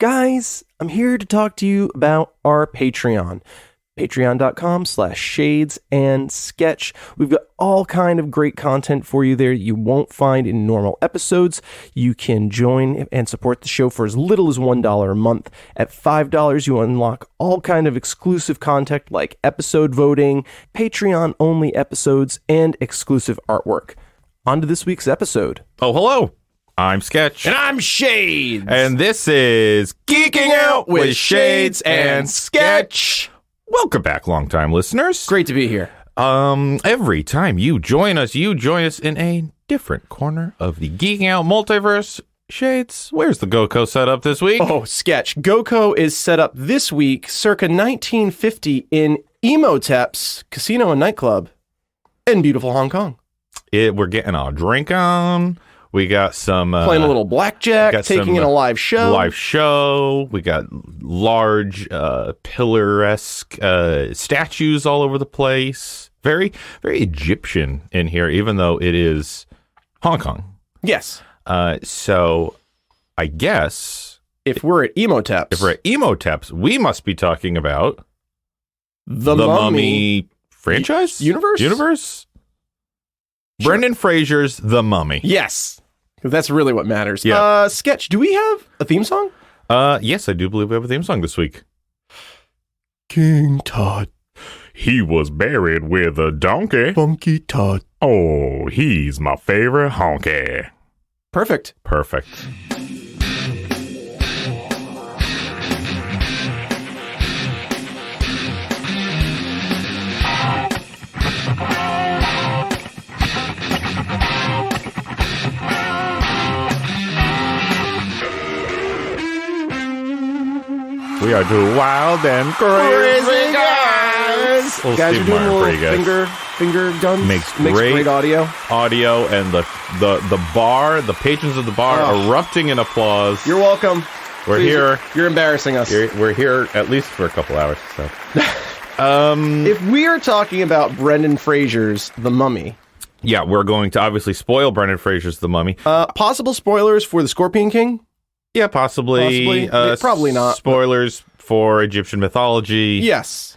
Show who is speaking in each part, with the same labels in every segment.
Speaker 1: Guys, I'm here to talk to you about our Patreon. Patreon.com/shades and sketch. We've got all kind of great content for you there you won't find in normal episodes. You can join and support the show for as little as $1 a month. At $5, you unlock all kind of exclusive content like episode voting, Patreon-only episodes, and exclusive artwork. On to this week's episode.
Speaker 2: Oh, hello. I'm Sketch.
Speaker 1: And I'm Shades.
Speaker 2: And this is Geeking Out with Shades and Sketch. Welcome back, longtime listeners.
Speaker 1: Great to be here.
Speaker 2: Every time you join us in a different corner of the Geeking Out multiverse. Shades, where's the GoCo set up this week?
Speaker 1: Oh, Sketch. GoCo is set up this week, circa 1950, in Emotep's Casino and Nightclub in beautiful Hong Kong.
Speaker 2: We're getting our drink on. We got some...
Speaker 1: playing a little blackjack, taking in a live show.
Speaker 2: We got large, pillar-esque statues all over the place. Very, very Egyptian in here, even though it is Hong Kong.
Speaker 1: Yes.
Speaker 2: So, I guess...
Speaker 1: If we're at Emotep's,
Speaker 2: we must be talking about...
Speaker 1: The
Speaker 2: Mummy franchise? Universe? Sure. Brendan Fraser's The Mummy.
Speaker 1: Yes. Because that's really what matters.
Speaker 2: Yeah.
Speaker 1: Sketch, do we have a theme song?
Speaker 2: Yes, I do believe we have a theme song this week.
Speaker 1: King Tut.
Speaker 2: He was buried with a donkey.
Speaker 1: Funky Tut.
Speaker 2: Oh, he's my favorite honky.
Speaker 1: Perfect.
Speaker 2: We are two wild and crazy guys.
Speaker 1: Guys are doing a little finger guns.
Speaker 2: Makes
Speaker 1: great audio.
Speaker 2: And the bar, the patrons of the bar erupting in applause.
Speaker 1: You're welcome.
Speaker 2: We're here.
Speaker 1: You're embarrassing us.
Speaker 2: We're here at least for a couple hours. So,
Speaker 1: if we are talking about Brendan Fraser's The Mummy.
Speaker 2: Yeah, we're going to obviously spoil Brendan Fraser's The Mummy.
Speaker 1: Possible spoilers for The Scorpion King?
Speaker 2: Yeah, possibly.
Speaker 1: Probably not.
Speaker 2: Spoilers for Egyptian mythology.
Speaker 1: Yes.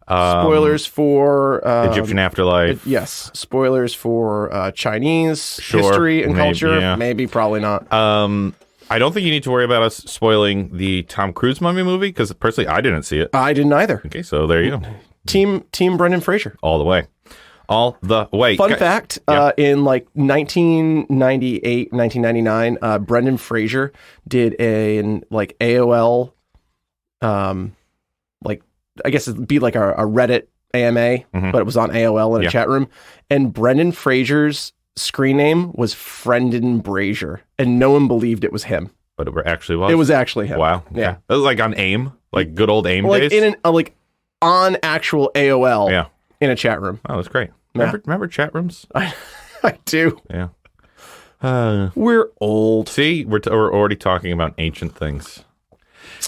Speaker 1: Spoilers for...
Speaker 2: Egyptian afterlife.
Speaker 1: Yes. Spoilers for Chinese history and culture.
Speaker 2: Yeah.
Speaker 1: Maybe, probably not.
Speaker 2: I don't think you need to worry about us spoiling the Tom Cruise Mummy movie, because personally, I didn't see it.
Speaker 1: I didn't either.
Speaker 2: Okay, so there you go.
Speaker 1: Team Brendan Fraser.
Speaker 2: All the way.
Speaker 1: Fun fact, in like 1998, 1999, Brendan Fraser did an like AOL, like I guess it'd be like a Reddit AMA, but it was on AOL in a chat room. And Brendan Fraser's screen name was Friendin Brazier, and no one believed it was him.
Speaker 2: But it actually was?
Speaker 1: It was actually him.
Speaker 2: Wow.
Speaker 1: Yeah.
Speaker 2: It was like on AIM, like good old AIM days?
Speaker 1: Like on actual AOL in a chat room.
Speaker 2: Oh, that's great. Remember chat rooms?
Speaker 1: I do.
Speaker 2: Yeah.
Speaker 1: We're old.
Speaker 2: See, we're already talking about ancient things.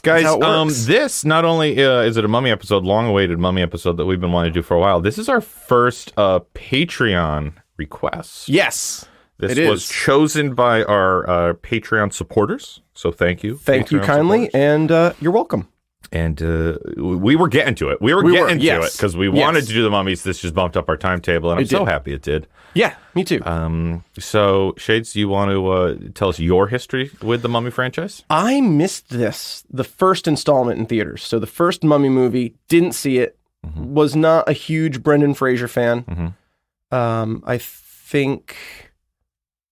Speaker 2: Guys, this not only is it a Mummy episode, long-awaited Mummy episode that we've been wanting to do for a while, this is our first Patreon request.
Speaker 1: Yes,
Speaker 2: this was chosen by our Patreon supporters, so thank you.
Speaker 1: Thank you kindly, supporters. And you're welcome.
Speaker 2: And we were getting to it. We were getting to it because we wanted to do the Mummies. This just bumped up our timetable, and I'm so happy it did.
Speaker 1: Yeah, me too.
Speaker 2: So, Shades, you want to tell us your history with the Mummy franchise?
Speaker 1: I missed the first installment in theaters. So the first Mummy movie, didn't see it, was not a huge Brendan Fraser fan. I think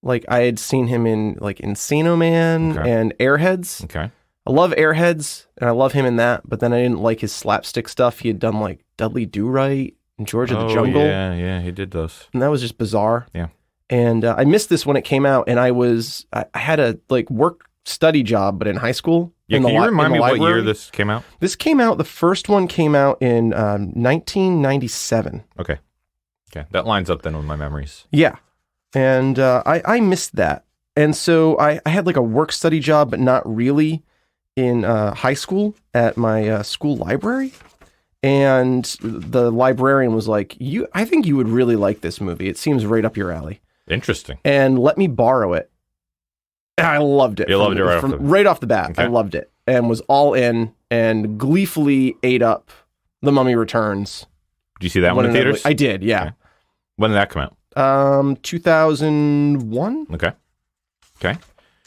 Speaker 1: like I had seen him in like Encino Man and Airheads.
Speaker 2: Okay.
Speaker 1: I love Airheads, and I love him in that, but then I didn't like his slapstick stuff. He had done, like, Dudley Do-Right and George of the Jungle.
Speaker 2: Yeah, he did those.
Speaker 1: And that was just bizarre.
Speaker 2: Yeah.
Speaker 1: And I missed this when it came out, and I had a, like, work-study job, but in high school.
Speaker 2: Yeah, can you remind me what year this came out?
Speaker 1: This came out, the first one came out in 1997.
Speaker 2: Okay, that lines up then with my memories.
Speaker 1: Yeah. And I missed that. And so I had, like, a work-study job, but not really, in high school at my school library, and the librarian was like, I think you would really like this movie. It seems right up your alley.
Speaker 2: Interesting.
Speaker 1: And let me borrow it. And I loved it.
Speaker 2: You loved it
Speaker 1: right off the bat.
Speaker 2: Okay.
Speaker 1: I loved it. and was all in and gleefully ate up The Mummy Returns.
Speaker 2: Did you see that one in theaters?
Speaker 1: I did, yeah.
Speaker 2: Okay. When did that come out?
Speaker 1: 2001.
Speaker 2: Okay.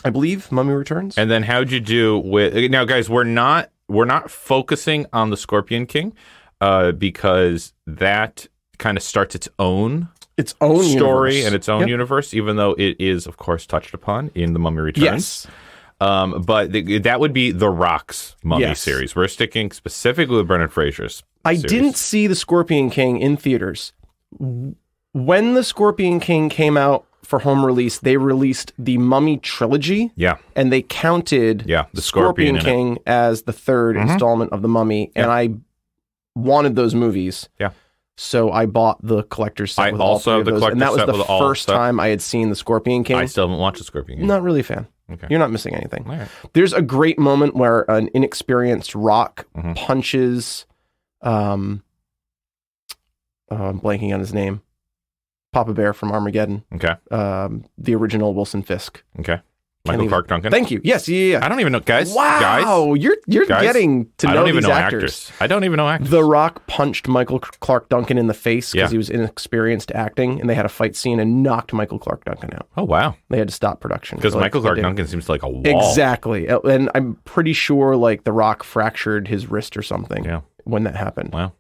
Speaker 1: I believe Mummy Returns.
Speaker 2: And then how'd you do with... Now, guys, we're not focusing on the Scorpion King because that kind of starts its own story
Speaker 1: universe.
Speaker 2: and its own universe, even though it is, of course, touched upon in The Mummy Returns. Yes. But that would be The Rock's Mummy series. We're sticking specifically with Brendan Fraser's series.
Speaker 1: Didn't see The Scorpion King in theaters. When The Scorpion King came out for home release, they released the Mummy trilogy.
Speaker 2: Yeah.
Speaker 1: And they counted
Speaker 2: the
Speaker 1: Scorpion King as the third installment of the Mummy. Yeah. And I wanted those movies.
Speaker 2: Yeah.
Speaker 1: So I bought the collector's set with all three of those. And that was the first time I had seen The Scorpion King.
Speaker 2: I still haven't watched The Scorpion King.
Speaker 1: Not really a fan.
Speaker 2: Okay.
Speaker 1: You're not missing anything.
Speaker 2: All right.
Speaker 1: There's a great moment where an inexperienced Rock punches, I'm blanking on his name, Papa Bear from Armageddon.
Speaker 2: Okay.
Speaker 1: The original Wilson Fisk.
Speaker 2: Okay. Michael Clark Duncan.
Speaker 1: Thank you. Yes. Yeah.
Speaker 2: I don't even know, guys.
Speaker 1: Wow. You're getting to know these actors.
Speaker 2: I don't even know actors.
Speaker 1: The Rock punched Michael Clark Duncan in the face because he was inexperienced acting, and they had a fight scene and knocked Michael Clark Duncan out.
Speaker 2: Oh, wow.
Speaker 1: They had to stop production.
Speaker 2: Because Michael Clark Duncan seems like a wall.
Speaker 1: Exactly. And I'm pretty sure The Rock fractured his wrist or something when that happened.
Speaker 2: Wow.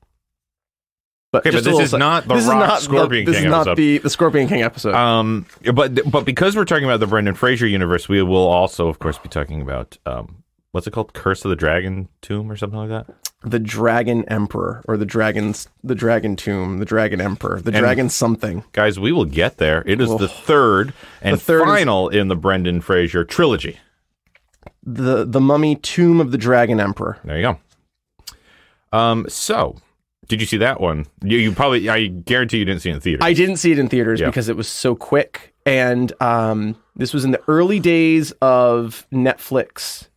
Speaker 1: But
Speaker 2: this is not the Rock Scorpion King episode. This is not the
Speaker 1: Scorpion King episode.
Speaker 2: But because we're talking about the Brendan Fraser universe, we will also, of course, be talking about what's it called? Curse of the Dragon Tomb or something like that?
Speaker 1: The Dragon Emperor, or the Dragon Tomb, the Dragon Emperor, the Dragon something.
Speaker 2: Guys, we will get there. It is the third and final in the Brendan Fraser trilogy.
Speaker 1: The Mummy Tomb of the Dragon Emperor.
Speaker 2: There you go. So... Did you see that one? You probably, I guarantee you didn't see it in theaters.
Speaker 1: I didn't see it in theaters because it was so quick. And this was in the early days of Netflix.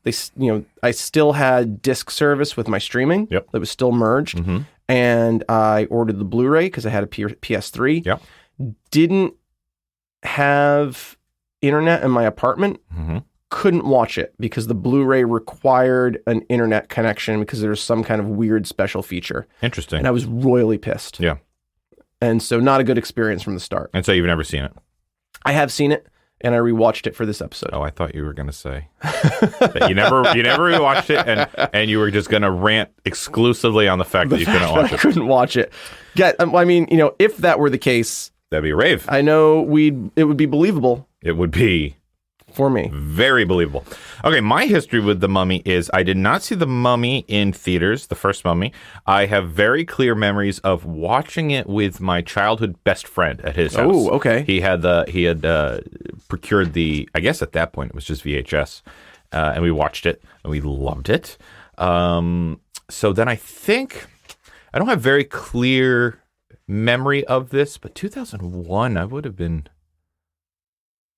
Speaker 1: I still had disc service with my streaming.
Speaker 2: Yep.
Speaker 1: That was still merged. Mm-hmm. And I ordered the Blu-ray because I had a PS3.
Speaker 2: Yep.
Speaker 1: Didn't have internet in my apartment. Mm-hmm. Couldn't watch it because the Blu-ray required an internet connection because there's some kind of weird special feature.
Speaker 2: Interesting.
Speaker 1: And I was royally pissed.
Speaker 2: Yeah.
Speaker 1: And so not a good experience from the start.
Speaker 2: And so you've never seen it?
Speaker 1: I have seen it, and I rewatched it for this episode.
Speaker 2: Oh, I thought you were going to say that you never rewatched it, and you were just going to rant exclusively on the fact that you couldn't watch it.
Speaker 1: I couldn't watch it. I mean, if that were the case,
Speaker 2: that'd be a rave.
Speaker 1: I know it would be believable.
Speaker 2: It would be.
Speaker 1: For me.
Speaker 2: Very believable. Okay, my history with The Mummy is I did not see The Mummy in theaters, the first Mummy. I have very clear memories of watching it with my childhood best friend at his house.
Speaker 1: Oh, okay.
Speaker 2: He had procured I guess at that point it was just VHS, and we watched it, and we loved it. So then I think, I don't have very clear memory of this, but 2001, I would have been...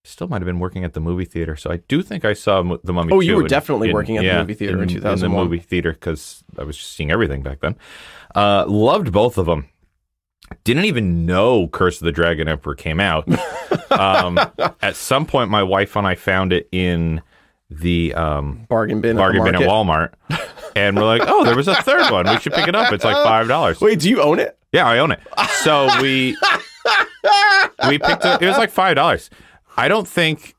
Speaker 2: Still might have been working at the movie theater, so I do think I saw The Mummy 2.
Speaker 1: Oh, you were definitely working at the movie theater in 2001.
Speaker 2: In the movie theater, because I was just seeing everything back then. Loved both of them. Didn't even know Curse of the Dragon Emperor came out. At some point, my wife and I found it in the
Speaker 1: bargain bin
Speaker 2: at Walmart, and we're like, "Oh, there was a third one. We should pick it up. It's like $5."
Speaker 1: Wait, do you own it?
Speaker 2: Yeah, I own it. So we picked it. It was like $5. I don't think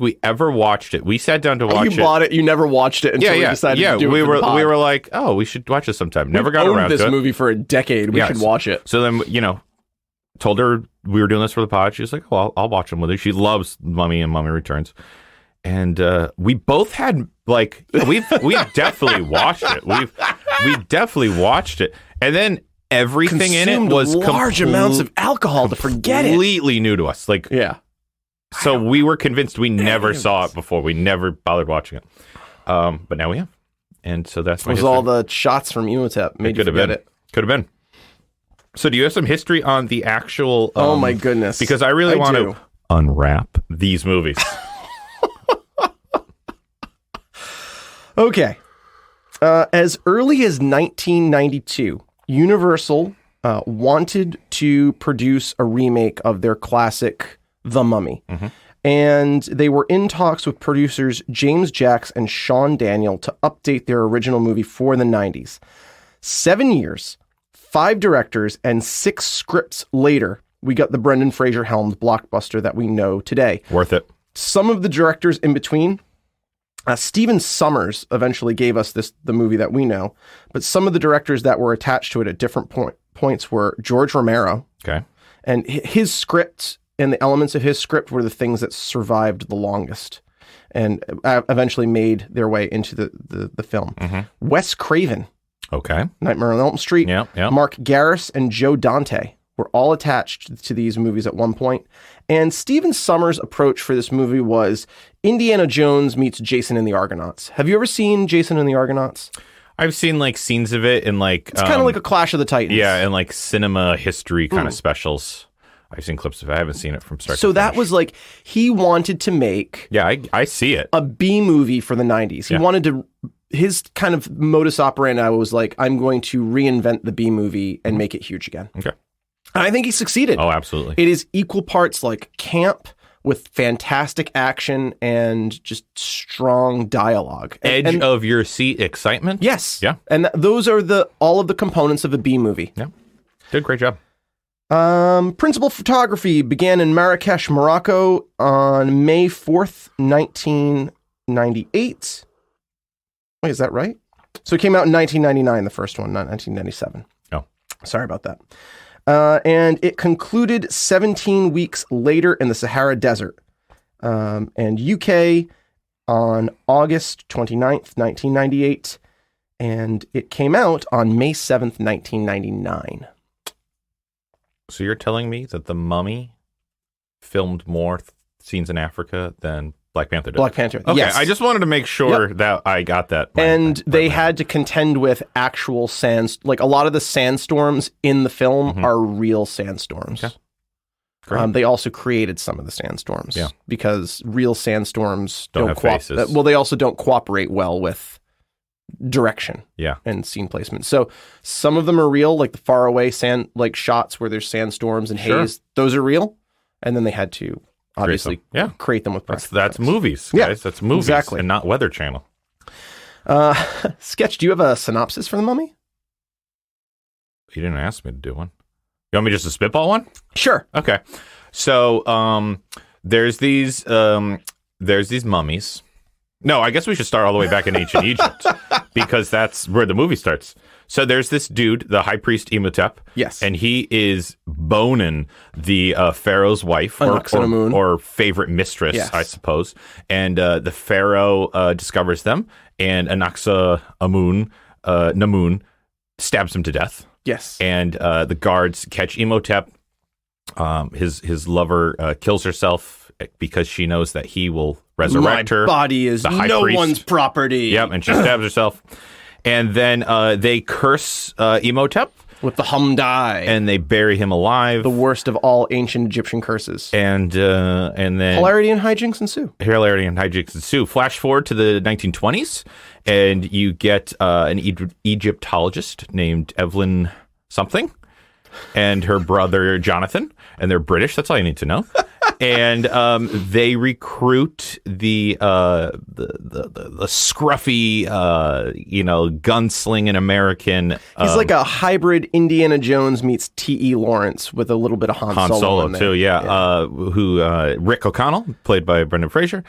Speaker 2: we ever watched it. We sat down to watch it.
Speaker 1: You bought it. You never watched it until we decided to do it.
Speaker 2: We were like, oh, we should watch this sometime. Never got around to it.
Speaker 1: We've owned this movie for a decade. We should watch it.
Speaker 2: So then, told her we were doing this for the pod. She was like, oh, I'll watch them with her. She loves Mummy and Mummy Returns. And we both had we've definitely watched it. We definitely watched it. And then everything in it was
Speaker 1: large amounts of alcohol to forget it.
Speaker 2: Completely new to us. So we were convinced we never saw it before. We never bothered watching it. But now we have. And so that's my history.
Speaker 1: All the shots from Emotep made you forget it.
Speaker 2: Could have been. So do you have some history on the actual...
Speaker 1: oh my goodness.
Speaker 2: Because I really want to unwrap these movies.
Speaker 1: Okay. As early as 1992... Universal wanted to produce a remake of their classic The Mummy. Mm-hmm. And they were in talks with producers James Jacks and Sean Daniel to update their original movie for the 90s. 7 years, 5 directors, and 6 scripts later, we got the Brendan Fraser helmed blockbuster that we know today.
Speaker 2: Worth it.
Speaker 1: Some of the directors in between, Stephen Sommers eventually gave us the movie that we know, but some of the directors that were attached to it at different points were George Romero.
Speaker 2: Okay.
Speaker 1: And his script and the elements of his script were the things that survived the longest and eventually made their way into the film. Mm-hmm. Wes Craven.
Speaker 2: Okay.
Speaker 1: Nightmare on Elm Street.
Speaker 2: Yeah.
Speaker 1: Mark Garris and Joe Dante were all attached to these movies at one point. And Stephen Sommers' approach for this movie was Indiana Jones meets Jason and the Argonauts. Have you ever seen Jason and the Argonauts?
Speaker 2: I've seen like scenes of it in like...
Speaker 1: It's kind of like a Clash of the Titans.
Speaker 2: Yeah, and like cinema history kind of specials. I've seen clips of it. I haven't seen it from start to
Speaker 1: So that
Speaker 2: finish.
Speaker 1: was like, he wanted to make...
Speaker 2: Yeah, I see it.
Speaker 1: A B movie for the 90s. He wanted to... His kind of modus operandi was like, I'm going to reinvent the B movie and make it huge again.
Speaker 2: Okay.
Speaker 1: And I think he succeeded.
Speaker 2: Oh, absolutely.
Speaker 1: It is equal parts like camp with fantastic action and just strong dialogue.
Speaker 2: Edge of your seat excitement?
Speaker 1: Yes.
Speaker 2: Yeah.
Speaker 1: And those are all of the components of a B movie.
Speaker 2: Yeah. Did a great job.
Speaker 1: Principal photography began in Marrakesh, Morocco on May 4th, 1998. Wait, is that right? So it came out in 1999, the first one, not 1997.
Speaker 2: Oh.
Speaker 1: Sorry about that. And it concluded 17 weeks later in the Sahara Desert. And UK on August 29th, 1998. And it came out on May 7th, 1999.
Speaker 2: So you're telling me that The Mummy filmed more scenes in Africa than Black Panther did?
Speaker 1: Black Panther,
Speaker 2: okay,
Speaker 1: yes.
Speaker 2: I just wanted to make sure that I got that.
Speaker 1: And they had to contend with actual sands. Like a lot of the sandstorms in the film are real sandstorms.
Speaker 2: Okay.
Speaker 1: They also created some of the sandstorms because real sandstorms
Speaker 2: don't have faces.
Speaker 1: Well, they also don't cooperate well with direction and scene placement. So some of them are real, like the far away sand, like shots where there's sandstorms and haze. Those are real. And then they had to obviously create them with practical
Speaker 2: That's
Speaker 1: effects.
Speaker 2: movies, guys.
Speaker 1: Yeah,
Speaker 2: that's movies
Speaker 1: exactly.
Speaker 2: and not Weather Channel.
Speaker 1: Sketch, do you have a synopsis for The Mummy?
Speaker 2: You didn't ask me to do one. You want me just to spitball one?
Speaker 1: Sure.
Speaker 2: Okay. So there's these mummies. No, I guess we should start all the way back in ancient Egypt because that's where the movie starts. So there's this dude, the high priest Imhotep.
Speaker 1: Yes.
Speaker 2: And he is boning the pharaoh's wife or favorite mistress, I suppose. And the pharaoh discovers them, and Namun stabs him to death.
Speaker 1: Yes.
Speaker 2: And the guards catch Imhotep. His lover kills herself because she knows that he will resurrect her.
Speaker 1: My body is no one's property.
Speaker 2: Yep, and she stabs herself. And then they curse Imhotep
Speaker 1: with the Hamdai,
Speaker 2: and they bury him alive.
Speaker 1: The worst of all ancient Egyptian curses.
Speaker 2: And then
Speaker 1: hilarity and hijinks ensue.
Speaker 2: Flash forward to the 1920s, and you get an Egyptologist named Evelyn something, and her brother Jonathan, and they're British. That's all you need to know. And they recruit the scruffy, gunslinging American.
Speaker 1: He's like a hybrid Indiana Jones meets T.E. Lawrence with a little bit of Han Solo in there.
Speaker 2: Too, yeah. Rick O'Connell, played by Brendan Fraser.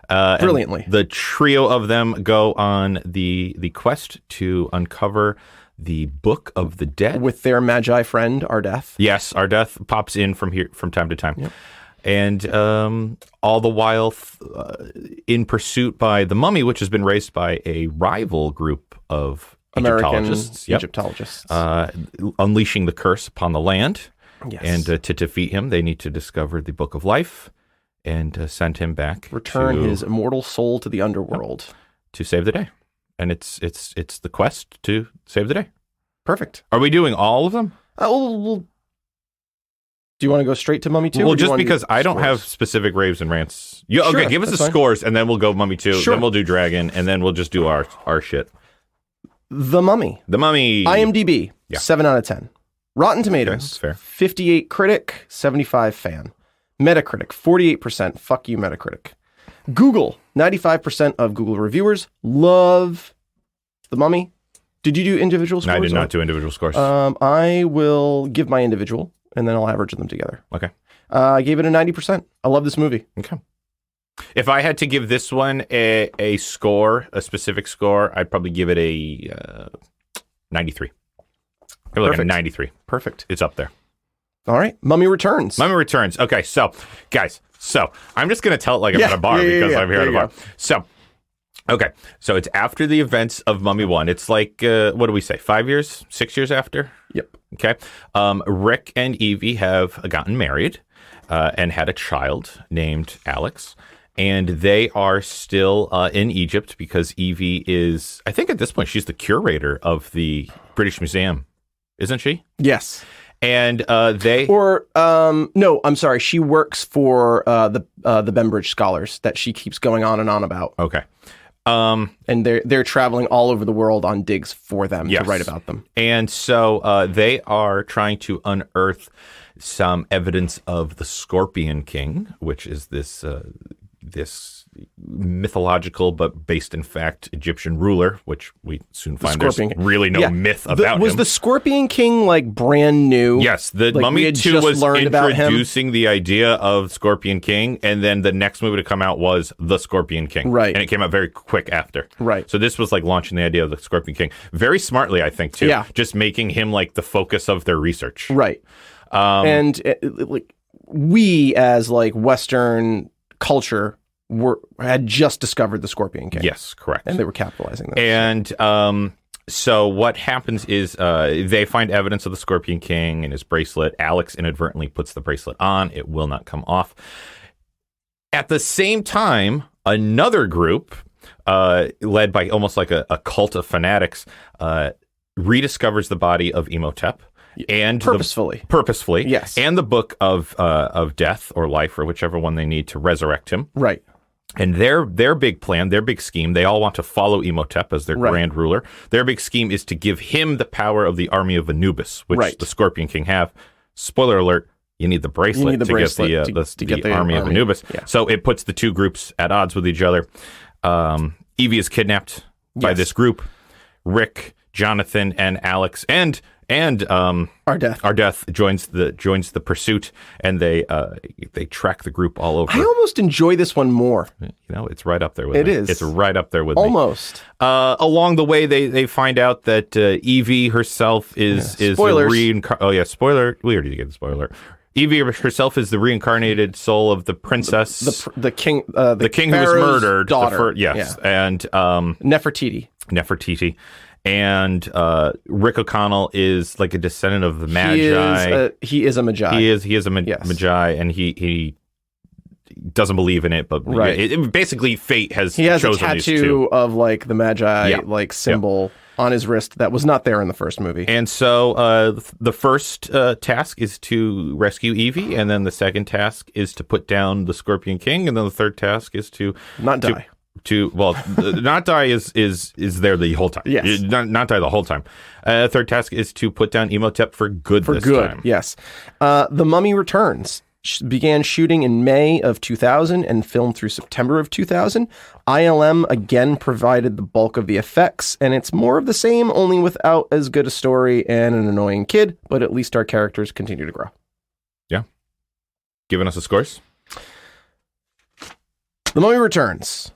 Speaker 1: Brilliantly.
Speaker 2: The trio of them go on the quest to uncover the Book of the Dead
Speaker 1: with their Magi friend Ardeth.
Speaker 2: Yes, Ardeth pops in from time to time. Yep. And all the while in pursuit by the Mummy, which has been raised by a rival group of Egyptologists.
Speaker 1: Egyptologists.
Speaker 2: Unleashing the curse upon the land.
Speaker 1: Yes.
Speaker 2: And to defeat him, they need to discover the Book of Life and send him back.
Speaker 1: Return his immortal soul to the underworld.
Speaker 2: To save the day. And it's the quest to save the day.
Speaker 1: Perfect.
Speaker 2: Are we doing all of them?
Speaker 1: Do you want to go straight to Mummy 2?
Speaker 2: Well, just because I don't have specific raves and rants. Okay, give us the scores, and then we'll go Mummy 2. Sure. Then we'll do Dragon, and then we'll just do our shit.
Speaker 1: The Mummy. IMDb, 7 out of 10. Rotten Tomatoes, 58 critic, 75 fan. Metacritic, 48%. Fuck you, Metacritic. Google, 95% of Google reviewers love The Mummy. Did you do individual scores?
Speaker 2: No, I did not do individual scores.
Speaker 1: I will give my individual, and then I'll average them together.
Speaker 2: Okay.
Speaker 1: I gave it a 90%. I love this movie.
Speaker 2: Okay. If I had to give this one a score, a specific score, I'd probably give it a 93. Probably like a 93.
Speaker 1: Perfect.
Speaker 2: It's up there.
Speaker 1: All right. Mummy Returns.
Speaker 2: Mummy Returns. Okay, so, guys, I'm just going to tell it like I'm at a bar because I'm here at a bar. So, okay, so it's after the events of Mummy 1. It's like, what do we say, 5 years, 6 years after?
Speaker 1: Yep.
Speaker 2: Okay. Rick and Evie have gotten married and had a child named Alex. And they are still in Egypt because Evie is, I think at this point, she's the curator of the British Museum, isn't she?
Speaker 1: Yes.
Speaker 2: And
Speaker 1: no, I'm sorry. She works for the Bembridge Scholars that she keeps going on and on about.
Speaker 2: Okay.
Speaker 1: And they're traveling all over the world on digs for them to write about them.
Speaker 2: And so they are trying to unearth some evidence of the Scorpion King, which is this mythological but based in fact Egyptian ruler, which we soon find there's really no myth about
Speaker 1: was
Speaker 2: him.
Speaker 1: The Scorpion King like brand new?
Speaker 2: Yes, the Mummy 2 was introducing the idea of Scorpion King, and then the next movie to come out was The Scorpion King.
Speaker 1: Right.
Speaker 2: And it came out very quick after.
Speaker 1: Right.
Speaker 2: So this was like launching the idea of the Scorpion King. Very smartly, I think, too. Yeah. Just making him like the focus of their research.
Speaker 1: Right. And like we as like Western culture had just discovered the Scorpion King.
Speaker 2: Yes, correct.
Speaker 1: And they were capitalizing that.
Speaker 2: And so what happens is they find evidence of the Scorpion King and his bracelet. Alex inadvertently puts the bracelet on. It will not come off. At the same time, another group led by almost like a cult of fanatics rediscovers the body of Imhotep. And purposefully,
Speaker 1: yes,
Speaker 2: and the book of death or life, or whichever one they need to resurrect him.
Speaker 1: Right.
Speaker 2: And their big plan, their big scheme, they all want to follow Imhotep as their grand ruler. Their big scheme is to give him the power of the army of Anubis, which the Scorpion King have. Spoiler alert: you need the bracelet, to get the army of Anubis. Yeah. So it puts the two groups at odds with each other. Evie is kidnapped by this group. Rick, Jonathan, and Alex, and Ardeth joins the pursuit, and they track the group all over.
Speaker 1: I almost enjoy this one more.
Speaker 2: You know, it's right up there with
Speaker 1: it.
Speaker 2: Me.
Speaker 1: Is.
Speaker 2: It's right up there with
Speaker 1: almost.
Speaker 2: Me. Along the way, they find out that Evie herself is
Speaker 1: spoilers.
Speaker 2: Oh yeah, spoiler. We already get the spoiler. Evie herself is the reincarnated soul of the princess,
Speaker 1: the king,
Speaker 2: the king who was murdered.
Speaker 1: Daughter.
Speaker 2: And
Speaker 1: Nefertiti.
Speaker 2: And Rick O'Connell is like a descendant of the Magi.
Speaker 1: He is a Magi.
Speaker 2: He is a Magi, and he doesn't believe in it, but basically fate has chosen these two.
Speaker 1: He has a tattoo of like the Magi symbol on his wrist that was not there in the first movie.
Speaker 2: And so the first task is to rescue Evie, and then the second task is to put down the Scorpion King, and then the third task is to
Speaker 1: not die.
Speaker 2: Not die is there the whole time.
Speaker 1: Yes.
Speaker 2: Not die the whole time. Third task is to put down Imhotep for good this time.
Speaker 1: Yes. The Mummy Returns began shooting in May of 2000 and filmed through September of 2000. ILM again provided the bulk of the effects, and it's more of the same, only without as good a story and an annoying kid, but at least our characters continue to grow.
Speaker 2: Yeah. Giving us the scores?
Speaker 1: The Mummy Returns.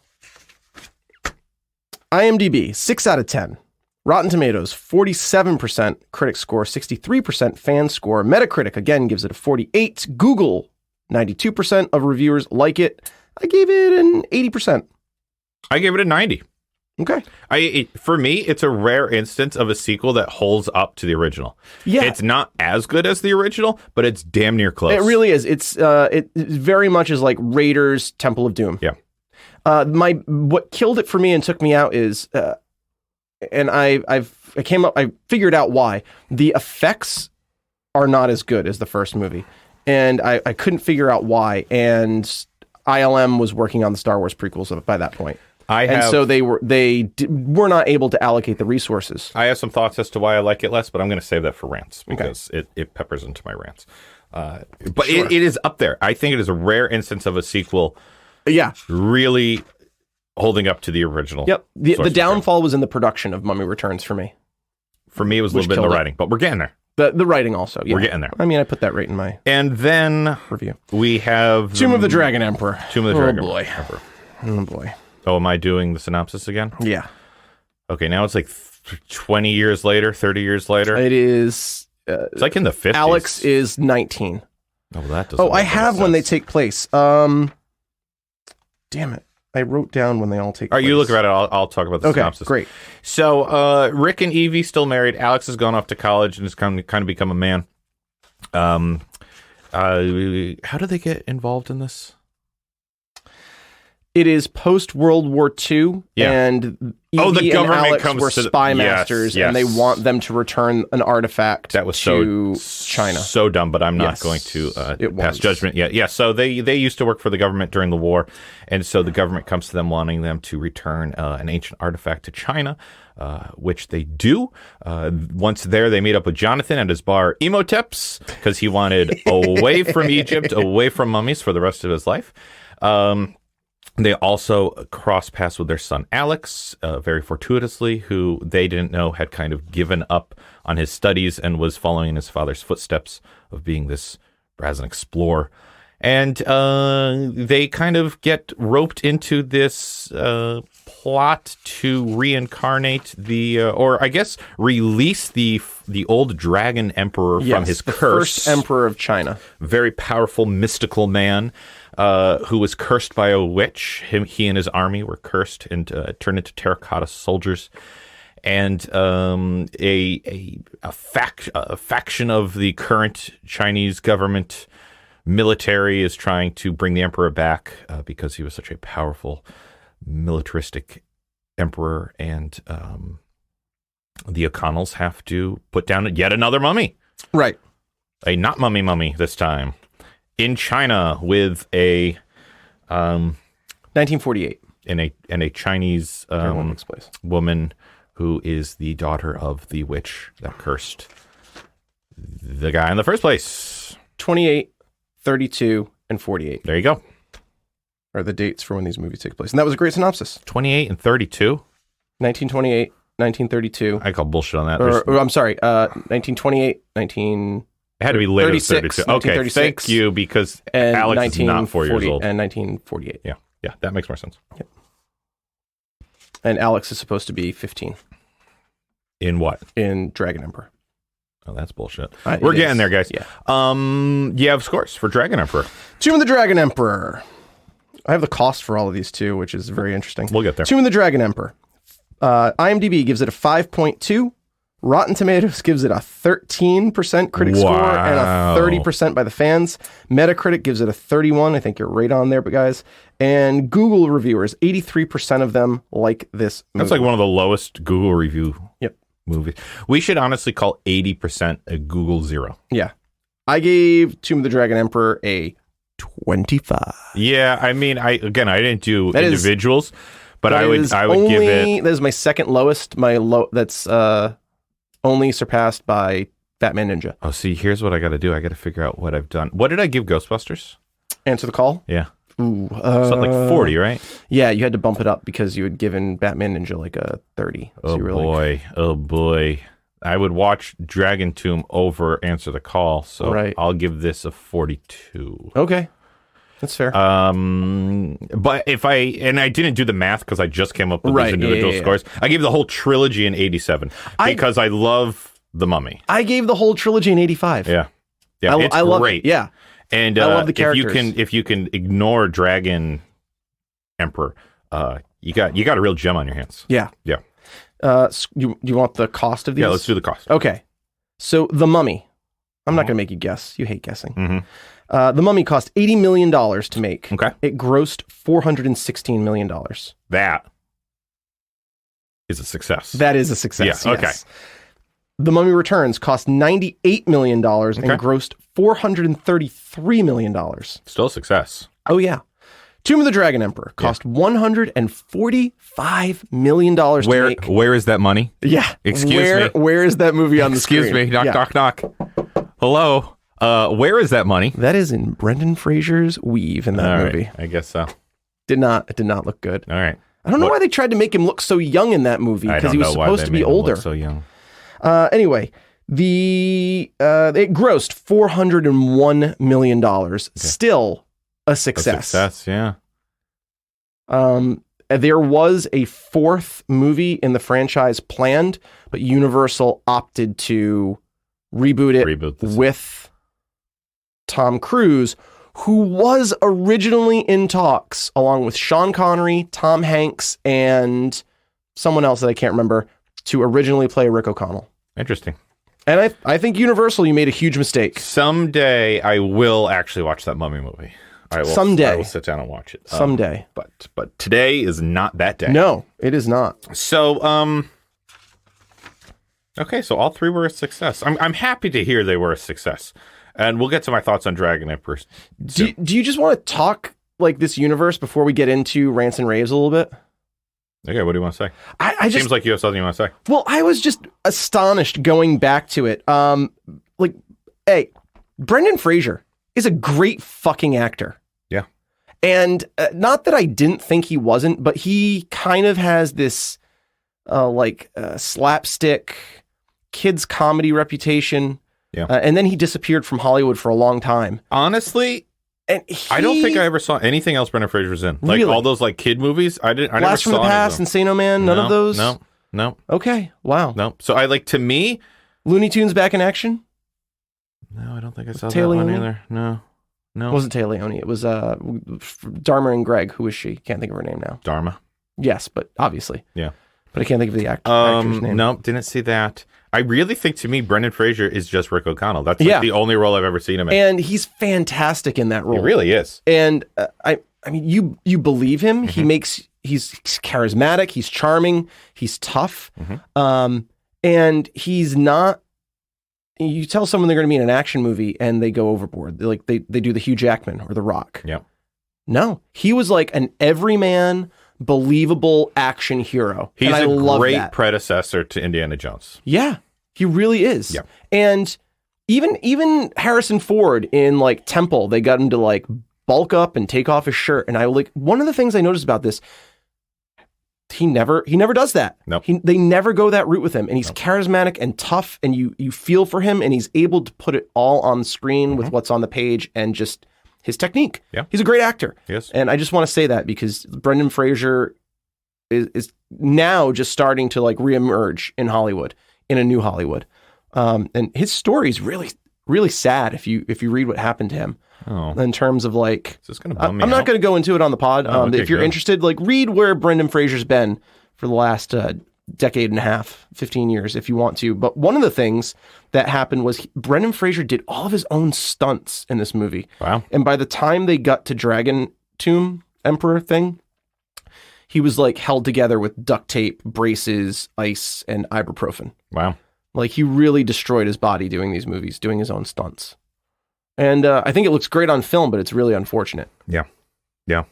Speaker 1: IMDb, 6 out of 10. Rotten Tomatoes, 47%. Critic score, 63%. Fan score. Metacritic, again, gives it a 48. Google, 92% of reviewers like it. I gave it an 80%.
Speaker 2: I gave it a 90.
Speaker 1: Okay.
Speaker 2: For me, it's a rare instance of a sequel that holds up to the original. Yeah. It's not as good as the original, but it's damn near close.
Speaker 1: It really is. It very much is like Raiders, Temple of Doom.
Speaker 2: Yeah.
Speaker 1: What killed it for me and took me out is, and I figured out why. The effects are not as good as the first movie, and I couldn't figure out why. And ILM was working on the Star Wars prequels by that point. So they were not able to allocate the resources.
Speaker 2: I have some thoughts as to why I like it less, but I'm going to save that for rants because it peppers into my rants. But sure. it is up there. I think it is a rare instance of a sequel.
Speaker 1: Yeah.
Speaker 2: Really holding up to the original.
Speaker 1: Yep. The downfall was in the production of Mummy Returns for me.
Speaker 2: For me, it was a little bit in the writing, but we're getting there.
Speaker 1: The writing also, yeah.
Speaker 2: We're getting there.
Speaker 1: I mean, I put that right in my
Speaker 2: And then
Speaker 1: review.
Speaker 2: We have...
Speaker 1: Tomb of the Dragon Emperor.
Speaker 2: Tomb of the Dragon
Speaker 1: Emperor. Oh, boy.
Speaker 2: Oh, am I doing the synopsis again?
Speaker 1: Yeah.
Speaker 2: Okay, now it's like 20 years later, 30 years later.
Speaker 1: It is...
Speaker 2: it's like in the 50s.
Speaker 1: Alex is 19.
Speaker 2: Oh, well, that doesn't
Speaker 1: I have when they take place. Damn it. I wrote down when they all take place.
Speaker 2: You look at it. I'll talk about the synopsis.
Speaker 1: Great.
Speaker 2: So, Rick and Evie still married. Alex has gone off to college and has kind of become a man. How do they get involved in this?
Speaker 1: It is post-World War II, and Evie and Alex were spy masters, and they want them to return an artifact to China.
Speaker 2: So dumb, but I'm not going to pass judgment yet. Yeah, so they used to work for the government during the war, and so the government comes to them wanting them to return an ancient artifact to China, which they do. Once there, they meet up with Jonathan at his bar Emoteps, because he wanted away from Egypt, away from mummies for the rest of his life. They also cross paths with their son Alex, very fortuitously, who they didn't know had kind of given up on his studies and was following in his father's footsteps of being this as an explorer. And they kind of get roped into this plot to reincarnate or I guess release the old dragon emperor from his curse.
Speaker 1: First emperor of China.
Speaker 2: Very powerful, mystical man. Who was cursed by a witch. He and his army were cursed and turned into terracotta soldiers. And a faction of the current Chinese government military is trying to bring the emperor back because he was such a powerful, militaristic emperor. And the O'Connells have to put down yet another mummy.
Speaker 1: Right.
Speaker 2: A not mummy this time. In China with a
Speaker 1: 1948
Speaker 2: in a Chinese woman who is the daughter of the witch that cursed the guy in the first place.
Speaker 1: 28, 32, and 48.
Speaker 2: There you go.
Speaker 1: Are the dates for when these movies take place. And that was a great synopsis.
Speaker 2: 28 and 32?
Speaker 1: 1928, 1932.
Speaker 2: I call bullshit on that.
Speaker 1: I'm sorry, 1928, It
Speaker 2: had to be later than 32. Okay, thank you, because Alex is not 4 years old.
Speaker 1: And 1948.
Speaker 2: Yeah, that makes more sense.
Speaker 1: Yep. And Alex is supposed to be 15.
Speaker 2: In what?
Speaker 1: In Dragon Emperor.
Speaker 2: Oh, that's bullshit. We're getting there, guys.
Speaker 1: Yeah.
Speaker 2: You have scores for Dragon Emperor.
Speaker 1: Tomb of the Dragon Emperor. I have the cost for all of these, too, which is very interesting.
Speaker 2: We'll get there.
Speaker 1: Tomb of the Dragon Emperor. IMDb gives it a 5.2. Rotten Tomatoes gives it a 13% critic score and a 30% by the fans. Metacritic gives it a 31. I think you're right on there, but guys. And Google reviewers, 83% of them like this movie.
Speaker 2: That's like one of the lowest Google review movies. We should honestly call 80% a Google 0.
Speaker 1: Yeah. I gave Tomb of the Dragon Emperor a 25.
Speaker 2: Yeah, I mean, I didn't do individuals, but I would give it...
Speaker 1: That is my second lowest. That's... only surpassed by Batman Ninja.
Speaker 2: Oh, see, here's what I got to do. I got to figure out what I've done. What did I give Ghostbusters?
Speaker 1: Answer the Call?
Speaker 2: Yeah.
Speaker 1: Ooh.
Speaker 2: Something like 40, right?
Speaker 1: Yeah, you had to bump it up because you had given Batman Ninja like a 30.
Speaker 2: Oh, boy. I would watch Dragon Tomb over Answer the Call, so I'll give this a 42.
Speaker 1: Okay. That's fair.
Speaker 2: But I didn't do the math because I just came up with these individual scores. I gave the whole trilogy an 87 because I love The Mummy.
Speaker 1: I gave the whole trilogy an 85.
Speaker 2: Yeah,
Speaker 1: it's
Speaker 2: I love
Speaker 1: great.
Speaker 2: It. Yeah, and
Speaker 1: I love the characters.
Speaker 2: If you can ignore Dragon Emperor, you got a real gem on your hands.
Speaker 1: Yeah. You want the cost of these?
Speaker 2: Yeah, let's do the cost.
Speaker 1: Okay, so The Mummy. I'm not going to make you guess. You hate guessing.
Speaker 2: Mm-hmm.
Speaker 1: The Mummy cost $80 million to make.
Speaker 2: Okay.
Speaker 1: It grossed $416 million.
Speaker 2: That is a success.
Speaker 1: That is a success.
Speaker 2: Yeah, okay.
Speaker 1: Yes. The Mummy Returns cost $98 million and grossed $433 million.
Speaker 2: Still a success.
Speaker 1: Oh, yeah. Tomb of the Dragon Emperor cost $145 million to make.
Speaker 2: Where is that money?
Speaker 1: Yeah.
Speaker 2: Excuse me.
Speaker 1: Where is that movie on the screen?
Speaker 2: Excuse me. Knock. Hello. Where is that money?
Speaker 1: That is in Brendan Fraser's weave in that movie.
Speaker 2: I guess so.
Speaker 1: It did not look good.
Speaker 2: All right.
Speaker 1: I don't know why they tried to make him look so young in that movie, because he was supposed to be older.
Speaker 2: So young.
Speaker 1: Anyway, it grossed $401 million. Okay. Still a success.
Speaker 2: Yeah.
Speaker 1: There was a fourth movie in the franchise planned, but Universal opted to reboot it with Tom Cruise, who was originally in talks, along with Sean Connery, Tom Hanks, and someone else that I can't remember, to originally play Rick O'Connell.
Speaker 2: Interesting.
Speaker 1: And I think Universal, you made a huge mistake.
Speaker 2: Someday I will actually watch that Mummy movie. I will sit down and watch it.
Speaker 1: Someday.
Speaker 2: But today is not that day.
Speaker 1: No, it is not.
Speaker 2: So, okay, so all three were a success. I'm happy to hear they were a success. And we'll get to my thoughts on Dragon Emperor.
Speaker 1: Do you just want to talk like this universe before we get into Rants and Raves a little bit?
Speaker 2: Okay, what do you want to say?
Speaker 1: I just,
Speaker 2: seems like you have something you want to say.
Speaker 1: Well, I was just astonished going back to it. Hey, Brendan Fraser is a great fucking actor.
Speaker 2: Yeah.
Speaker 1: And not that I didn't think he wasn't, but he kind of has this slapstick kids comedy reputation.
Speaker 2: Yeah.
Speaker 1: And then he disappeared from Hollywood for a long time.
Speaker 2: Honestly, I don't think I ever saw anything else Brendan Fraser was in. Like all those like kid movies. I never saw
Speaker 1: Blast from the Past and Say No Man. None of those.
Speaker 2: No.
Speaker 1: Okay. Wow.
Speaker 2: No. So to me,
Speaker 1: Looney Tunes Back in Action.
Speaker 2: No, I don't think I saw that one either. No.
Speaker 1: It wasn't Tay Leone. It was Dharma and Greg. Who is she? Can't think of her name now.
Speaker 2: Dharma.
Speaker 1: Yes, but obviously.
Speaker 2: Yeah.
Speaker 1: But I can't think of the actor's name.
Speaker 2: Nope, didn't see that. I really think, to me, Brendan Fraser is just Rick O'Connell. That's the only role I've ever seen him in.
Speaker 1: And he's fantastic in that role.
Speaker 2: He really is.
Speaker 1: And I mean, you believe him.
Speaker 2: Mm-hmm.
Speaker 1: He's charismatic. He's charming. He's tough.
Speaker 2: Mm-hmm.
Speaker 1: And he's not. You tell someone they're going to be in an action movie and they go overboard. They do the Hugh Jackman or The Rock.
Speaker 2: Yep.
Speaker 1: No, he was like an everyman, believable action hero.
Speaker 2: He's a great predecessor to Indiana Jones.
Speaker 1: Yeah, he really is.
Speaker 2: Yeah.
Speaker 1: And even Harrison Ford in like Temple, they got him to like bulk up and take off his shirt. And one of the things I noticed about this, he never does that.
Speaker 2: Nope.
Speaker 1: They never go that route with him. And he's charismatic and tough, and you feel for him, and he's able to put it all on screen with what's on the page and just his technique.
Speaker 2: Yeah.
Speaker 1: He's a great actor.
Speaker 2: Yes.
Speaker 1: And I just want to say that because Brendan Fraser is now just starting to like reemerge in Hollywood, in a new Hollywood. And his story is really, really sad if you read what happened to him.
Speaker 2: Oh.
Speaker 1: In terms of like,
Speaker 2: is this gonna bum me
Speaker 1: I'm not going to go into it on the pod.
Speaker 2: Okay,
Speaker 1: if you're interested, like read where Brendan Fraser's been for the last decade and a half, 15 years, if you want to. But one of the things that happened was Brendan Fraser did all of his own stunts in this movie.
Speaker 2: Wow.
Speaker 1: And by the time they got to Dragon Tomb Emperor thing, he was like held together with duct tape, braces, ice, and ibuprofen.
Speaker 2: Wow.
Speaker 1: Like he really destroyed his body doing these movies, doing his own stunts. And I think it looks great on film, but it's really unfortunate.
Speaker 2: Yeah. Yeah.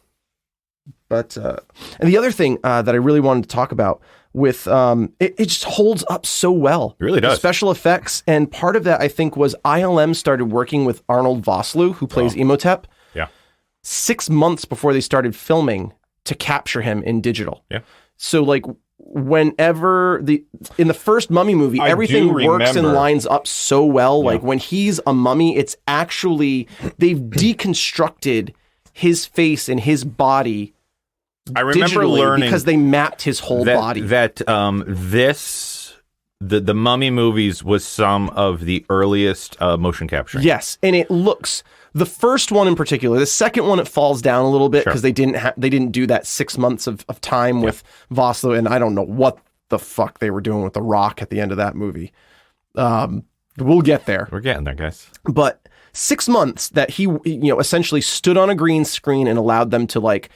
Speaker 1: But and the other thing that I really wanted to talk about with it just holds up so well.
Speaker 2: It really does.
Speaker 1: The special effects, and part of that I think was ILM started working with Arnold Vosloo, who plays Imhotep.
Speaker 2: Yeah.
Speaker 1: 6 months before they started filming to capture him in digital.
Speaker 2: Yeah.
Speaker 1: So like whenever in the first Mummy movie, everything works and lines up so well. Yeah. Like when he's a mummy, it's actually they've deconstructed his face and his body.
Speaker 2: I remember learning
Speaker 1: because they mapped his whole body.
Speaker 2: That the Mummy movies was some of the earliest motion capturing.
Speaker 1: Yes, and it looks the first one in particular. The second one it falls down a little bit because they didn't do that 6 months of time with Vosloo, and I don't know what the fuck they were doing with The Rock at the end of that movie. We'll get there.
Speaker 2: We're getting there, guys.
Speaker 1: But 6 months that he essentially stood on a green screen and allowed them to like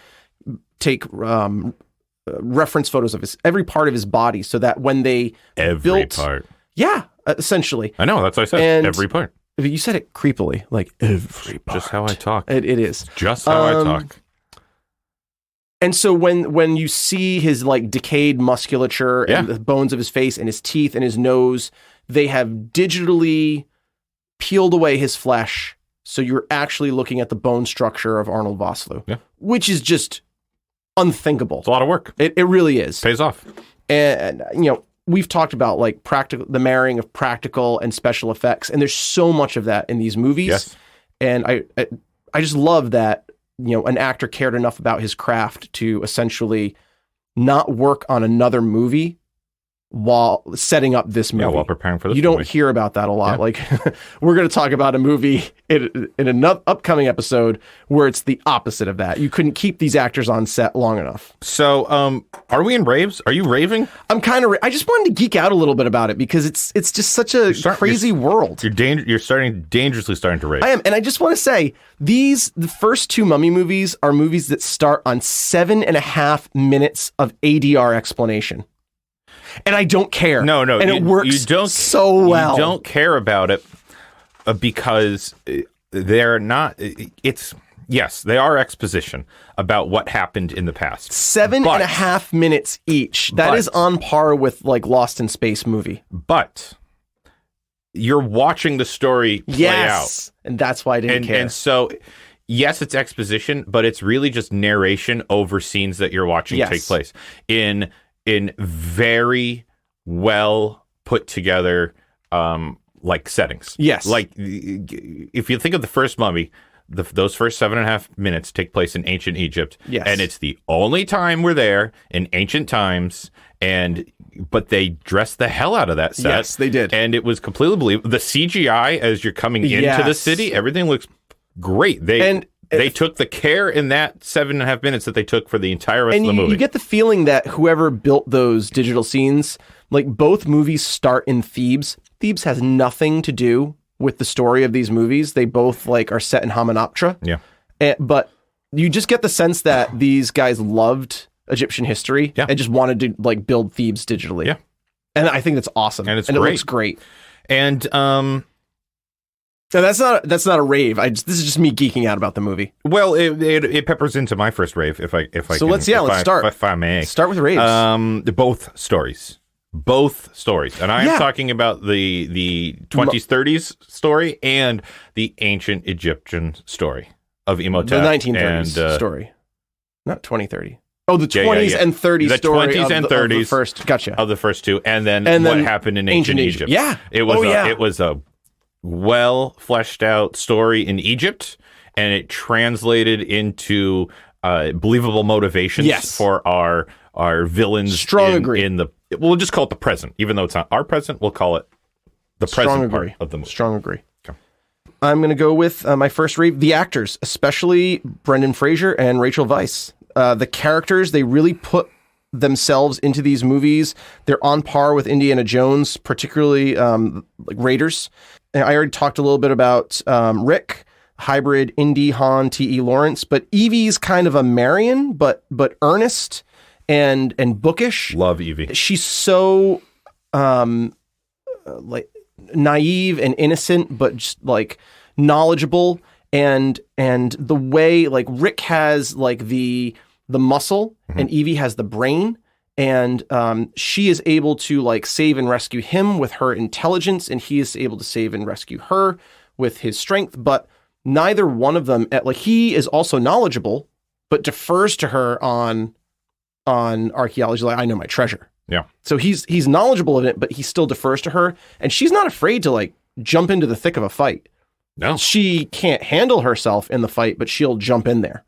Speaker 1: take reference photos of every part of his body so that when they built
Speaker 2: part.
Speaker 1: Yeah, essentially.
Speaker 2: I know, that's what I said. And every part.
Speaker 1: You said it creepily, like every part.
Speaker 2: Just how I talk.
Speaker 1: It is.
Speaker 2: Just how I talk.
Speaker 1: And so when you see his like decayed musculature and the bones of his face and his teeth and his nose, they have digitally peeled away his flesh, so you're actually looking at the bone structure of Arnold Vosloo, which is just unthinkable.
Speaker 2: It's a lot of work.
Speaker 1: It really is.
Speaker 2: Pays off.
Speaker 1: And, we've talked about like the marrying of practical and special effects, and there's so much of that in these movies.
Speaker 2: Yes.
Speaker 1: And I just love that, an actor cared enough about his craft to essentially not work on another movie while setting up this movie.
Speaker 2: Yeah, while preparing for this
Speaker 1: You don't hear about that a lot. Like, we're going to talk about a movie in an upcoming episode where it's the opposite of that. You couldn't keep these actors on set long enough.
Speaker 2: So, are we in raves? Are you raving?
Speaker 1: I'm kind of... I just wanted to geek out a little bit about it because it's just such a crazy world.
Speaker 2: You're dangerously starting to rave.
Speaker 1: I am, and I just want to say, the first two Mummy movies are movies that start on 7.5 minutes of ADR explanation. And I don't care.
Speaker 2: No.
Speaker 1: And it works so well.
Speaker 2: You don't care about it because they're not... Yes, they are exposition about what happened in the past.
Speaker 1: 7.5 minutes each. That is on par with like Lost in Space movie.
Speaker 2: But you're watching the story play out.
Speaker 1: And that's why I didn't care.
Speaker 2: And so... Yes, it's exposition, but it's really just narration over scenes that you're watching take place in very well put together like settings.
Speaker 1: Yes.
Speaker 2: Like if you think of the first Mummy, those first 7.5 minutes take place in ancient Egypt.
Speaker 1: Yes.
Speaker 2: And it's the only time we're there in ancient times, but they dressed the hell out of that set.
Speaker 1: Yes, they did.
Speaker 2: And it was completely believable. The CGI as you're coming into the city, everything looks great. They took the care in that 7.5 minutes that they took for the entire rest of the movie.
Speaker 1: You get the feeling that whoever built those digital scenes, like both movies start in Thebes. Thebes has nothing to do with the story of these movies. They both like are set in Hamunaptra.
Speaker 2: Yeah.
Speaker 1: But you just get the sense that these guys loved Egyptian history and just wanted to like build Thebes digitally.
Speaker 2: Yeah.
Speaker 1: And I think that's awesome.
Speaker 2: And it
Speaker 1: looks great.
Speaker 2: And
Speaker 1: no, that's not a rave. This is just me geeking out about the movie.
Speaker 2: Well, it peppers into my first rave if I
Speaker 1: so let's start.
Speaker 2: If I may
Speaker 1: start with raves.
Speaker 2: Both stories, and I am talking about the 20s 30s story and the ancient Egyptian story of Imhotep.
Speaker 1: The 1930s story, not 2030. Oh, the 20s and 30s story.
Speaker 2: The 20s and 30s
Speaker 1: of the first. Gotcha.
Speaker 2: Of the first two, and then what happened in ancient Egypt.
Speaker 1: Yeah,
Speaker 2: it was a well fleshed out story in Egypt, and it translated into believable motivations for our villains.
Speaker 1: Agree.
Speaker 2: We'll just call it the present, even though it's not our present. We'll call it the present part of the movie.
Speaker 1: Strong agree. Okay. I'm going to go with my first rave. The actors, especially Brendan Fraser and Rachel Weisz. The characters, they really put themselves into these movies. They're on par with Indiana Jones, particularly like Raiders. And I already talked a little bit about Rick, hybrid Indy, Han, T.E. Lawrence, but Evie's kind of a Marion, but earnest and bookish.
Speaker 2: Love Evie.
Speaker 1: She's so like naive and innocent, but just like knowledgeable, and the way like Rick has like the muscle and Evie has the brain. And she is able to like save and rescue him with her intelligence, and he is able to save and rescue her with his strength. But neither one of them, like he is also knowledgeable, but defers to her on archaeology. Like, I know my treasure.
Speaker 2: Yeah.
Speaker 1: So he's knowledgeable in it, but he still defers to her, and she's not afraid to like jump into the thick of a fight.
Speaker 2: No,
Speaker 1: she can't handle herself in the fight, but she'll jump in there.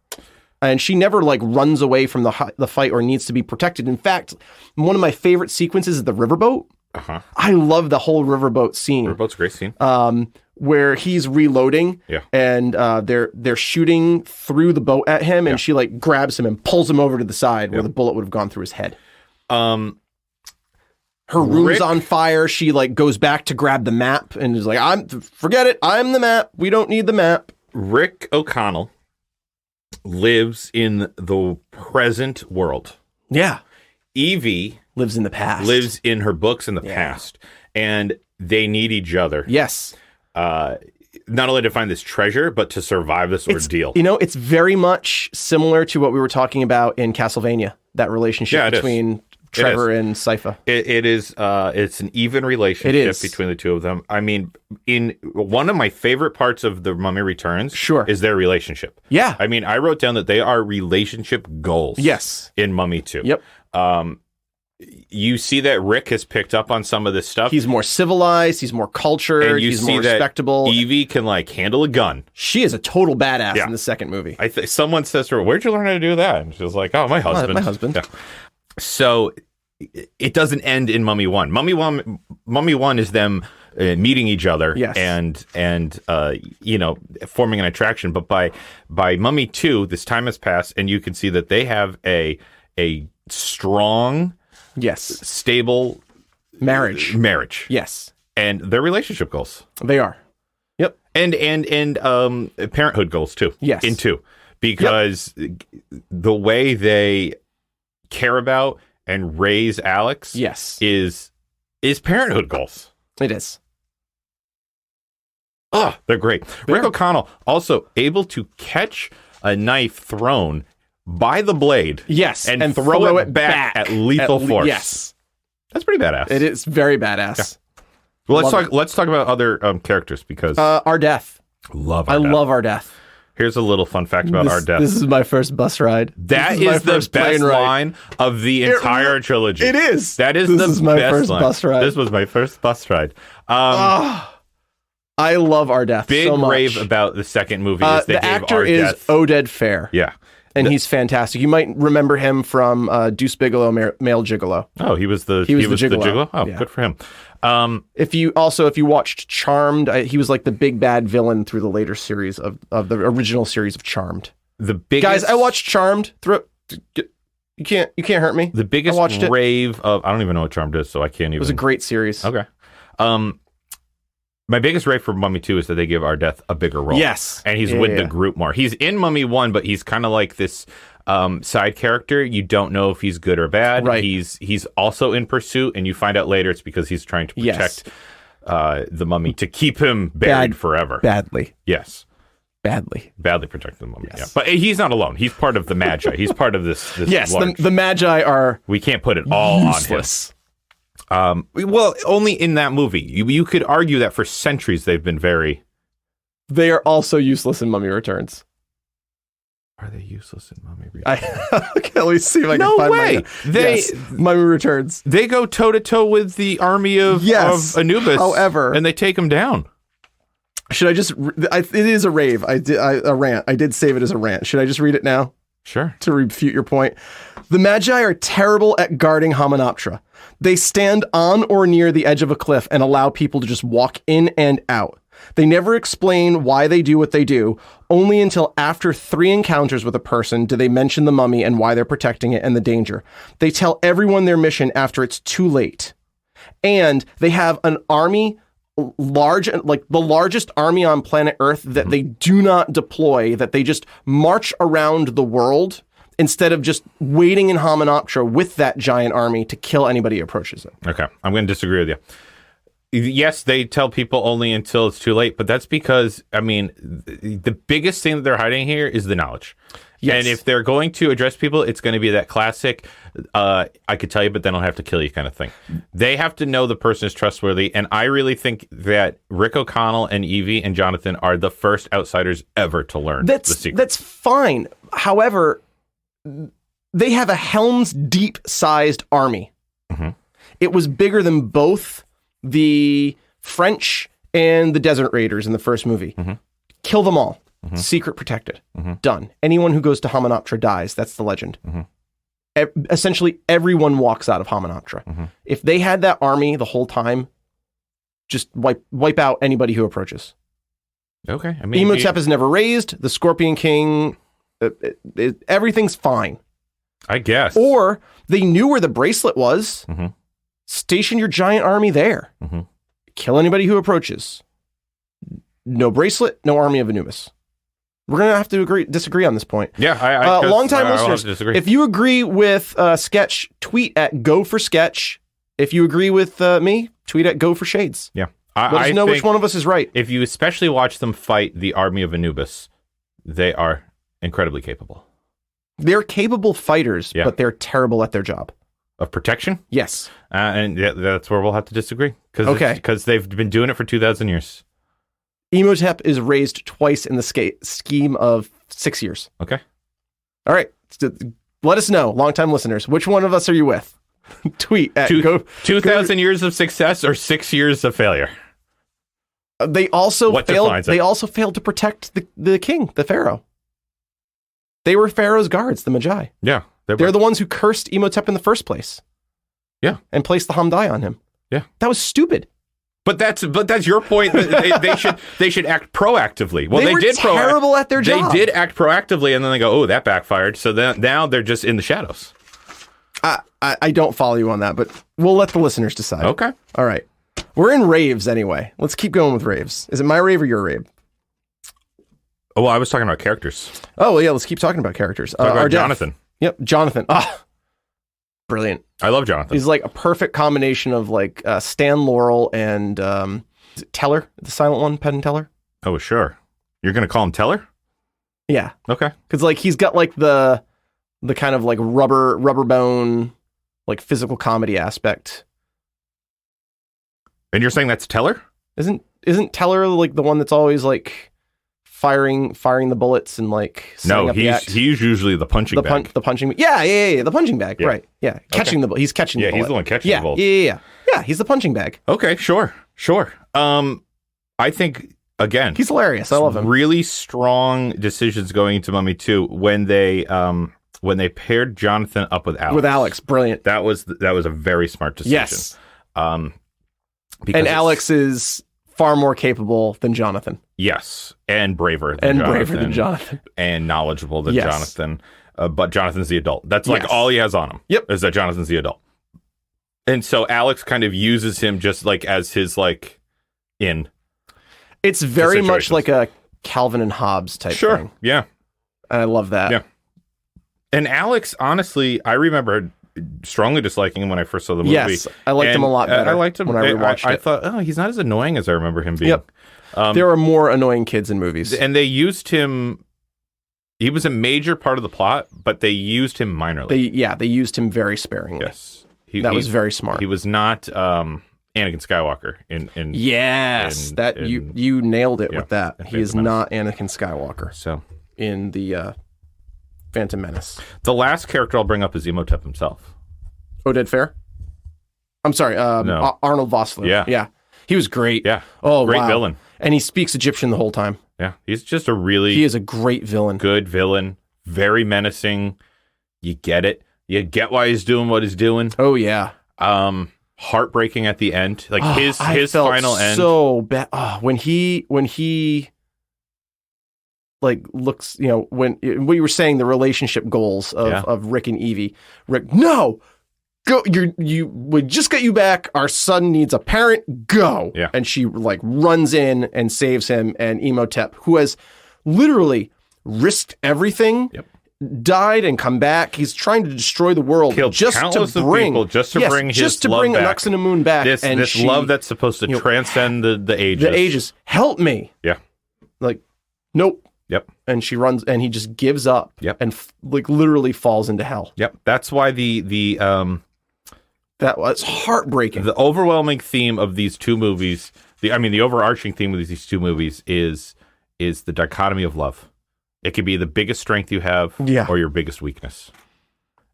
Speaker 1: And she never like runs away from the fight or needs to be protected. In fact, one of my favorite sequences is the riverboat. I love the whole riverboat scene.
Speaker 2: Riverboat's a great scene.
Speaker 1: Where he's reloading, and they're shooting through the boat at him, and she like grabs him and pulls him over to the side where the bullet would have gone through his head. Her room's on fire. She like goes back to grab the map and is like, forget it. I'm the map. We don't need the map.
Speaker 2: Rick O'Connell lives in the present world.
Speaker 1: Yeah.
Speaker 2: Evie
Speaker 1: lives in the past.
Speaker 2: Lives in her books in the past. And they need each other.
Speaker 1: Yes.
Speaker 2: Not only to find this treasure, but to survive this ordeal.
Speaker 1: It's very much similar to what we were talking about in Castlevania, that relationship between Trevor and Sypha.
Speaker 2: It is. It's an even relationship between the two of them. I mean, in one of my favorite parts of the Mummy Returns, is their relationship.
Speaker 1: Yeah.
Speaker 2: I mean, I wrote down that they are relationship goals.
Speaker 1: Yes.
Speaker 2: In Mummy 2.
Speaker 1: Yep.
Speaker 2: You see that Rick has picked up on some of this stuff.
Speaker 1: He's more civilized. He's more cultured.
Speaker 2: And
Speaker 1: he's more respectable.
Speaker 2: Evie can handle a gun.
Speaker 1: She is a total badass in the second movie.
Speaker 2: Someone says to her, "Where'd you learn how to do that?" And she's like, "Oh, my husband."
Speaker 1: My husband. Yeah.
Speaker 2: So it doesn't end in Mummy 1. Mummy 1 is them meeting each other and forming an attraction. But by Mummy 2, this time has passed, and you can see that they have a strong, stable marriage.
Speaker 1: Yes.
Speaker 2: And their relationship goals.
Speaker 1: They are. Yep.
Speaker 2: And parenthood goals too.
Speaker 1: Yes.
Speaker 2: In 2. Because the way they care about and raise Alex is parenthood goals.
Speaker 1: It is.
Speaker 2: Oh, they're great. Rick O'Connell also able to catch a knife thrown by the blade.
Speaker 1: Yes.
Speaker 2: And throw it back at lethal force.
Speaker 1: Yes.
Speaker 2: That's pretty badass.
Speaker 1: It is very badass.
Speaker 2: Yeah. Well, let's talk about other characters because
Speaker 1: Ardeth.
Speaker 2: I love
Speaker 1: Ardeth.
Speaker 2: Here's a little fun fact about Ardeth.
Speaker 1: This is my first bus ride.
Speaker 2: That is the best line of the entire trilogy.
Speaker 1: It is.
Speaker 2: That is the best line. This is my first
Speaker 1: bus ride.
Speaker 2: This was my first bus ride.
Speaker 1: I love Ardeth so much.
Speaker 2: Big rave about the second movie is they
Speaker 1: the
Speaker 2: gave
Speaker 1: actor
Speaker 2: Ardeth...
Speaker 1: is Oded Fair.
Speaker 2: Yeah.
Speaker 1: And he's fantastic. You might remember him from Deuce Bigalow, Male Gigolo.
Speaker 2: Oh, he was the Gigolo? Oh, good for him.
Speaker 1: If you watched Charmed, he was like the big bad villain through the later series of the original series of Charmed. Guys, I watched Charmed. You can't hurt me.
Speaker 2: The biggest rave of... I don't even know what Charmed is, so I can't even...
Speaker 1: It was a great series.
Speaker 2: Okay. My biggest rave for Mummy 2 is that they give Ardeth a bigger role.
Speaker 1: Yes.
Speaker 2: And he's with the group more. He's in Mummy 1, but he's kind of like this side character. You don't know if he's good or bad.
Speaker 1: Right.
Speaker 2: He's also in pursuit, and you find out later it's because he's trying to protect the mummy to keep him buried forever.
Speaker 1: Badly.
Speaker 2: Yes.
Speaker 1: Badly
Speaker 2: protect the mummy. Yes. Yeah. But he's not alone. He's part of the Magi. He's part of this
Speaker 1: yes,
Speaker 2: large...
Speaker 1: the Magi are...
Speaker 2: We can't put it all
Speaker 1: useless.
Speaker 2: on him. Well, only in that movie. You could argue that for centuries they've been very...
Speaker 1: They are also useless in Mummy Returns.
Speaker 2: Are they useless in Mummy Returns?
Speaker 1: Okay, let me see if I can find
Speaker 2: way.
Speaker 1: Mummy Returns.
Speaker 2: They go toe-to-toe with the army of Anubis.
Speaker 1: However...
Speaker 2: And they take them down.
Speaker 1: Should I just... it is a rave. A rant. I did save it as a rant. Should I just read it now?
Speaker 2: Sure.
Speaker 1: To refute your point. The Magi are terrible at guarding Hymenoptera. They stand on or near the edge of a cliff and allow people to just walk in and out. They never explain why they do what they do. Only until after 3 encounters with a person do they mention the mummy and why they're protecting it and the danger. They tell everyone their mission after it's too late. And they have an army like the largest army on planet Earth that they do not deploy, that they just march around the world instead of just waiting in Hymenoptera with that giant army to kill anybody who approaches it.
Speaker 2: Okay, I'm going to disagree with you. Yes, they tell people only until it's too late, but that's because, I mean, the biggest thing that they're hiding here is the knowledge. Yes. And if they're going to address people, it's going to be that classic, I could tell you, but then I'll have to kill you kind of thing. They have to know the person is trustworthy, and I really think that Rick O'Connell and Evie and Jonathan are the first outsiders ever to learn the secret.
Speaker 1: That's fine. However, they have a Helm's Deep-sized army. Mm-hmm. It was bigger than both the French and the Desert Raiders in the first movie. Mm-hmm. Kill them all. Mm-hmm. Secret protected. Mm-hmm. Done. Anyone who goes to Hymenoptera dies. That's the legend. Mm-hmm. Essentially, everyone walks out of Hymenoptera. Mm-hmm. If they had that army the whole time, just wipe out anybody who approaches.
Speaker 2: Okay. I mean,
Speaker 1: Imhotep is never raised. The Scorpion King, everything's fine.
Speaker 2: I guess.
Speaker 1: Or they knew where the bracelet was. Mm-hmm. Station your giant army there. Mm-hmm. Kill anybody who approaches. No bracelet, no army of Anubis. We're going to have to disagree on this point.
Speaker 2: Yeah,
Speaker 1: long-time listeners, if you agree with Sketch, tweet at GoForSketch. If you agree with me, tweet at GoForShades.
Speaker 2: Yeah.
Speaker 1: Let us know which one of us is right.
Speaker 2: If you especially watch them fight the army of Anubis, they are incredibly capable.
Speaker 1: They're capable fighters, but they're terrible at their job.
Speaker 2: of protection.
Speaker 1: Yes.
Speaker 2: And that's where we'll have to disagree. Because they've been doing it for 2,000 years.
Speaker 1: Emotep is raised twice in the scheme of 6 years.
Speaker 2: Okay.
Speaker 1: All right. Let us know, longtime listeners, which one of us are you with? Tweet at
Speaker 2: 2,000 years of success or 6 years of failure.
Speaker 1: They also failed to protect the king, the pharaoh. They were Pharaoh's guards, the Magi.
Speaker 2: Yeah.
Speaker 1: They're the ones who cursed Emotep in the first place.
Speaker 2: Yeah.
Speaker 1: And placed the Hamdai on him.
Speaker 2: Yeah.
Speaker 1: That was stupid.
Speaker 2: But that's your point. They should act proactively. Well, they did
Speaker 1: terrible at their job.
Speaker 2: They did act proactively, and then they go, "Oh, that backfired." So now they're just in the shadows.
Speaker 1: I don't follow you on that, but we'll let the listeners decide.
Speaker 2: Okay.
Speaker 1: All right. We're in raves anyway. Let's keep going with raves. Is it my rave or your rave?
Speaker 2: Oh, well, I was talking about characters.
Speaker 1: Oh, well, yeah. Let's keep talking about characters.
Speaker 2: Jonathan.
Speaker 1: Yep, Jonathan. Brilliant.
Speaker 2: I love Jonathan.
Speaker 1: He's like a perfect combination of like Stan Laurel and is it Teller, the silent one, Penn Teller.
Speaker 2: Oh, sure. You're going to call him Teller?
Speaker 1: Yeah.
Speaker 2: Okay.
Speaker 1: Because like he's got like the kind of like rubber bone, like physical comedy aspect.
Speaker 2: And you're saying that's Teller?
Speaker 1: Isn't Teller like the one that's always like firing the bullets and like
Speaker 2: he's usually the punching bag.
Speaker 1: The punching yeah, the punching bag,
Speaker 2: yeah.
Speaker 1: right. Yeah. Catching he's catching the bullet.
Speaker 2: Yeah, he's the one catching the bullet.
Speaker 1: Yeah, he's the punching bag.
Speaker 2: Okay, sure. I think again,
Speaker 1: he's hilarious. I love him.
Speaker 2: Really strong decisions going into Mummy 2 when they paired Jonathan up with Alex.
Speaker 1: With Alex, brilliant.
Speaker 2: That was a very smart decision.
Speaker 1: Yes. And Alex is far more capable than Jonathan.
Speaker 2: Yes, and braver than Jonathan. And knowledgeable than Jonathan. But Jonathan's the adult. That's like all he has on him.
Speaker 1: Yep.
Speaker 2: Is that Jonathan's the adult. And so Alex kind of uses him just like as his like in.
Speaker 1: It's very much like a Calvin and Hobbes type thing.
Speaker 2: Yeah.
Speaker 1: And I love that.
Speaker 2: Yeah. And Alex, honestly, I remember strongly disliking him when I first saw the movie.
Speaker 1: Yes, I liked him a lot better.
Speaker 2: I liked him
Speaker 1: when I rewatched it.
Speaker 2: I thought, oh, he's not as annoying as I remember him being.
Speaker 1: Yep. There are more annoying kids in movies.
Speaker 2: And they used him. He was a major part of the plot, but they used him minorly.
Speaker 1: They used him very sparingly.
Speaker 2: Yes.
Speaker 1: That was very smart.
Speaker 2: He was not Anakin Skywalker in
Speaker 1: you nailed it with that. He is not Anakin Skywalker.
Speaker 2: So
Speaker 1: in the Phantom Menace.
Speaker 2: The last character I'll bring up is Emotep himself.
Speaker 1: Oded Fair? I'm sorry,
Speaker 2: no.
Speaker 1: Arnold Vosloo.
Speaker 2: Yeah.
Speaker 1: He was great.
Speaker 2: Yeah.
Speaker 1: Oh,
Speaker 2: great
Speaker 1: wow.
Speaker 2: villain.
Speaker 1: And he speaks Egyptian the whole time.
Speaker 2: Yeah. He's just he
Speaker 1: is a great villain.
Speaker 2: Good villain. Very menacing. You get it. You get why he's doing what he's doing.
Speaker 1: Oh, yeah.
Speaker 2: Heartbreaking at the end. Like his final end.
Speaker 1: So bad. When he like looks, when we were saying the relationship goals of Rick and Evie. Rick, no, go. We just got you back. Our son needs a parent. Go.
Speaker 2: Yeah.
Speaker 1: And she like runs in and saves him. And Emotep, who has literally risked everything.
Speaker 2: Yep.
Speaker 1: Died and come back. He's trying to destroy the world.
Speaker 2: Killed countless of people just to bring his love back.
Speaker 1: Anck-su-namun back.
Speaker 2: This love that's supposed to transcend the ages.
Speaker 1: The ages. Help me.
Speaker 2: Yeah.
Speaker 1: Like, nope.
Speaker 2: Yep.
Speaker 1: And she runs, and he just gives up.
Speaker 2: Yep.
Speaker 1: And like literally falls into hell.
Speaker 2: Yep. That's why that
Speaker 1: was heartbreaking.
Speaker 2: The overwhelming theme of these two movies, the overarching theme of these two movies is the dichotomy of love. It could be the biggest strength you have or your biggest weakness.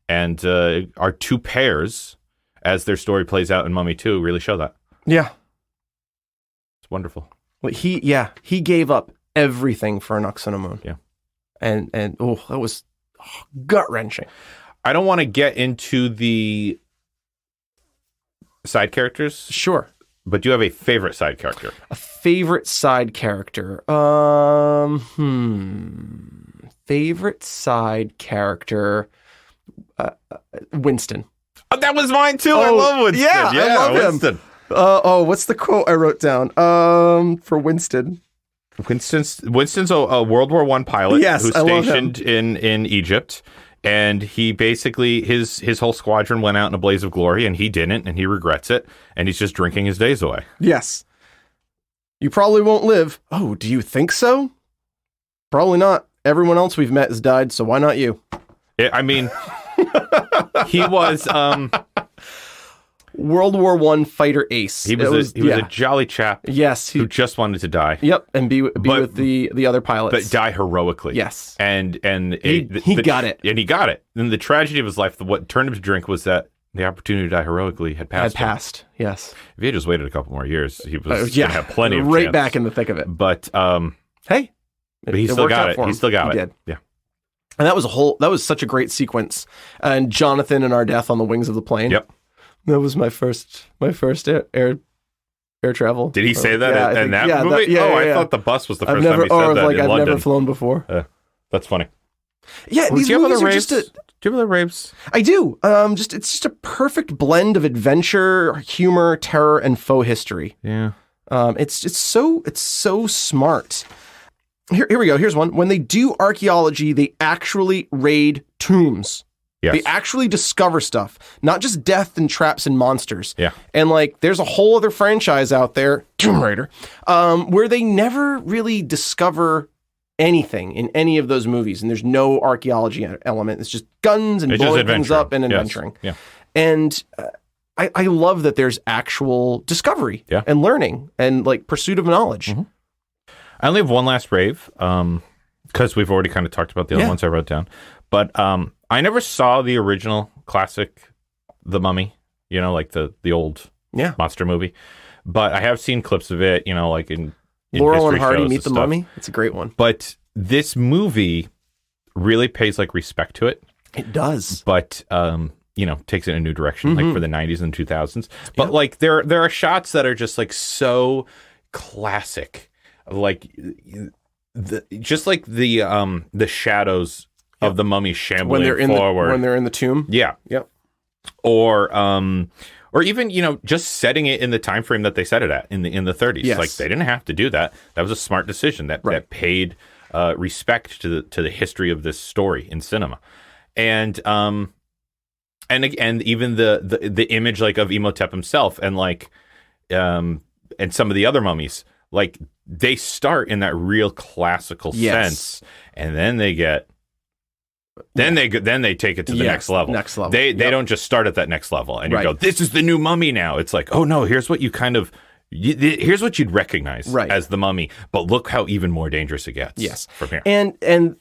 Speaker 2: And our two pairs, as their story plays out in Mummy 2, really show that.
Speaker 1: Yeah.
Speaker 2: It's wonderful.
Speaker 1: Well, he gave up everything for Anck-su-namun.
Speaker 2: Yeah.
Speaker 1: And that was gut-wrenching.
Speaker 2: I don't want to get into the side characters.
Speaker 1: Sure.
Speaker 2: But do you have a favorite side character?
Speaker 1: A favorite side character? Favorite side character? Winston.
Speaker 2: Oh, that was mine too. I love Winston.
Speaker 1: Yeah, I love
Speaker 2: Winston.
Speaker 1: Him. What's the quote I wrote down? For Winston.
Speaker 2: Winston's a World War I pilot who's stationed in Egypt. And he basically, his whole squadron went out in a blaze of glory, and he didn't, and he regrets it, and he's just drinking his days away.
Speaker 1: Yes. You probably won't live. Oh, do you think so? Probably not. Everyone else we've met has died, so why not you?
Speaker 2: He was,
Speaker 1: World War I fighter ace.
Speaker 2: He was a jolly chap.
Speaker 1: Yes,
Speaker 2: who just wanted to die.
Speaker 1: Yep, and be with the other pilots,
Speaker 2: but die heroically.
Speaker 1: Yes,
Speaker 2: and
Speaker 1: he got it,
Speaker 2: and he got it. And the tragedy of his life, what turned him to drink, was that the opportunity to die heroically had passed.
Speaker 1: Yes.
Speaker 2: If he had just waited a couple more years, he was going to have plenty of
Speaker 1: right
Speaker 2: chance.
Speaker 1: back in the thick of it.
Speaker 2: But
Speaker 1: hey,
Speaker 2: but he still got it. He still got it.
Speaker 1: Did.
Speaker 2: Yeah.
Speaker 1: And that was such a great sequence. And Jonathan and our death on the wings of the plane.
Speaker 2: Yep.
Speaker 1: That was my first air travel.
Speaker 2: Did he say that in that movie?
Speaker 1: I
Speaker 2: thought the bus was the first time he said that in
Speaker 1: I've
Speaker 2: London.
Speaker 1: never flown before.
Speaker 2: That's funny.
Speaker 1: Yeah, these movies are just
Speaker 2: do you have other raves?
Speaker 1: I do. It's just a perfect blend of adventure, humor, terror, and faux history.
Speaker 2: Yeah.
Speaker 1: It's so smart. Here we go. Here's one. When they do archaeology, they actually raid tombs.
Speaker 2: Yes.
Speaker 1: They actually discover stuff, not just death and traps and monsters.
Speaker 2: Yeah.
Speaker 1: And there's a whole other franchise out there, Tomb Raider, where they never really discover anything in any of those movies, and there's no archaeology element. It's just guns and blowing things up and adventuring.
Speaker 2: Yeah.
Speaker 1: And I love that there's actual discovery and learning and pursuit of knowledge.
Speaker 2: Mm-hmm. I only have one last rave, because we've already kind of talked about the other ones I wrote down. But I never saw the original classic, The Mummy, the old monster movie. But I have seen clips of it, in
Speaker 1: Laurel and Hardy Meet the Mummy. It's a great one.
Speaker 2: But this movie really pays respect to it.
Speaker 1: It does.
Speaker 2: But takes it in a new direction, for the 90s and 2000s. But there are shots that are just so classic. The shadows of the mummy shambling forward
Speaker 1: when they're in the tomb.
Speaker 2: Yeah.
Speaker 1: Yep.
Speaker 2: Or even just setting it in the time frame that they set it at in the 30s.
Speaker 1: Yes.
Speaker 2: They didn't have to do that. That was a smart decision that paid respect to the history of this story in cinema. And even the image of Imhotep himself and some of the other mummies, they start in that real classical sense, and then they get then they take it to the next level. They don't just start at that next level and you go, this is the new mummy now. It's oh no, here's what you here's what you'd recognize as the mummy, but look how even more dangerous it gets from here.
Speaker 1: And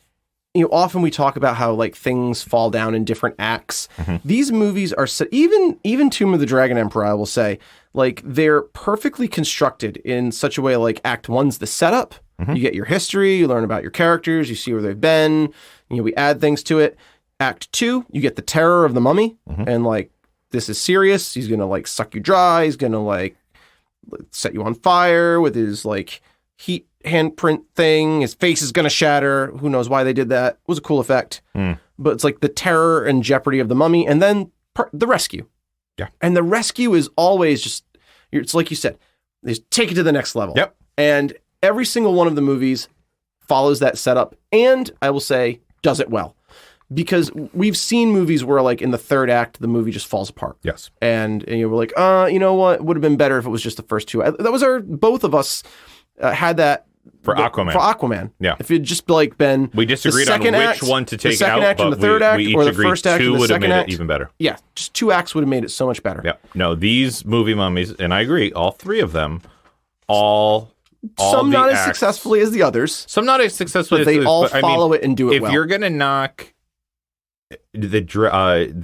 Speaker 1: often we talk about how things fall down in different acts. Mm-hmm. These movies are even Tomb of the Dragon Emperor, I will say, they're perfectly constructed in such a way. Act 1's the setup. Mm-hmm. You get your history, you learn about your characters, you see where they've been. We add things to it. Act 2, you get the terror of the mummy, and this is serious. He's gonna suck you dry. He's gonna set you on fire with his heat handprint thing. His face is gonna shatter. Who knows why they did that? It was a cool effect. But it's the terror and jeopardy of the mummy, and then the rescue.
Speaker 2: Yeah,
Speaker 1: and the rescue is always just, it's like you said, they just take it to the next level.
Speaker 2: Yep,
Speaker 1: and every single one of the movies follows that setup, and I will say does it well. Because we've seen movies where in the third act, the movie just falls apart.
Speaker 2: Yes.
Speaker 1: And we're you know what? It would have been better if it was just the first two. That was both of us had that.
Speaker 2: For Aquaman.
Speaker 1: Yeah. If it just been.
Speaker 2: We disagreed on which one to take out.
Speaker 1: The second act and the third act, or the first act and the second act.
Speaker 2: It even better.
Speaker 1: Yeah. Just 2 acts would have made it so much better.
Speaker 2: Yeah. No, these movie mummies, and I agree, all 3 of them, some
Speaker 1: not as successfully as the others.
Speaker 2: Some not as successfully
Speaker 1: as the others. But they all follow it and do it well.
Speaker 2: If you're going to knock the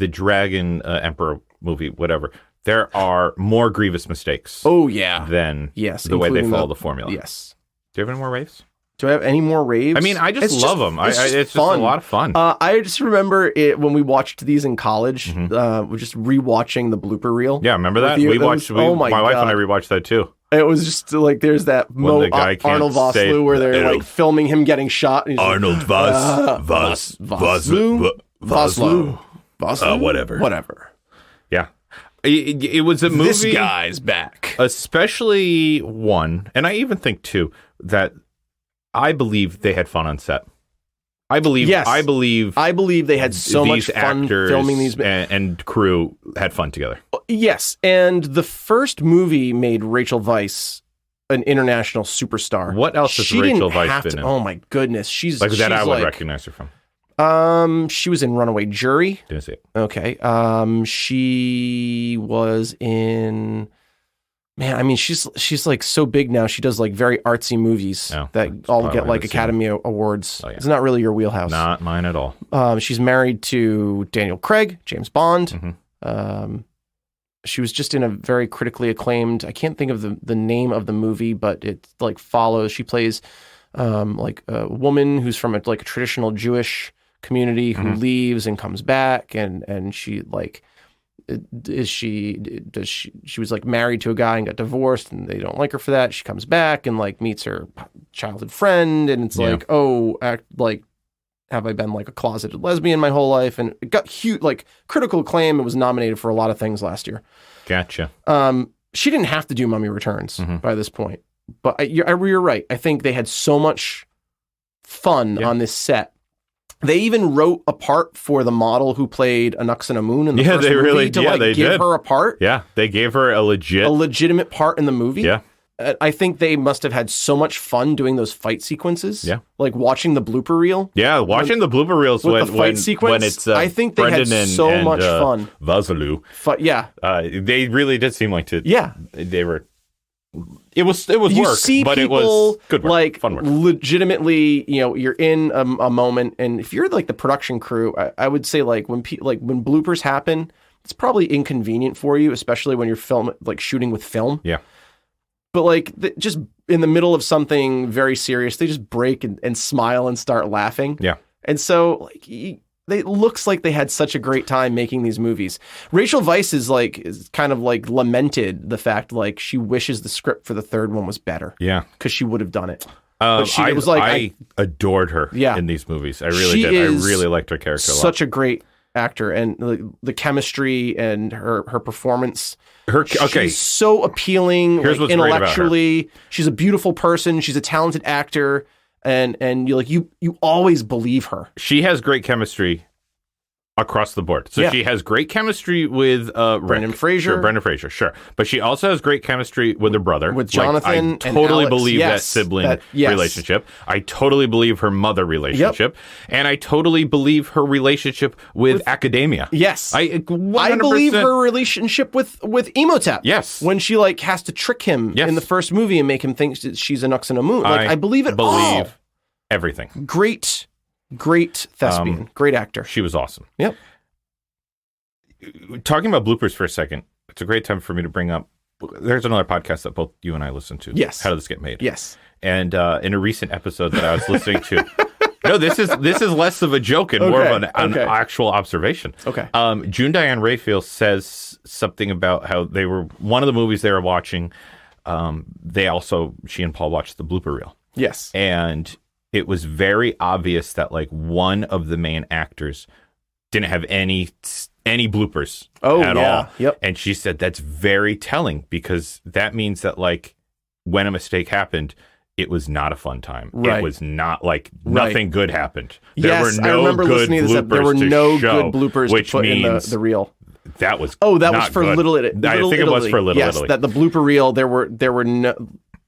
Speaker 2: Dragon Emperor movie, whatever, there are more grievous mistakes.
Speaker 1: Oh, yeah.
Speaker 2: Than the way they follow the formula.
Speaker 1: Yes.
Speaker 2: Do you have any more raves?
Speaker 1: Do I have any more raves?
Speaker 2: I mean, I just love them. It's just a lot of fun.
Speaker 1: I just remember it when we watched these in college. We're just rewatching the blooper reel.
Speaker 2: Yeah, remember that? My wife and I rewatched that too.
Speaker 1: It was just there's that Arnold Vosloo where they're filming him getting shot. And
Speaker 2: Arnold Vosloo.
Speaker 1: Whatever.
Speaker 2: Yeah. It was a movie.
Speaker 1: This guy's back.
Speaker 2: Especially one, and I even think 2, that I believe they had fun on set. I believe they had so much fun filming these, and crew had fun together.
Speaker 1: Yes, and the first movie made Rachel Weisz an international superstar.
Speaker 2: What else has Rachel Weisz been in?
Speaker 1: Oh my goodness, she's
Speaker 2: that I would recognize her from.
Speaker 1: She was in Runaway Jury.
Speaker 2: Didn't see it.
Speaker 1: Okay. She was in... Man, I mean, she's like so big now. She does like very artsy movies that all get like Academy Awards. Oh, yeah. It's not really your wheelhouse.
Speaker 2: Not mine at all.
Speaker 1: She's married to Daniel Craig, James Bond. Mm-hmm. She was just in a very critically acclaimed, I can't think of the name of the movie, but it like follows. She plays like a woman who's from a traditional Jewish community who leaves and comes back, and she like... she was like married to a guy and got divorced, and they don't like her for that. She comes back and like meets her childhood friend, and it's like, have I been like a closeted lesbian my whole life? And it got huge, like critical acclaim. It was nominated for a lot of things last year.
Speaker 2: Gotcha.
Speaker 1: She didn't have to do Mummy Returns by this point, but you're right. I think they had so much fun on this set. They even wrote a part for the model who played Anck-su-namun in the first movie to give her a part.
Speaker 2: Yeah, they gave her a
Speaker 1: legitimate part in the movie.
Speaker 2: Yeah.
Speaker 1: I think they must have had so much fun doing those fight sequences.
Speaker 2: Yeah.
Speaker 1: Like watching the blooper reel.
Speaker 2: Yeah, watching the blooper reels when it's
Speaker 1: I think they
Speaker 2: Brendan
Speaker 1: had so much fun.
Speaker 2: Vazalu.
Speaker 1: Yeah.
Speaker 2: They really did seem like to...
Speaker 1: Yeah.
Speaker 2: They were... It was work, but it was good work,
Speaker 1: like
Speaker 2: fun work.
Speaker 1: Legitimately, you're in a moment, and if you're like the production crew, I would say like when bloopers happen, it's probably inconvenient for you, especially when you're shooting with film.
Speaker 2: Yeah.
Speaker 1: But like just in the middle of something very serious, they just break and smile and start laughing.
Speaker 2: Yeah.
Speaker 1: And so like it looks like they had such a great time making these movies. Rachel Weisz is kind of like lamented the fact like she wishes the script for the third one was better.
Speaker 2: Yeah,
Speaker 1: because she would have done it.
Speaker 2: I adored her in these movies. I really did. I really liked her character a lot.
Speaker 1: Such a great actor, and the chemistry and her performance. She's so appealing.
Speaker 2: Here's what's
Speaker 1: intellectually.
Speaker 2: Great about her.
Speaker 1: She's a beautiful person. She's a talented actor. And you always believe her.
Speaker 2: She has great chemistry across the board. So she has great chemistry with
Speaker 1: Brendan Fraser.
Speaker 2: Brendan Fraser, sure. But she also has great chemistry with her brother.
Speaker 1: With Jonathan.
Speaker 2: I totally
Speaker 1: and Alex.
Speaker 2: believe that sibling relationship. I totally believe her mother relationship. Yep. And I totally believe her relationship with academia.
Speaker 1: Yes.
Speaker 2: I
Speaker 1: believe her relationship with Imhotep.
Speaker 2: Yes.
Speaker 1: When she like has to trick him in the first movie and make him think she's an Anck-su-namun. Like I believe it all.
Speaker 2: Everything.
Speaker 1: Great thespian. Great actor.
Speaker 2: She was awesome.
Speaker 1: Yep.
Speaker 2: Talking about bloopers for a second, it's a great time for me to bring up, there's another podcast that both you and I listen to.
Speaker 1: Yes.
Speaker 2: How Did This Get Made?
Speaker 1: Yes.
Speaker 2: And in a recent episode that I was listening to, no, this is less of a joke and more of an actual observation.
Speaker 1: Okay.
Speaker 2: June Diane Raphael says something about how one of the movies they were watching, she and Paul watched the blooper reel.
Speaker 1: Yes.
Speaker 2: And it was very obvious that like one of the main actors didn't have any bloopers at all.
Speaker 1: Yep.
Speaker 2: And she said that's very telling because that means that like when a mistake happened, it was not a fun time.
Speaker 1: Right.
Speaker 2: It was not like nothing good happened. There were no
Speaker 1: I remember
Speaker 2: good
Speaker 1: listening to this. There were no good bloopers
Speaker 2: which
Speaker 1: to put
Speaker 2: means
Speaker 1: in the reel.
Speaker 2: That was
Speaker 1: that was for
Speaker 2: good.
Speaker 1: Little Italy.
Speaker 2: I think it was for Little Italy.
Speaker 1: Yes, that the blooper reel there were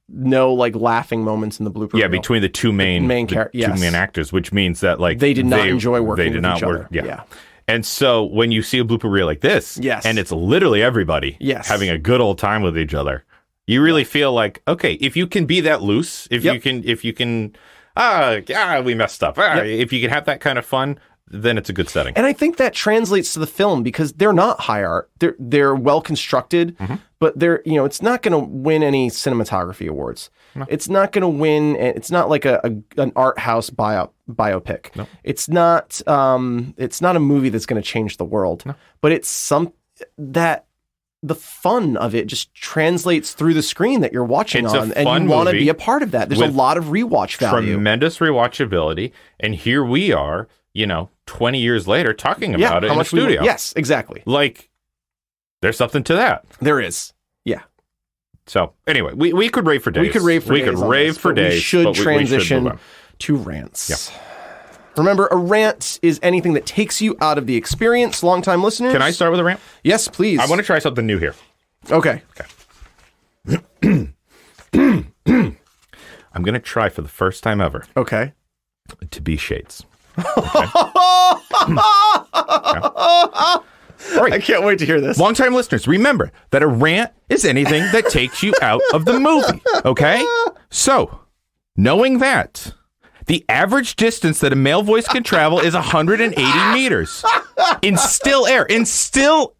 Speaker 1: no like laughing moments in the blooper reel.
Speaker 2: Between the two main actors, which means that like
Speaker 1: they did not enjoy working with each other.
Speaker 2: Yeah. And so when you see a blooper reel like this, and it's literally everybody having a good old time with each other, you really feel like, okay, if you can be that loose, if you can we messed up. If you can have that kind of fun, then it's a good setting.
Speaker 1: And I think that translates to the film because they're not high art. They're well constructed, but it's not going to win any cinematography awards. No. It's not going to win. It's not like an art house biopic. No. It's not a movie that's going to change the world. No. But it's that the fun of it just translates through the screen that you're watching on, and you want to be a part of that. There's a lot of rewatch value.
Speaker 2: Tremendous rewatchability, and here we are, 20 years later talking about it in the studio.
Speaker 1: Yes, exactly.
Speaker 2: Like, there's something to that.
Speaker 1: There is. Yeah.
Speaker 2: So, anyway, we could rave for days.
Speaker 1: We could rave for days. We should transition to rants.
Speaker 2: Yeah.
Speaker 1: Remember, a rant is anything that takes you out of the experience. Longtime listeners.
Speaker 2: Can I start with a rant?
Speaker 1: Yes, please.
Speaker 2: I want to try something new here.
Speaker 1: Okay.
Speaker 2: I'm going to try for the first time ever.
Speaker 1: Okay.
Speaker 2: To be Shades. Okay.
Speaker 1: All right. I can't wait to hear this.
Speaker 2: Longtime listeners, remember that a rant is anything that takes you out of the movie, okay? So, knowing that, the average distance that a male voice can travel is 180 meters in still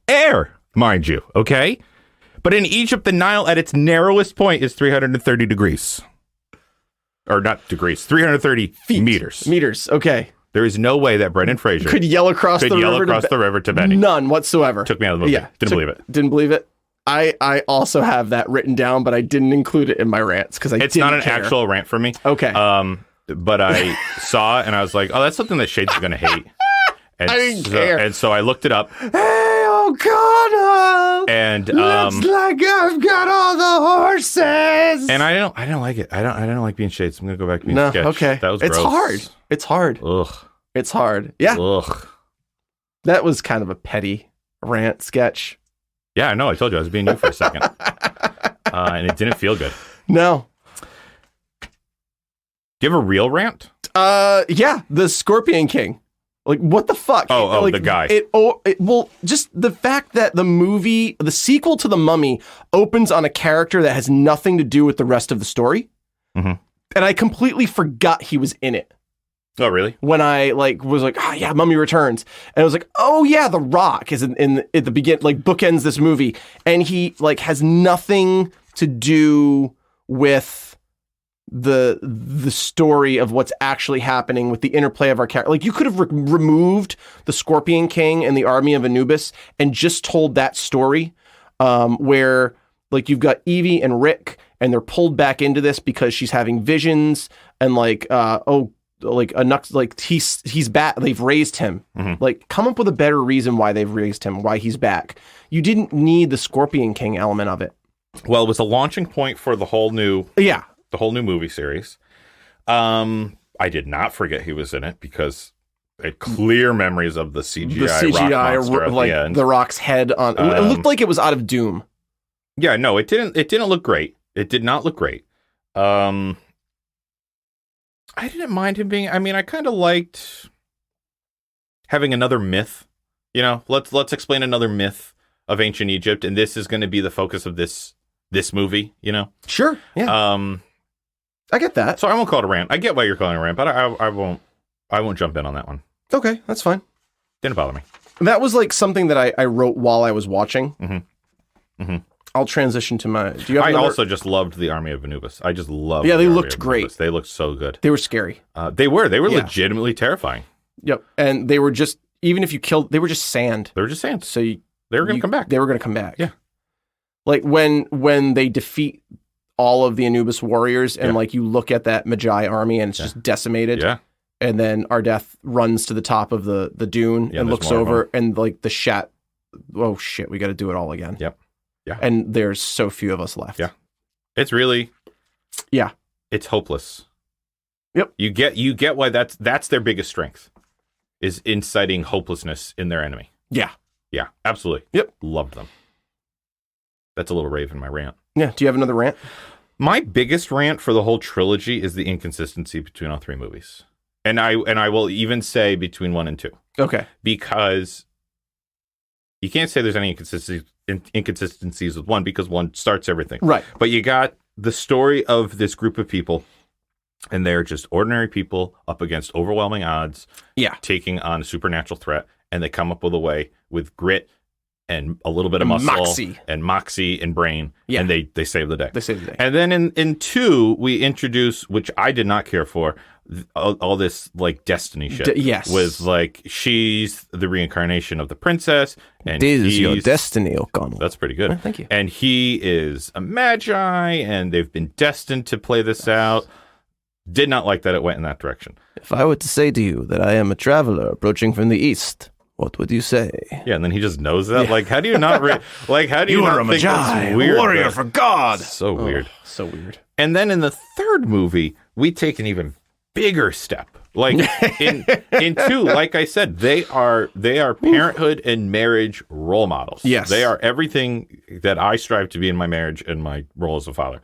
Speaker 2: air, mind you, okay? But in Egypt, the Nile at its narrowest point is 330 degrees. Or not degrees, 330
Speaker 1: feet.
Speaker 2: Meters.
Speaker 1: Meters, okay.
Speaker 2: There is no way that Brendan Fraser
Speaker 1: could yell across the river
Speaker 2: to Benny.
Speaker 1: None whatsoever.
Speaker 2: Took me out of the movie. Yeah, Didn't
Speaker 1: believe it. I also have that written down, but I didn't include it in my rants because it's
Speaker 2: not an actual rant for me.
Speaker 1: Okay.
Speaker 2: But I saw it and I was like, oh, that's something that Shade's going to hate. And
Speaker 1: I didn't care.
Speaker 2: And so I looked it up.
Speaker 1: Hey, O'Connell.
Speaker 2: And
Speaker 1: looks like I've got all the horses.
Speaker 2: And I don't like it. I don't like being Shades. I'm gonna go back to being Sketch.
Speaker 1: Okay.
Speaker 2: That was gross.
Speaker 1: It's hard.
Speaker 2: Ugh.
Speaker 1: It's hard. Yeah.
Speaker 2: Ugh.
Speaker 1: That was kind of a petty rant sketch.
Speaker 2: Yeah, I know. I told you I was being you for a second. And it didn't feel good.
Speaker 1: No.
Speaker 2: Do you have a real rant?
Speaker 1: Yeah, the Scorpion King. Like, what the fuck?
Speaker 2: Like, the guy.
Speaker 1: Well, just the fact that the sequel to The Mummy opens on a character that has nothing to do with the rest of the story.
Speaker 2: Mm-hmm.
Speaker 1: And I completely forgot he was in it.
Speaker 2: Oh, really?
Speaker 1: When I was like, oh yeah, Mummy Returns. And I was like, oh yeah, The Rock is in at the beginning, like bookends this movie. And he like has nothing to do with the story of what's actually happening with the interplay of our character. Like you could have removed the Scorpion King and the army of Anubis and just told that story where like you've got Evie and Rick and they're pulled back into this because she's having visions and he's back. They've raised him.
Speaker 2: Mm-hmm.
Speaker 1: Like come up with a better reason why they've raised him, why he's back. You didn't need the Scorpion King element of it.
Speaker 2: Well, it was a launching point for the whole new movie series. I did not forget he was in it because I had clear memories of the CGI rock monster
Speaker 1: like
Speaker 2: at the end.
Speaker 1: The Rock's head on. It looked like it was out of Doom.
Speaker 2: Yeah, no, it didn't. It didn't look great. It did not look great. I didn't mind him being. I mean, I kind of liked having another myth. You know, let's explain another myth of ancient Egypt, and this is going to be the focus of this movie. You know,
Speaker 1: sure, yeah. I get that.
Speaker 2: So I won't call it a rant. I get why you're calling it a rant, but I won't jump in on that one.
Speaker 1: Okay, that's fine.
Speaker 2: Didn't bother me.
Speaker 1: That was like something that I wrote while I was watching.
Speaker 2: Mm-hmm. Mm-hmm.
Speaker 1: I'll transition to my...
Speaker 2: I also just loved the Army of Anubis. I just loved
Speaker 1: they looked great.
Speaker 2: Anubis. They looked so good.
Speaker 1: They were scary.
Speaker 2: They were legitimately terrifying.
Speaker 1: Yep. And they were just... Even if you killed... They were just sand.
Speaker 2: They were just sand.
Speaker 1: So
Speaker 2: they were going to come back.
Speaker 1: They were going to come back.
Speaker 2: Yeah.
Speaker 1: Like when they defeat all of the Anubis warriors and like you look at that Magi army and it's just decimated.
Speaker 2: Yeah.
Speaker 1: And then Ardeth runs to the top of the dune and looks over and like the Shat... Oh shit, we got to do it all again.
Speaker 2: Yep. Yeah.
Speaker 1: And there's so few of us left.
Speaker 2: Yeah. It's really...
Speaker 1: Yeah.
Speaker 2: It's hopeless.
Speaker 1: Yep.
Speaker 2: You get why that's their biggest strength, is inciting hopelessness in their enemy.
Speaker 1: Yeah.
Speaker 2: Yeah, absolutely.
Speaker 1: Yep.
Speaker 2: Loved them. That's a little rave in my rant.
Speaker 1: Yeah. Do you have another rant?
Speaker 2: My biggest rant for the whole trilogy is the inconsistency between all three movies. And I will even say between 1 and 2.
Speaker 1: Okay.
Speaker 2: Because you can't say there's any inconsistencies with 1 because 1 starts everything.
Speaker 1: Right.
Speaker 2: But you got the story of this group of people, and they're just ordinary people up against overwhelming odds, taking on a supernatural threat, and they come up with a way with grit and a little bit of muscle and moxie and brain, and they save the day.
Speaker 1: They save the day.
Speaker 2: And then in 2, we introduce, which I did not care for, all this like destiny shit.
Speaker 1: Yes.
Speaker 2: With like, she's the reincarnation of the princess, and
Speaker 1: this is your destiny, O'Connell.
Speaker 2: That's pretty good.
Speaker 1: Oh, thank you.
Speaker 2: And he is a Magi, and they've been destined to play this out. Did not like that it went in that direction.
Speaker 1: If I were to say to you that I am a traveler approaching from the east, what would you say?
Speaker 2: Yeah, and then he just knows that. Yeah. Like, how do you not how do you not
Speaker 1: are a
Speaker 2: think
Speaker 1: Magi,
Speaker 2: that's weird?
Speaker 1: Warrior for God.
Speaker 2: So weird.
Speaker 1: So weird.
Speaker 2: And then in the third movie, we take an even bigger step. Like in 2, like I said, they are parenthood and marriage role models.
Speaker 1: Yes.
Speaker 2: They are everything that I strive to be in my marriage and my role as a father.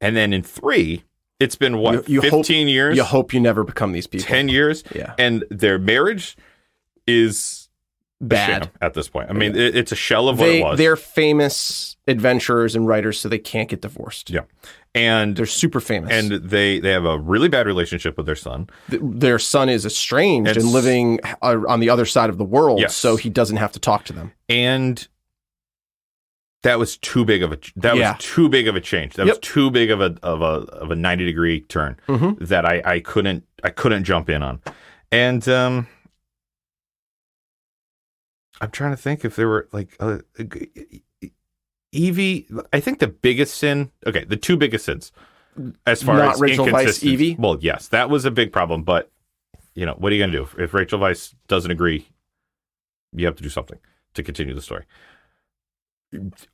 Speaker 2: And then in 3, It's been, what, 15 years?
Speaker 1: You hope you never become these people.
Speaker 2: 10 years?
Speaker 1: Yeah.
Speaker 2: And their marriage is
Speaker 1: bad
Speaker 2: at this point. I mean, it's a shell of what it was.
Speaker 1: They're famous adventurers and writers, so they can't get divorced.
Speaker 2: Yeah. And
Speaker 1: they're super famous.
Speaker 2: And they have a really bad relationship with their son.
Speaker 1: Their son is estranged and living on the other side of the world,
Speaker 2: yes.
Speaker 1: so he doesn't have to talk to them.
Speaker 2: And that was too big of a change. That was too big of a 90-degree turn that I couldn't jump in on. And I'm trying to think if there were like Evie. I think the biggest sin. Okay, the two biggest sins as far as
Speaker 1: Rachel Weisz, Evie.
Speaker 2: Well, yes, that was a big problem. But what are you going to do if Rachel Weisz doesn't agree? You have to do something to continue the story. That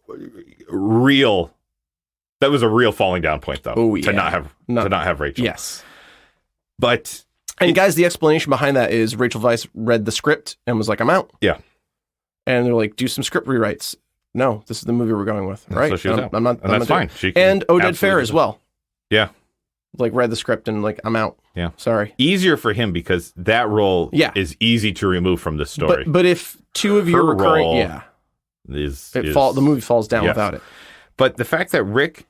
Speaker 2: was a real falling down point, though. To not have Rachel.
Speaker 1: Yes,
Speaker 2: but
Speaker 1: guys, the explanation behind that is Rachel Weisz read the script and was like, "I'm out."
Speaker 2: Yeah.
Speaker 1: And they're like, do some script rewrites. No, this is the movie we're going with. Right.
Speaker 2: So she was out.
Speaker 1: I'm not.
Speaker 2: And that's fine.
Speaker 1: And Oded Fair as well.
Speaker 2: Yeah.
Speaker 1: Like read the script and like, I'm out.
Speaker 2: Yeah.
Speaker 1: Sorry.
Speaker 2: Easier for him because that role is easy to remove from the story.
Speaker 1: But if two of you are recurring, the movie falls down without it.
Speaker 2: But the fact that Rick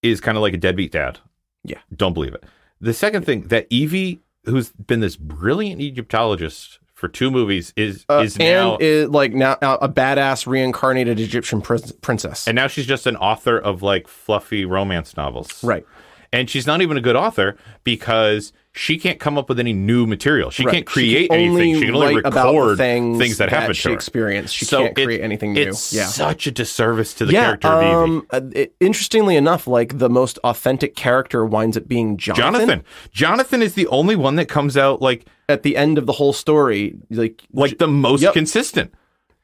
Speaker 2: is kind of like a deadbeat dad.
Speaker 1: Yeah.
Speaker 2: Don't believe it. The second thing, that Evie, who's been this brilliant Egyptologist for 2 movies, is now
Speaker 1: a badass reincarnated Egyptian princess,
Speaker 2: and now she's just an author of like fluffy romance novels,
Speaker 1: right?
Speaker 2: And she's not even a good author because she can't come up with any new material. She can't create anything. She can only record things that happen to her.
Speaker 1: She experienced. She can't create anything new.
Speaker 2: It's such a disservice to the character of
Speaker 1: Evie. Interestingly enough, like the most authentic character winds up being Jonathan.
Speaker 2: Jonathan is the only one that comes out like
Speaker 1: at the end of the whole story, like
Speaker 2: the most consistent.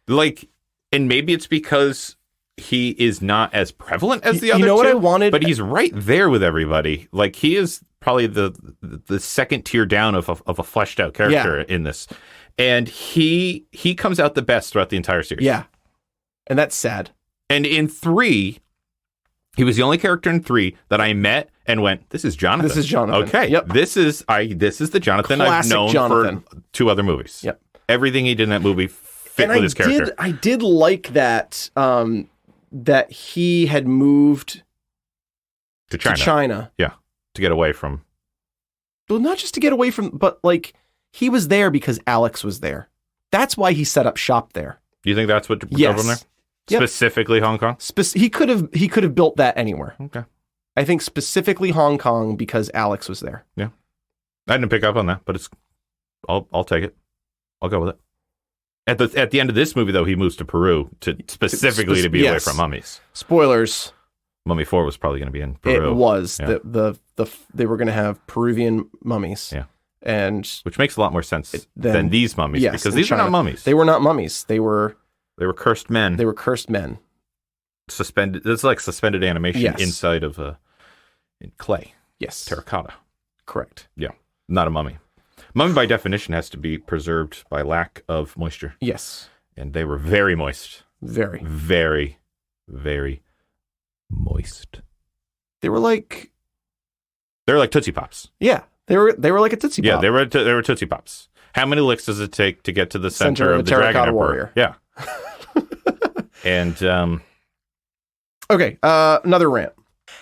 Speaker 2: Like, and maybe it's because he is not as prevalent as the other two.
Speaker 1: What I wanted?
Speaker 2: But he's right there with everybody. Like, he is probably the second tier down of a fleshed out character in this. And he comes out the best throughout the entire series.
Speaker 1: Yeah. And that's sad.
Speaker 2: And in 3, he was the only character in 3 that I met and went, this is Jonathan.
Speaker 1: This is Jonathan.
Speaker 2: Okay.
Speaker 1: Yep.
Speaker 2: This is the Jonathan
Speaker 1: Classic
Speaker 2: I've known for 2 other movies.
Speaker 1: Yep.
Speaker 2: Everything he did in that movie fit with his character.
Speaker 1: I did like that that he had moved
Speaker 2: to China. Yeah. To get away from.
Speaker 1: Well, not just to get away from, but like he was there because Alex was there. That's why he set up shop there.
Speaker 2: Do you think that's what drove him there? Yep. Specifically Hong Kong?
Speaker 1: He could have built that anywhere.
Speaker 2: Okay.
Speaker 1: I think specifically Hong Kong because Alex was there.
Speaker 2: Yeah. I didn't pick up on that, but I'll take it. I'll go with it. At the end of this movie, though, he moves to Peru to specifically to be away from mummies.
Speaker 1: Spoilers.
Speaker 2: Mummy 4 was probably going to be in Peru.
Speaker 1: It was. Yeah. They were going to have Peruvian mummies.
Speaker 2: Yeah.
Speaker 1: And
Speaker 2: which makes a lot more sense than these mummies, because these are not mummies.
Speaker 1: They were not mummies. They were
Speaker 2: cursed men.
Speaker 1: They were cursed men.
Speaker 2: Suspended. It's like suspended animation inside of in clay.
Speaker 1: Yes.
Speaker 2: Terracotta.
Speaker 1: Correct.
Speaker 2: Yeah. Not a mummy. Mummy, by definition, has to be preserved by lack of moisture.
Speaker 1: Yes.
Speaker 2: And they were very moist.
Speaker 1: Very.
Speaker 2: Very, very moist.
Speaker 1: They were like
Speaker 2: Tootsie Pops.
Speaker 1: Yeah. They were like a Tootsie Pop.
Speaker 2: Yeah, they were Tootsie Pops. How many licks does it take to get to the center of the Dragon
Speaker 1: Warrior?
Speaker 2: Yeah. And
Speaker 1: okay, another rant.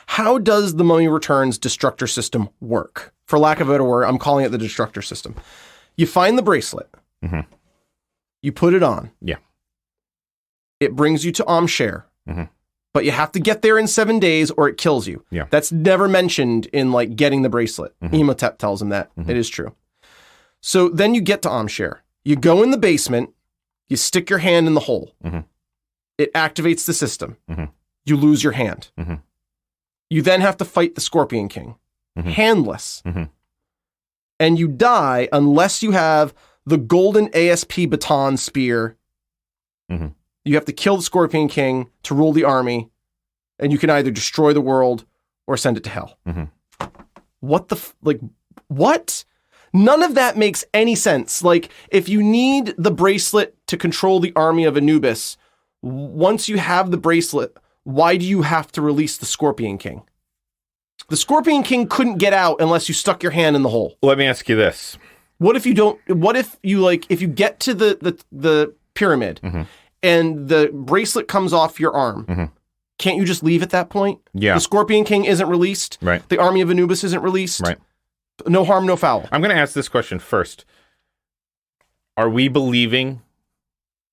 Speaker 1: How does the Mummy Returns destructor system work? For lack of a better word, I'm calling it the destructor system. You find the bracelet.
Speaker 2: Mm-hmm.
Speaker 1: You put it on.
Speaker 2: Yeah.
Speaker 1: It brings you to Amshare.
Speaker 2: Mm-hmm.
Speaker 1: But you have to get there in 7 days or it kills you.
Speaker 2: Yeah.
Speaker 1: That's never mentioned in like getting the bracelet.
Speaker 2: Mm-hmm.
Speaker 1: Imhotep tells him that. Mm-hmm. It is true. So then you get to Amshare. You go in the basement. You stick your hand in the hole.
Speaker 2: Mm-hmm.
Speaker 1: It activates the system.
Speaker 2: Mm-hmm.
Speaker 1: You lose your hand.
Speaker 2: Mm-hmm.
Speaker 1: You then have to fight the Scorpion King.
Speaker 2: Mm-hmm.
Speaker 1: Handless.
Speaker 2: Mm-hmm.
Speaker 1: And you die unless you have the golden ASP baton spear.
Speaker 2: Mm-hmm.
Speaker 1: You have to kill the Scorpion King to rule the army. And you can either destroy the world or send it to hell.
Speaker 2: Mm-hmm.
Speaker 1: What? None of that makes any sense. Like, if you need the bracelet to control the army of Anubis, once you have the bracelet, why do you have to release the Scorpion King? The Scorpion King couldn't get out unless you stuck your hand in the hole.
Speaker 2: Let me ask you this.
Speaker 1: What if you don't... What if you, like... If you get to the pyramid and the bracelet comes off your arm, can't you just leave at that point?
Speaker 2: Yeah.
Speaker 1: The Scorpion King isn't released.
Speaker 2: Right.
Speaker 1: The army of Anubis isn't released.
Speaker 2: Right.
Speaker 1: No harm, no foul.
Speaker 2: I'm going to ask this question first. Are we believing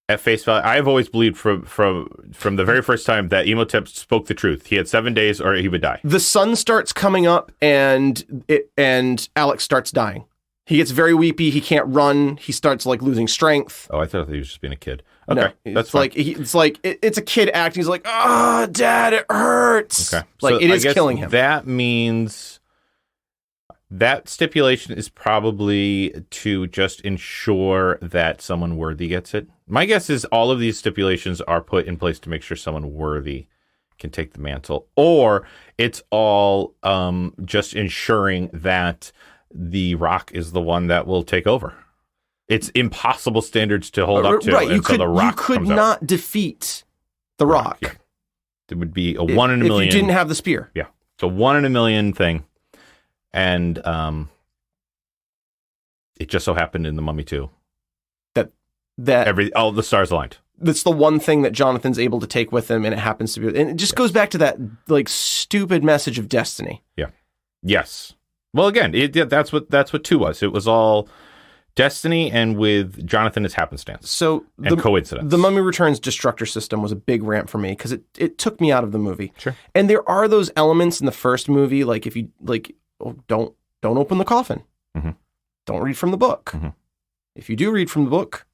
Speaker 2: at face value? I've always believed from the very first time that Imhotep spoke the truth. He had 7 days or he would die.
Speaker 1: The sun starts coming up and Alex starts dying. He gets very weepy. He can't run. He starts like losing strength.
Speaker 2: Oh, I thought he was just being a kid. Okay,
Speaker 1: no,
Speaker 2: that's fine.
Speaker 1: It's a kid acting. He's like, Dad, it hurts.
Speaker 2: Okay,
Speaker 1: like
Speaker 2: so
Speaker 1: it is killing him.
Speaker 2: That means that stipulation is probably to just ensure that someone worthy gets it. My guess is all of these stipulations are put in place to make sure someone worthy can take the mantle, or it's all just ensuring that the Rock is the one that will take over. It's impossible standards to hold up to.
Speaker 1: Right,
Speaker 2: you
Speaker 1: could not defeat the Rock.
Speaker 2: Yeah. It would be a 1 in a million.
Speaker 1: If you didn't have the spear.
Speaker 2: Yeah, it's a 1 in a million thing. And it just so happened in The Mummy 2 that all the stars aligned.
Speaker 1: That's the one thing that Jonathan's able to take with him, and it happens to be. And it just goes back to that like stupid message of destiny.
Speaker 2: Yeah. Yes. Well, again, that's what 2 was. It was all destiny, and with Jonathan, it's happenstance. And coincidence. The Mummy
Speaker 1: Returns destructor system was a big rant for me because it took me out of the movie.
Speaker 2: Sure.
Speaker 1: And there are those elements in the first movie, like if you don't open the coffin, don't read from the book. If you do read from the book,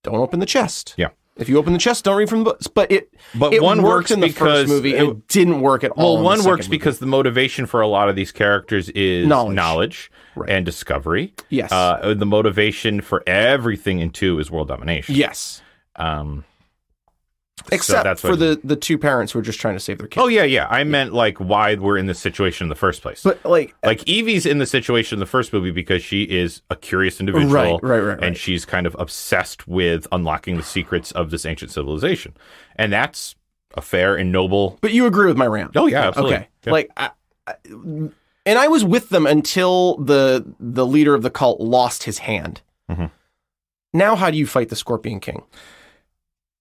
Speaker 1: don't open the chest.
Speaker 2: Yeah.
Speaker 1: If you open the chest, don't read from the books. But
Speaker 2: one
Speaker 1: works in the first movie. It didn't work at all.
Speaker 2: Well, one works because the motivation for a lot of these characters is knowledge
Speaker 1: right.
Speaker 2: and discovery.
Speaker 1: Yes.
Speaker 2: The motivation for everything in 2 is world domination.
Speaker 1: Yes. Except for the 2 parents who are just trying to save their kid.
Speaker 2: Oh, yeah. I meant like why we're in this situation in the first place.
Speaker 1: But like
Speaker 2: Evie's in the situation in the first movie because she is a curious individual.
Speaker 1: Right.
Speaker 2: And she's kind of obsessed with unlocking the secrets of this ancient civilization. And that's a fair and noble...
Speaker 1: But you agree with my rant.
Speaker 2: Oh, yeah, absolutely.
Speaker 1: Okay.
Speaker 2: Yeah.
Speaker 1: Like, and I was with them until the leader of the cult lost his hand. Now how do you fight the Scorpion King?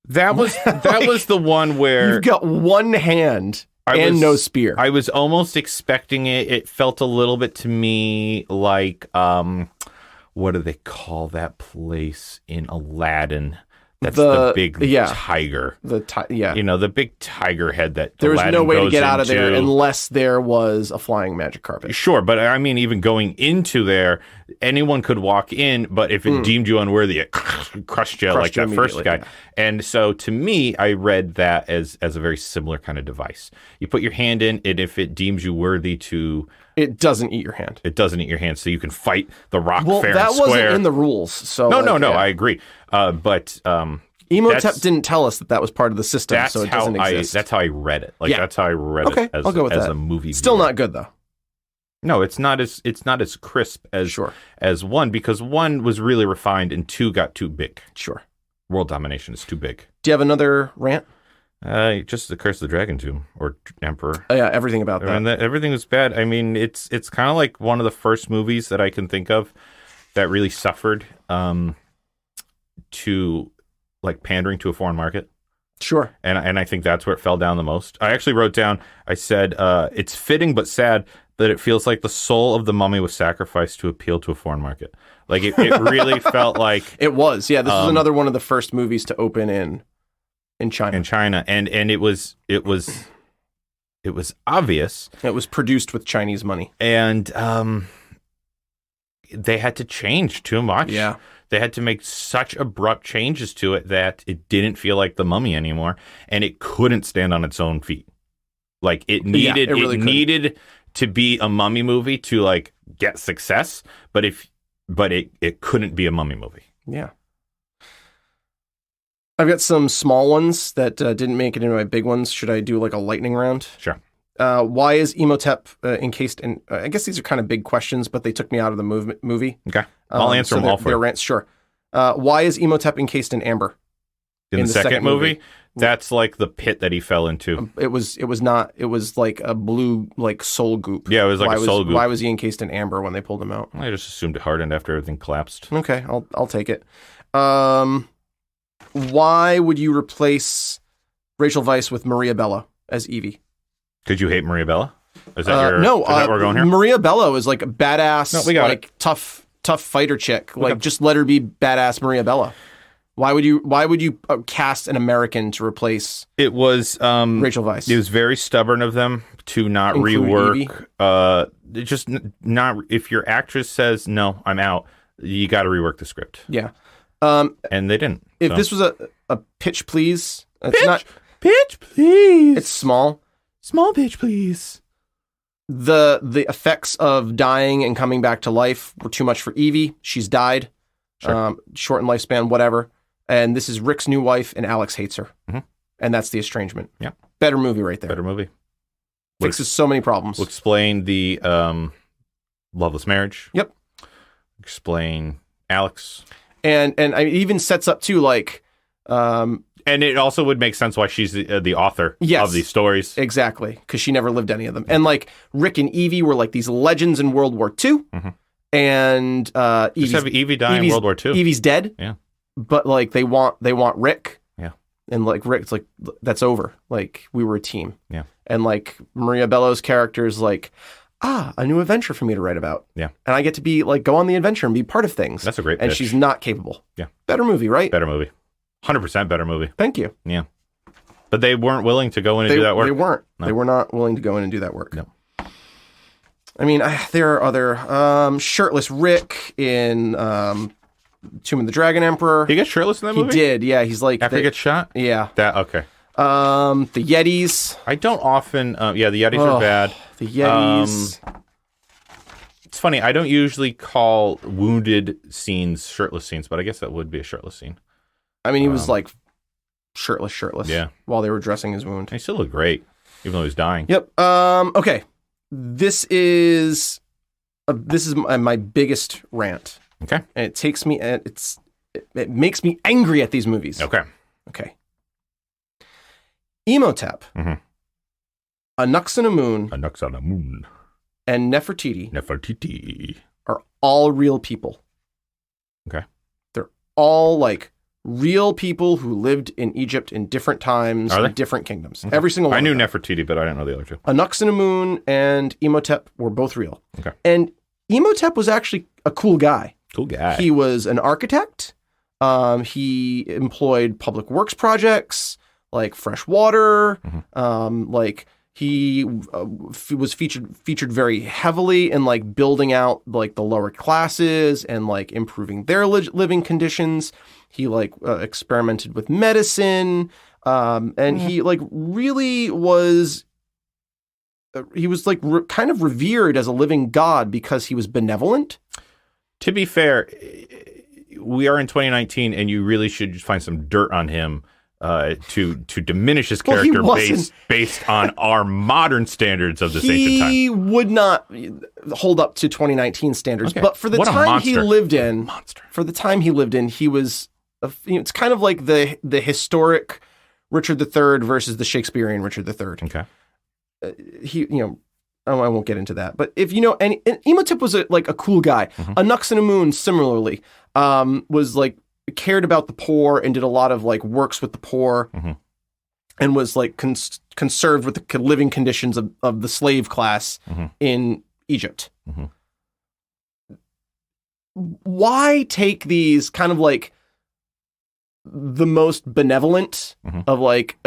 Speaker 2: That was the one where
Speaker 1: you've got one hand and no spear.
Speaker 2: I was almost expecting it. It felt a little bit to me like what do they call that place in Aladdin? That's the big tiger. The big tiger head that
Speaker 1: there was
Speaker 2: Aladdin
Speaker 1: no way to get
Speaker 2: into.
Speaker 1: out of there unless there was a flying magic carpet.
Speaker 2: Sure, but I mean, even going into there, anyone could walk in, but if it deemed you unworthy, it crushed you like that first guy. Yeah. And so to me, I read that as a very similar kind of device. You put your hand in, and if it deems you worthy to...
Speaker 1: It doesn't eat your hand.
Speaker 2: It doesn't eat your hand, so you can fight the Rock fair and square.
Speaker 1: That wasn't in the rules. So
Speaker 2: no, I agree. But
Speaker 1: Imhotep didn't tell us that was part of the system, so it doesn't exist.
Speaker 2: That's how I read it. That's how I read it
Speaker 1: I'll go with
Speaker 2: as
Speaker 1: that.
Speaker 2: a movie.
Speaker 1: Still not good though.
Speaker 2: No, it's not as crisp as 1 because 1 was really refined and 2 got too big.
Speaker 1: Sure.
Speaker 2: World domination is too big.
Speaker 1: Do you have another rant?
Speaker 2: Just the Curse of the Dragon Tomb or Emperor.
Speaker 1: Oh, yeah, everything about that.
Speaker 2: I mean, everything was bad. I mean, it's kind of like one of the first movies that I can think of that really suffered to like pandering to a foreign market.
Speaker 1: Sure.
Speaker 2: And I think that's where it fell down the most. I actually wrote down, I said, it's fitting but sad that it feels like the soul of the mummy was sacrificed to appeal to a foreign market. Like it really felt like
Speaker 1: it was. Yeah, this was another one of the first movies to open in China.
Speaker 2: And it was obvious.
Speaker 1: It was produced with Chinese money.
Speaker 2: And they had to change too much.
Speaker 1: Yeah.
Speaker 2: They had to make such abrupt changes to it that it didn't feel like the mummy anymore, and it couldn't stand on its own feet. Like it needed it needed to be a mummy movie to like get success, but it couldn't be a mummy movie.
Speaker 1: Yeah. I've got some small ones that didn't make it into my big ones. Should I do like a lightning round?
Speaker 2: Sure.
Speaker 1: Why is Imhotep encased in... I guess these are kind of big questions, but they took me out of the movie.
Speaker 2: Okay. I'll answer them all for you.
Speaker 1: Rants, sure. Why is Imhotep encased in amber?
Speaker 2: in the second movie. That's like the pit that he fell into.
Speaker 1: It was like a blue like soul goop.
Speaker 2: Yeah, it was like soul goop.
Speaker 1: Why was he encased in amber when they pulled him out?
Speaker 2: I just assumed it hardened after everything collapsed.
Speaker 1: Okay, I'll take it. Why would you replace Rachel Weisz with Maria Bello as Evie?
Speaker 2: Did you hate Maria Bello? Is that
Speaker 1: no?
Speaker 2: Is that where we're going here?
Speaker 1: Maria Bello is like a badass,
Speaker 2: like
Speaker 1: tough fighter chick. Like just let her be badass Maria Bello. Why would you cast an American to replace?
Speaker 2: It was
Speaker 1: Rachel Weisz.
Speaker 2: It was very stubborn of them to not rework. Just not if your actress says no, I'm out. You got to rework the script.
Speaker 1: Yeah,
Speaker 2: and they didn't.
Speaker 1: If this was a pitch, please.
Speaker 2: Pitch, please.
Speaker 1: It's small
Speaker 2: pitch, please.
Speaker 1: The effects of dying and coming back to life were too much for Evie. She's died. Sure. Shortened lifespan, whatever. And this is Rick's new wife, and Alex hates her. Mm-hmm. And that's the estrangement.
Speaker 2: Yeah.
Speaker 1: Better movie right there.
Speaker 2: Better movie.
Speaker 1: Fixes so many problems.
Speaker 2: We'll explain the loveless marriage.
Speaker 1: Yep.
Speaker 2: Explain Alex.
Speaker 1: And it even sets up, too, like...
Speaker 2: and it also would make sense why she's the author of these stories.
Speaker 1: Exactly, because she never lived any of them. And, like, Rick and Evie were, like, these legends in World War II. Mm-hmm. And
Speaker 2: just have Evie die in World War II.
Speaker 1: Evie's dead.
Speaker 2: Yeah.
Speaker 1: But like they want Rick.
Speaker 2: Yeah.
Speaker 1: And like Rick's like that's over. Like we were a team.
Speaker 2: Yeah.
Speaker 1: And like Maria Bello's character is like, a new adventure for me to write about.
Speaker 2: Yeah.
Speaker 1: And I get to be like go on the adventure and be part of things.
Speaker 2: That's a great pitch.
Speaker 1: And she's not capable.
Speaker 2: Yeah.
Speaker 1: Better movie, right?
Speaker 2: Better movie. 100% better movie.
Speaker 1: Thank you.
Speaker 2: Yeah. But they weren't willing to go in and do that work.
Speaker 1: They weren't.
Speaker 2: No.
Speaker 1: They were not willing to go in and do that work.
Speaker 2: No.
Speaker 1: I mean, there are other shirtless Rick in Tomb of the Dragon Emperor.
Speaker 2: He gets shirtless in that movie?
Speaker 1: He did, yeah. He's like...
Speaker 2: After he gets shot?
Speaker 1: Yeah.
Speaker 2: Okay.
Speaker 1: The Yetis.
Speaker 2: I don't often... the Yetis are bad.
Speaker 1: The Yetis.
Speaker 2: It's funny, I don't usually call wounded scenes shirtless scenes, but I guess that would be a shirtless scene.
Speaker 1: I mean, he was like shirtless.
Speaker 2: Yeah.
Speaker 1: While they were dressing his wound.
Speaker 2: He still looked great, even though he's dying.
Speaker 1: Yep. Okay. This is my biggest rant.
Speaker 2: Okay.
Speaker 1: And it takes me, it makes me angry at these movies.
Speaker 2: Okay.
Speaker 1: Emotep, A Nux on a Moon, and Nefertiti are all real people.
Speaker 2: Okay.
Speaker 1: They're all like real people who lived in Egypt in different times, in different kingdoms. Okay. Every single one.
Speaker 2: I knew Nefertiti, but I didn't know the other two.
Speaker 1: A Nux on a Moon and Emotep were both real.
Speaker 2: Okay.
Speaker 1: And Emotep was actually a cool guy. He was an architect. He employed public works projects like fresh water. Like he was featured very heavily in like building out like the lower classes and like improving their living conditions. He like experimented with medicine, and he like really was. He was like kind of revered as a living god because he was benevolent.
Speaker 2: To be fair, we are in 2019, and you really should find some dirt on him to diminish his character based on our modern standards of this ancient time.
Speaker 1: He would not hold up to 2019 standards, but for the time he lived in, he was. It's kind of like the historic Richard III versus the Shakespearean Richard III.
Speaker 2: Okay.
Speaker 1: I won't get into that. But if you know, and Emotep was a cool guy. A Nux on a Moon, similarly, was like cared about the poor and did a lot of like works with the poor, and was like conserved with the living conditions of the slave class in Egypt. Why take these kind of like the most benevolent of like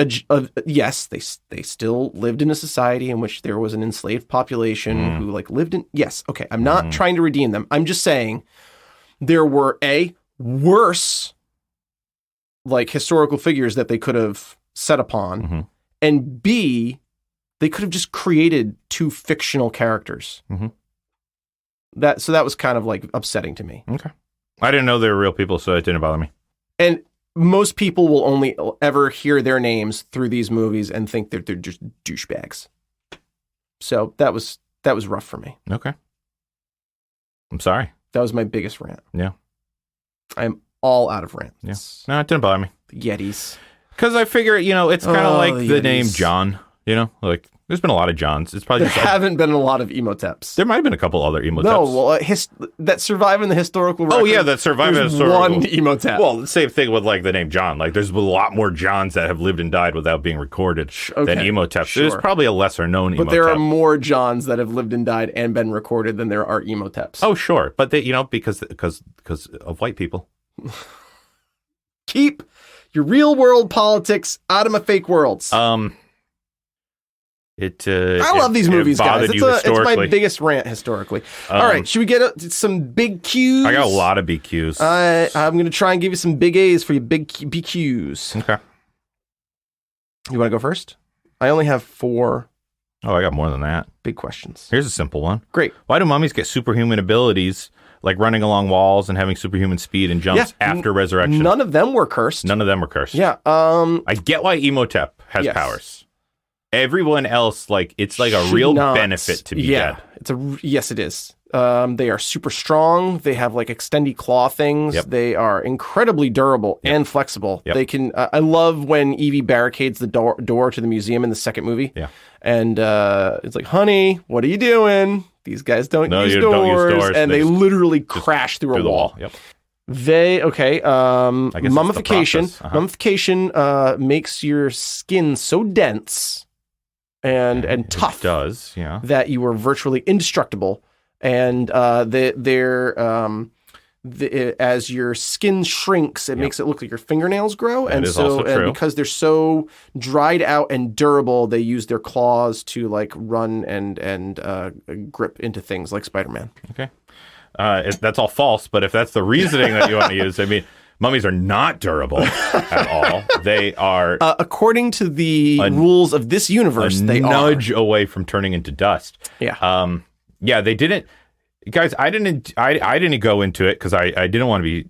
Speaker 1: yes, they still lived in a society in which there was an enslaved population who like lived in okay, I'm not trying to redeem them. I'm just saying there were worse like historical figures that they could have set upon, and B, they could have just created two fictional characters. That was kind of like upsetting to me.
Speaker 2: Okay. I didn't know they were real people, so it didn't bother me.
Speaker 1: And most people will only ever hear their names through these movies and think that they're just douchebags. So that was rough for me.
Speaker 2: Okay. I'm sorry.
Speaker 1: That was my biggest rant.
Speaker 2: Yeah.
Speaker 1: I'm all out of rants.
Speaker 2: Yeah. No, it didn't bother me.
Speaker 1: The Yetis.
Speaker 2: Because I figure, it's kind of like the name John, like there's been a lot of Johns. It's probably
Speaker 1: there haven't been a lot of Emoteps.
Speaker 2: There might have been a couple other Emoteps.
Speaker 1: No, well, that survive in the historical record.
Speaker 2: Oh, yeah, that survive in the historical.
Speaker 1: One Emotep.
Speaker 2: Well, the same thing with like the name John. Like there's a lot more Johns that have lived and died without being recorded than Emoteps. Sure. There's probably a lesser known Emotep.
Speaker 1: But there are more Johns that have lived and died and been recorded than there are Emoteps.
Speaker 2: Oh, sure. But they, because of white people.
Speaker 1: Keep your real world politics out of my fake worlds. I love these movies, guys. It's my biggest rant historically. All right, should we get some big Qs?
Speaker 2: I got a lot of big Qs.
Speaker 1: I'm going to try and give you some big A's for your big BQs.
Speaker 2: Okay.
Speaker 1: You want to go first? I only have 4.
Speaker 2: Oh, I got more than that.
Speaker 1: Big questions.
Speaker 2: Here's a simple one.
Speaker 1: Great.
Speaker 2: Why do mummies get superhuman abilities, like running along walls and having superhuman speed and jumps after resurrection?
Speaker 1: None of them were cursed.
Speaker 2: Yeah. I get why Emotep has powers. Everyone else, it's like a real benefit to be dead.
Speaker 1: Yes, it is. They are super strong. They have extendy claw things.
Speaker 2: Yep.
Speaker 1: They are incredibly durable and flexible.
Speaker 2: Yep.
Speaker 1: They can. I love when Evie barricades the door to the museum in the second movie.
Speaker 2: Yeah,
Speaker 1: and it's like, honey, what are you doing? These guys don't use doors,
Speaker 2: don't use doors,
Speaker 1: and they literally crash through a wall.
Speaker 2: Yep.
Speaker 1: Mummification. Mummification makes your skin so dense and tough.
Speaker 2: It does, yeah.
Speaker 1: That you are virtually indestructible. And as your skin shrinks, it makes it look like your fingernails grow.
Speaker 2: That is also true.
Speaker 1: And because they're so dried out and durable, they use their claws to run and grip into things like Spider-Man.
Speaker 2: Okay. That's all false, but if that's the reasoning that you want to use, mummies are not durable at all. They are...
Speaker 1: according to the rules of this universe, they are.
Speaker 2: A nudge away from turning into dust.
Speaker 1: Yeah.
Speaker 2: Yeah, they didn't... Guys, I didn't go into it because I didn't want to be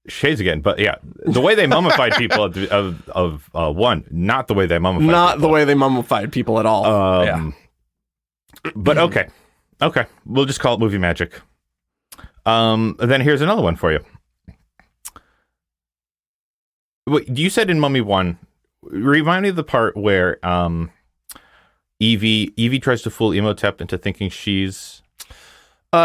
Speaker 2: shades again. But yeah, the way they mummified people not the way they mummified
Speaker 1: Not
Speaker 2: people.
Speaker 1: the way they mummified people at all.
Speaker 2: But okay. We'll just call it movie magic. Then here's another one for you. You said in Mummy 1, remind me of the part where Evie tries to fool Emotep into thinking she's...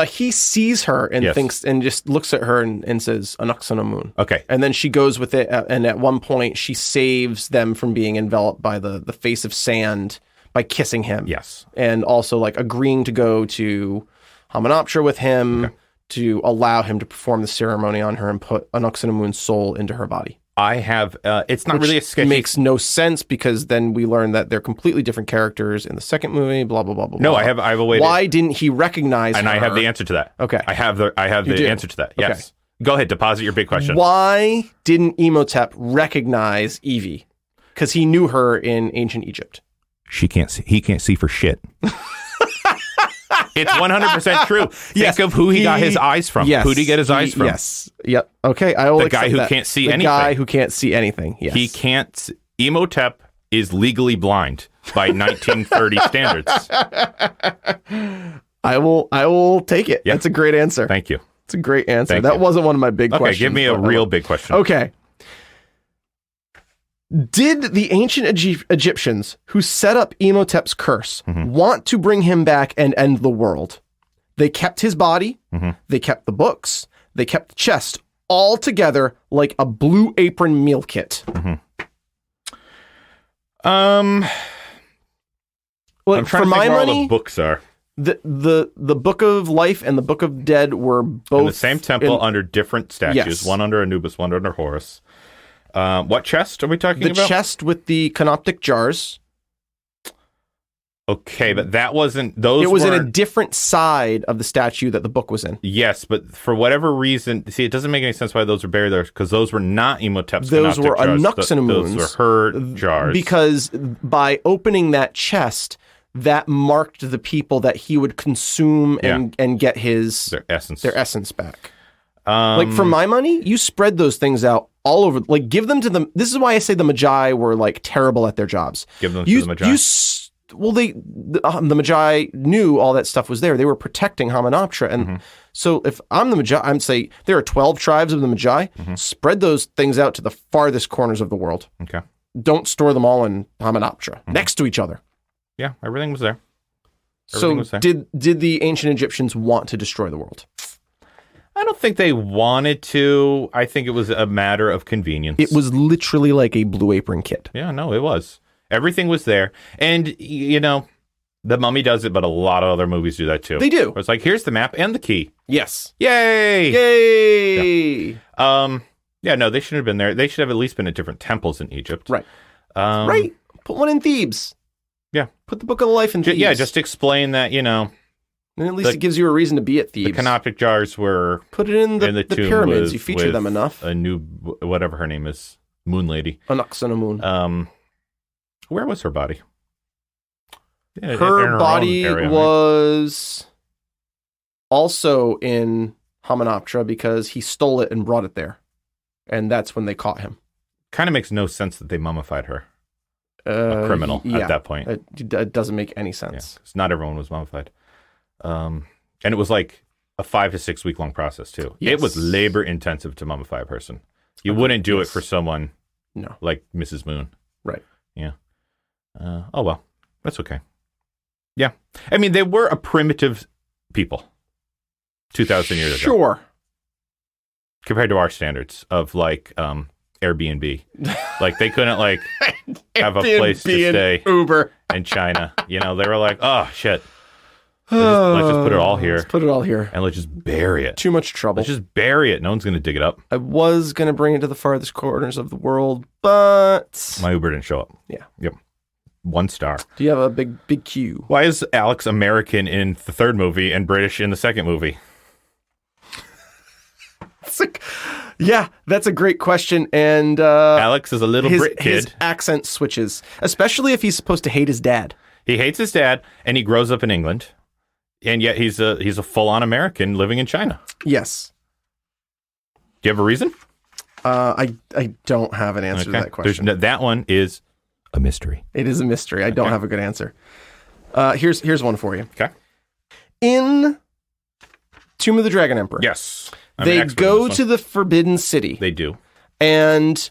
Speaker 1: he sees her and thinks and just looks at her and says, Anaxonomoon.
Speaker 2: Okay.
Speaker 1: And then she goes with it, and at one point she saves them from being enveloped by the face of sand by kissing him.
Speaker 2: Yes.
Speaker 1: And also agreeing to go to Hamunaptra with him to allow him to perform the ceremony on her and put Anaxonomoon's soul into her body.
Speaker 2: I have, it's not really a sketchy...
Speaker 1: makes no sense because then we learn that they're completely different characters in the second movie, blah, blah, blah, blah.
Speaker 2: No,
Speaker 1: blah.
Speaker 2: I have a way
Speaker 1: Why didn't he recognize her?
Speaker 2: And I have the answer to that.
Speaker 1: Okay.
Speaker 2: I have the answer to that. Yes.
Speaker 1: Okay.
Speaker 2: Go ahead, deposit your big question.
Speaker 1: Why didn't Emotep recognize Evie? Because he knew her in ancient Egypt.
Speaker 2: He can't see for shit. It's 100% true. Think of who he got his eyes from.
Speaker 1: Yes,
Speaker 2: who did he get his eyes from?
Speaker 1: Yes. Yep. Okay. I will
Speaker 2: the guy who
Speaker 1: that.
Speaker 2: can't see
Speaker 1: the
Speaker 2: anything.
Speaker 1: The guy who can't see anything. Yes.
Speaker 2: He can't. Emotep is legally blind by 1930 standards.
Speaker 1: I will take it. Yep. That's a great answer.
Speaker 2: Thank you.
Speaker 1: It's a great answer. That wasn't one of my big questions.
Speaker 2: Okay, give me a real big question.
Speaker 1: Okay. Did the ancient Egyptians who set up Emotep's curse want to bring him back and end the world? They kept his body, they kept the books, they kept the chest, all together like a Blue Apron meal kit.
Speaker 2: I'm trying
Speaker 1: for
Speaker 2: to think
Speaker 1: my
Speaker 2: where all
Speaker 1: money,
Speaker 2: the books are.
Speaker 1: The Book of Life and the Book of Dead were both
Speaker 2: in the same temple under different statues.
Speaker 1: Yes.
Speaker 2: One under Anubis, one under Horus. What chest are we talking about?
Speaker 1: The chest with the canoptic jars.
Speaker 2: Okay, but that wasn't... It
Speaker 1: was in a different side of the statue that the book was in.
Speaker 2: Yes, but for whatever reason... See, it doesn't make any sense why those were buried there, because those were not Emotep's
Speaker 1: Those were
Speaker 2: jars.
Speaker 1: Anaxonomoon's.
Speaker 2: Those were her jars.
Speaker 1: Because by opening that chest, that marked the people that he would consume and get their essence back. For my money, you spread those things out all over. Give them to them. This is why I say the Magi were terrible at their jobs.
Speaker 2: Give them to the Magi.
Speaker 1: Well, the Magi knew all that stuff was there. They were protecting Hamunaptra. And so if I'm the Magi, I'm say there are 12 tribes of the Magi. Spread those things out to the farthest corners of the world.
Speaker 2: Okay.
Speaker 1: Don't store them all in Hamunaptra next to each other.
Speaker 2: Yeah, everything was there.
Speaker 1: So did the ancient Egyptians want to destroy the world?
Speaker 2: I don't think they wanted to. I think it was a matter of convenience.
Speaker 1: It was literally like a Blue Apron kit.
Speaker 2: Yeah, no, it was. Everything was there. And, you know, The Mummy does it, but a lot of other movies do that too.
Speaker 1: They do.
Speaker 2: Where it's like, here's the map and the key.
Speaker 1: Yes.
Speaker 2: Yay!
Speaker 1: Yay!
Speaker 2: Yeah, no, they shouldn't have been there. They should have at least been at different temples in Egypt.
Speaker 1: Right. Right. Put one in Thebes.
Speaker 2: Yeah.
Speaker 1: Put the Book of Life in Thebes.
Speaker 2: Yeah, just explain that, you know.
Speaker 1: And at least it gives you a reason to be at Thebes.
Speaker 2: The canoptic jars were...
Speaker 1: Put it in the pyramids. You feature them enough.
Speaker 2: A new, whatever her name is, Moon Lady.
Speaker 1: Anaxamun.
Speaker 2: Where was her body? Yeah,
Speaker 1: her body was also in Hamunaptra because he stole it and brought it there. And that's when they caught him. Kind
Speaker 2: of makes no sense that they mummified her. A criminal at that point.
Speaker 1: It doesn't make any sense.
Speaker 2: Yeah, not everyone was mummified. And it was like a 5 to 6 week long process too. Yes. It was labor intensive to mummify a person. You wouldn't do it for someone like Mrs. Moon.
Speaker 1: Right.
Speaker 2: Yeah. Oh, well, that's okay. Yeah. I mean, they were a primitive people 2,000 years ago.
Speaker 1: Sure.
Speaker 2: Compared to our standards of like Airbnb. Like they couldn't like have a place to stay.
Speaker 1: Uber.
Speaker 2: In China. You know, they were like, oh, shit. Let's just put it all here.
Speaker 1: Let's put it all here.
Speaker 2: And let's just bury it.
Speaker 1: Too much trouble.
Speaker 2: Let's just bury it. No one's going to dig it up.
Speaker 1: I was going to bring it to the farthest corners of the world, but...
Speaker 2: My Uber didn't show up.
Speaker 1: Yeah.
Speaker 2: Yep. 1 star.
Speaker 1: Do you have a big queue?
Speaker 2: Why is Alex American in the third movie and British in the second movie?
Speaker 1: Yeah, that's a great question. And
Speaker 2: Alex is a little Brit kid.
Speaker 1: His accent switches, especially if he's supposed to hate his dad.
Speaker 2: He hates his dad, and he grows up in England, and yet he's a full-on American living in China.
Speaker 1: Yes.
Speaker 2: Do you have a reason?
Speaker 1: I don't have an answer to that question.
Speaker 2: That one is a mystery.
Speaker 1: It is a mystery. I don't have a good answer. Here's one for you.
Speaker 2: Okay.
Speaker 1: In Tomb of the Dragon Emperor.
Speaker 2: Yes.
Speaker 1: They go to the Forbidden City.
Speaker 2: They do.
Speaker 1: And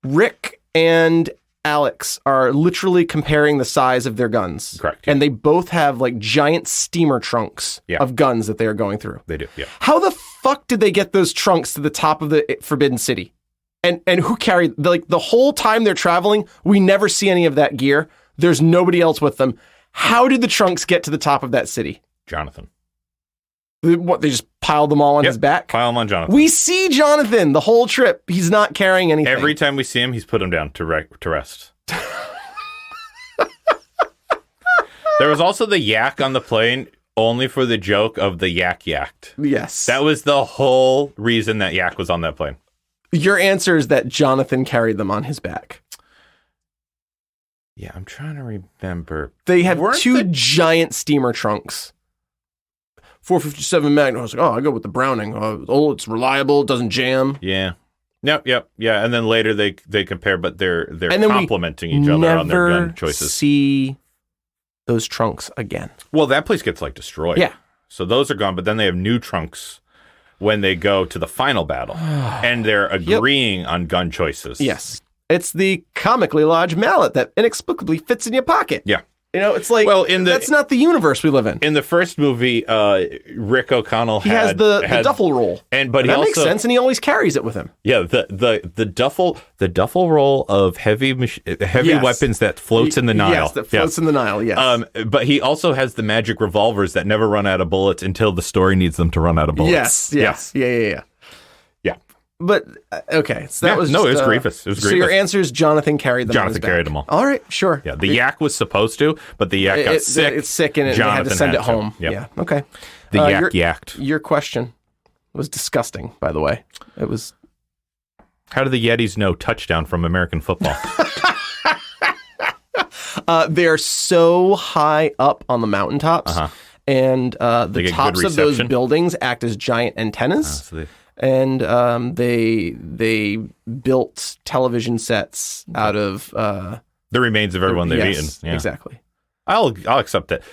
Speaker 1: Rick and Alex are literally comparing the size of their guns.
Speaker 2: Correct. Yeah.
Speaker 1: And they both have like giant steamer trunks of guns that they are going through.
Speaker 2: They do, yeah.
Speaker 1: How the fuck did they get those trunks to the top of the Forbidden City? And who carried, like the whole time they're traveling, we never see any of that gear. There's nobody else with them. How did the trunks get to the top of that city?
Speaker 2: Jonathan.
Speaker 1: What, they just piled them all on his back?
Speaker 2: Pile them on Jonathan.
Speaker 1: We see Jonathan the whole trip. He's not carrying anything.
Speaker 2: Every time we see him, he's put him down to rest. There was also the yak on the plane only for the joke of the yak yacked.
Speaker 1: Yes.
Speaker 2: That was the whole reason that yak was on that plane.
Speaker 1: Your answer is that Jonathan carried them on his back.
Speaker 2: Yeah, I'm trying to remember.
Speaker 1: They have two giant steamer trunks. 457 Magnum. I was like, I go with the Browning. It's reliable, it doesn't jam.
Speaker 2: Yeah. Yep. Yeah. And then later they compare, but they're complimenting each other on their gun choices.
Speaker 1: See those trunks again.
Speaker 2: Well, that place gets like destroyed.
Speaker 1: Yeah.
Speaker 2: So those are gone, but then they have new trunks when they go to the final battle, and they're agreeing on gun choices.
Speaker 1: Yes. It's the comically large mallet that inexplicably fits in your pocket.
Speaker 2: Yeah.
Speaker 1: You know, it's like, that's not the universe we live in.
Speaker 2: In the first movie, Rick O'Connell
Speaker 1: has the duffel roll.
Speaker 2: But
Speaker 1: that makes sense, and he always carries it with him.
Speaker 2: Yeah, the duffel roll of heavy weapons that floats in the Nile.
Speaker 1: Yes, that floats in the Nile, yes.
Speaker 2: But he also has the magic revolvers that never run out of bullets until the story needs them to run out of bullets.
Speaker 1: Yes. Yeah. But, okay. So that was
Speaker 2: it was Grievous. It was Grievous.
Speaker 1: So your answer is Jonathan carried them
Speaker 2: Jonathan carried them all.
Speaker 1: All right, sure.
Speaker 2: Yeah, the yak was supposed to, but the yak got sick.
Speaker 1: It's sick, and they had to send it home.
Speaker 2: Yep.
Speaker 1: Yeah, okay.
Speaker 2: The yak yacked.
Speaker 1: Your question was disgusting, by the way. It was...
Speaker 2: How do the Yetis know touchdown from American football?
Speaker 1: They're so high up on the mountaintops, and the tops of those buildings act as giant antennas. And they built television sets out of
Speaker 2: the remains of everyone they've eaten.
Speaker 1: Yeah. Exactly.
Speaker 2: I'll accept it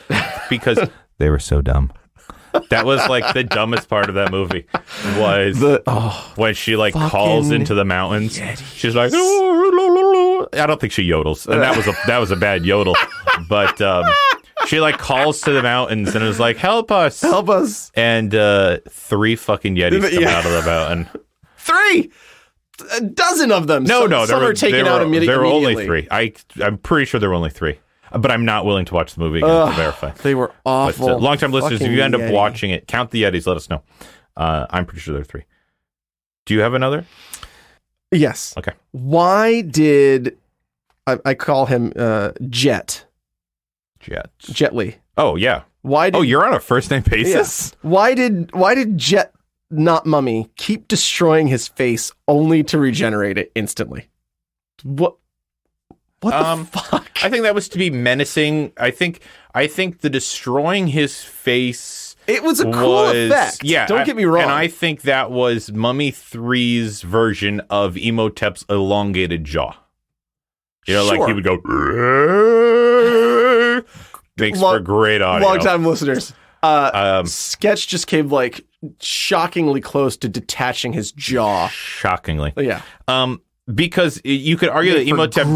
Speaker 2: because they were so dumb. That was like the dumbest part of that movie was when she like calls into the mountains. Yetis. She's like, I don't think she yodels, and that was a bad yodel, but she like calls to the mountains and is like, help us, and 3 fucking yetis come out of the mountain.
Speaker 1: 3. A dozen of them.
Speaker 2: No,
Speaker 1: some are taken out immediately.
Speaker 2: There were only 3. I'm pretty sure there were only 3. But I'm not willing to watch the movie again to verify.
Speaker 1: They were awful.
Speaker 2: But, long-time listeners, if you end up watching it, count the Yetis, let us know. I'm pretty sure there are 3. Do you have another?
Speaker 1: Yes.
Speaker 2: Okay.
Speaker 1: Why did... I call him Jet. Jet Li.
Speaker 2: Oh, yeah. You're on a first-name basis?
Speaker 1: Yeah. Why did Jet, not Mummy, keep destroying his face only to regenerate it instantly? What the fuck?
Speaker 2: I think that was to be menacing. I think the destroying his face...
Speaker 1: It was a cool effect.
Speaker 2: Yeah.
Speaker 1: Don't get me wrong.
Speaker 2: And I think that was Mummy 3's version of Imhotep's elongated jaw. You know, like he would go... Makes for great audio.
Speaker 1: Long-time listeners. Sketch just came, like, shockingly close to detaching his jaw.
Speaker 2: Shockingly.
Speaker 1: Yeah.
Speaker 2: Because you could argue that Imhotep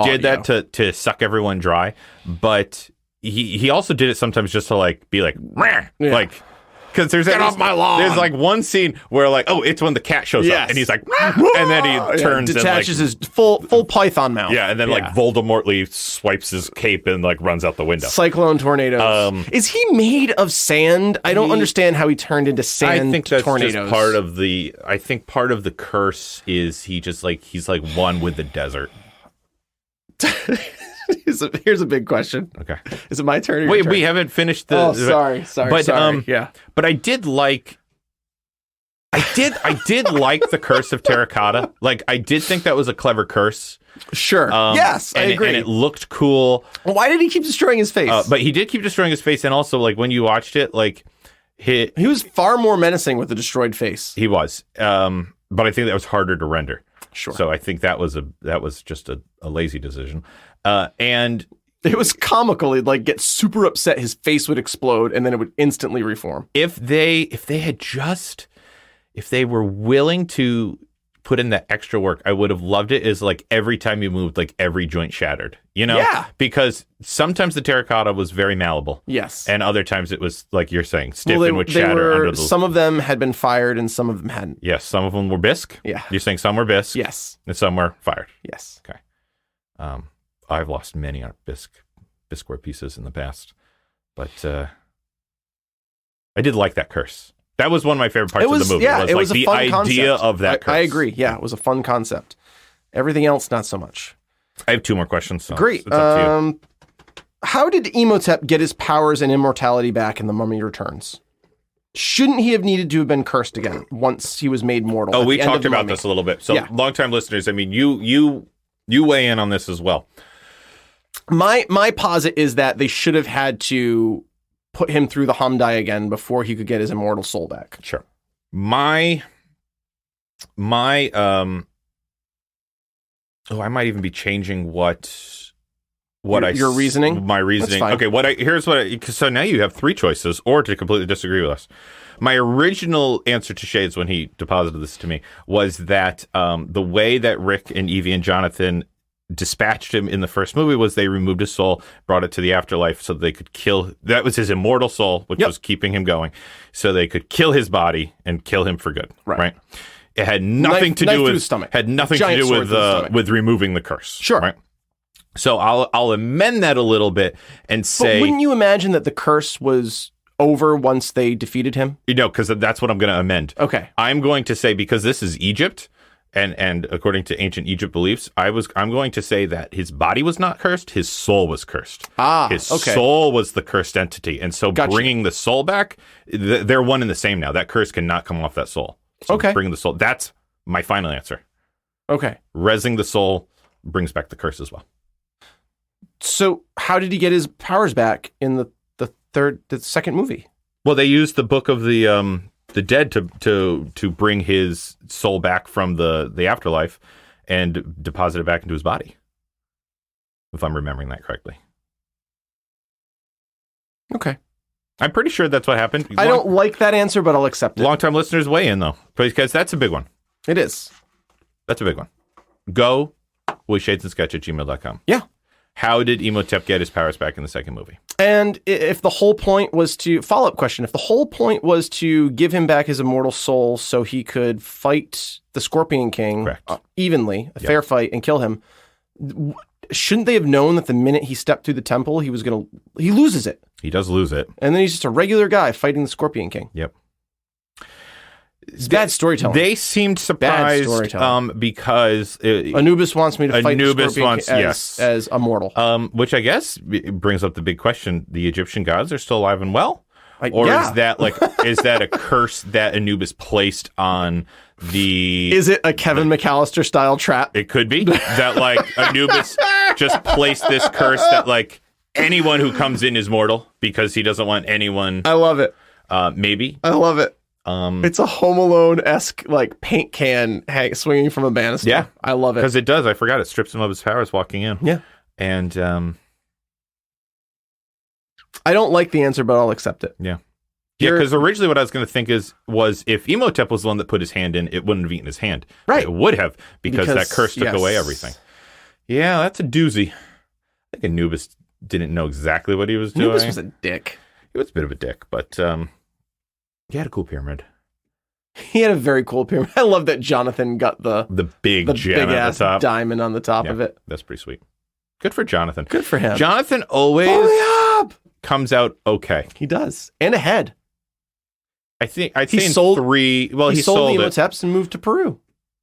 Speaker 2: did that to suck everyone dry, but he also did it sometimes just to like be like, like, because there's off my lawn. There's like one scene where like, it's when the cat shows up and he's like, and then he turns
Speaker 1: detaches
Speaker 2: and like,
Speaker 1: his full python mouth.
Speaker 2: Yeah, and then like Voldemort swipes his cape and like runs out the window.
Speaker 1: Cyclone tornadoes. Is he made of sand? I don't understand how he turned into sand.
Speaker 2: I think that's
Speaker 1: tornadoes.
Speaker 2: Just part of the. I think part of the curse is he's like one with the desert.
Speaker 1: Here's a big question.
Speaker 2: Okay.
Speaker 1: Is it my turn?
Speaker 2: Wait, we haven't finished the...
Speaker 1: Oh, sorry. But, yeah.
Speaker 2: But I did like... I did like the Curse of Terracotta. Like, I did think that was a clever curse.
Speaker 1: Sure. Yes, I agree.
Speaker 2: And it looked cool.
Speaker 1: Why did he keep destroying his face?
Speaker 2: But he did keep destroying his face, and also, like, when you watched it, like... He
Speaker 1: was far more menacing with the destroyed face.
Speaker 2: He was. But I think that was harder to render.
Speaker 1: Sure.
Speaker 2: So I think that was just a lazy decision. And
Speaker 1: it was comical. He'd like get super upset, his face would explode, and then it would instantly reform.
Speaker 2: If they were willing to put in that extra work, I would have loved it. Is like every time you moved, like every joint shattered. You know?
Speaker 1: Yeah.
Speaker 2: Because sometimes the terracotta was very malleable.
Speaker 1: Yes.
Speaker 2: And other times it was like you're saying, stiff and would shatter under the...
Speaker 1: Some of them had been fired and some of them hadn't.
Speaker 2: Yes. Some of them were bisque.
Speaker 1: Yeah.
Speaker 2: You're saying some were bisque.
Speaker 1: Yes.
Speaker 2: And some were fired.
Speaker 1: Yes.
Speaker 2: Okay. I've lost many bisqueware pieces in the past, but I did like that curse. That was one of my favorite parts of the movie.
Speaker 1: Yeah, it was
Speaker 2: like
Speaker 1: a
Speaker 2: the
Speaker 1: fun
Speaker 2: idea
Speaker 1: concept.
Speaker 2: of that curse.
Speaker 1: I agree. Yeah, it was a fun concept. Everything else, not so much.
Speaker 2: I have 2 more questions. So
Speaker 1: Great.
Speaker 2: It's up to you.
Speaker 1: How did Imhotep get his powers and immortality back in The Mummy Returns? Shouldn't he have needed to have been cursed again once he was made mortal?
Speaker 2: We talked about this a little bit. So, longtime listeners, I mean, you weigh in on this as well.
Speaker 1: My posit is that they should have had to put him through the Hamdai again before he could get his immortal soul back.
Speaker 2: Sure. I might even be changing
Speaker 1: your reasoning.
Speaker 2: My reasoning. Okay. So now you have 3 choices, or to completely disagree with us. My original answer to Shades when he deposited this to me was that the way that Rick and Evie and Jonathan dispatched him in the first movie was they removed his soul, brought it to the afterlife so they could kill... That was his immortal soul, which was keeping him going. So they could kill his body and kill him for good. Right? It had nothing to do with...
Speaker 1: stomach.
Speaker 2: Had nothing to do with removing the curse.
Speaker 1: Sure.
Speaker 2: Right? So I'll amend that a little bit and say...
Speaker 1: But wouldn't you imagine that the curse was over once they defeated him?
Speaker 2: Because that's what I'm going to amend.
Speaker 1: Okay.
Speaker 2: I'm going to say, because this is Egypt... And according to ancient Egypt beliefs, I'm going to say that his body was not cursed, his soul was cursed. His soul was the cursed entity. And so bringing the soul back, they're one and the same now. That curse cannot come off that soul. So bringing the soul, that's my final answer.
Speaker 1: Okay.
Speaker 2: Resing the soul brings back the curse as well.
Speaker 1: So how did he get his powers back in the second movie?
Speaker 2: Well, they used the book of the dead to bring his soul back from the afterlife and deposit it back into his body, if I'm remembering that correctly.
Speaker 1: Okay.
Speaker 2: I'm pretty sure that's what happened.
Speaker 1: I don't like that answer, but I'll accept it.
Speaker 2: Long-time listeners weigh in, though, because that's a big one.
Speaker 1: It is.
Speaker 2: That's a big one. Go shadesandsketch@gmail.com.
Speaker 1: Yeah.
Speaker 2: How did Imhotep get his powers back in the second movie?
Speaker 1: And if the whole point was to... Follow-up question. If the whole point was to give him back his immortal soul so he could fight the Scorpion King evenly, a fair fight, and kill him, shouldn't they have known that the minute he stepped through the temple, he loses it?
Speaker 2: He does lose it.
Speaker 1: And then he's just a regular guy fighting the Scorpion King.
Speaker 2: Yep.
Speaker 1: It's bad storytelling.
Speaker 2: They seemed surprised because
Speaker 1: Anubis wants me to fight the Scorpion King as immortal.
Speaker 2: Which I guess brings up the big question: the Egyptian gods are still alive and well, or is that a curse that Anubis placed on the?
Speaker 1: Is it a Kevin McAllister style trap?
Speaker 2: It could be that Anubis just placed this curse that anyone who comes in is mortal because he doesn't want anyone.
Speaker 1: I love it.
Speaker 2: Maybe
Speaker 1: I love it. It's a Home Alone-esque paint can swinging from a banister.
Speaker 2: Yeah,
Speaker 1: I love it
Speaker 2: because it does. I forgot it strips him of his powers walking in.
Speaker 1: Yeah,
Speaker 2: and
Speaker 1: I don't like the answer, but I'll accept it.
Speaker 2: Yeah, because originally what I was going to think was if Imhotep was the one that put his hand in, it wouldn't have eaten his hand.
Speaker 1: Right,
Speaker 2: it would have because that curse took away everything. Yeah, that's a doozy. I think Anubis didn't know exactly what he was doing.
Speaker 1: Anubis was a dick.
Speaker 2: He was a bit of a dick, but. He had a cool pyramid.
Speaker 1: He had a very cool pyramid. I love that Jonathan got the
Speaker 2: big gem at the top.
Speaker 1: Diamond on the top of it.
Speaker 2: That's pretty sweet. Good for Jonathan.
Speaker 1: Good for him.
Speaker 2: Jonathan always comes out okay.
Speaker 1: He does. And ahead.
Speaker 2: I'd say in 3. Well, he sold
Speaker 1: the Imhoteps and moved to Peru.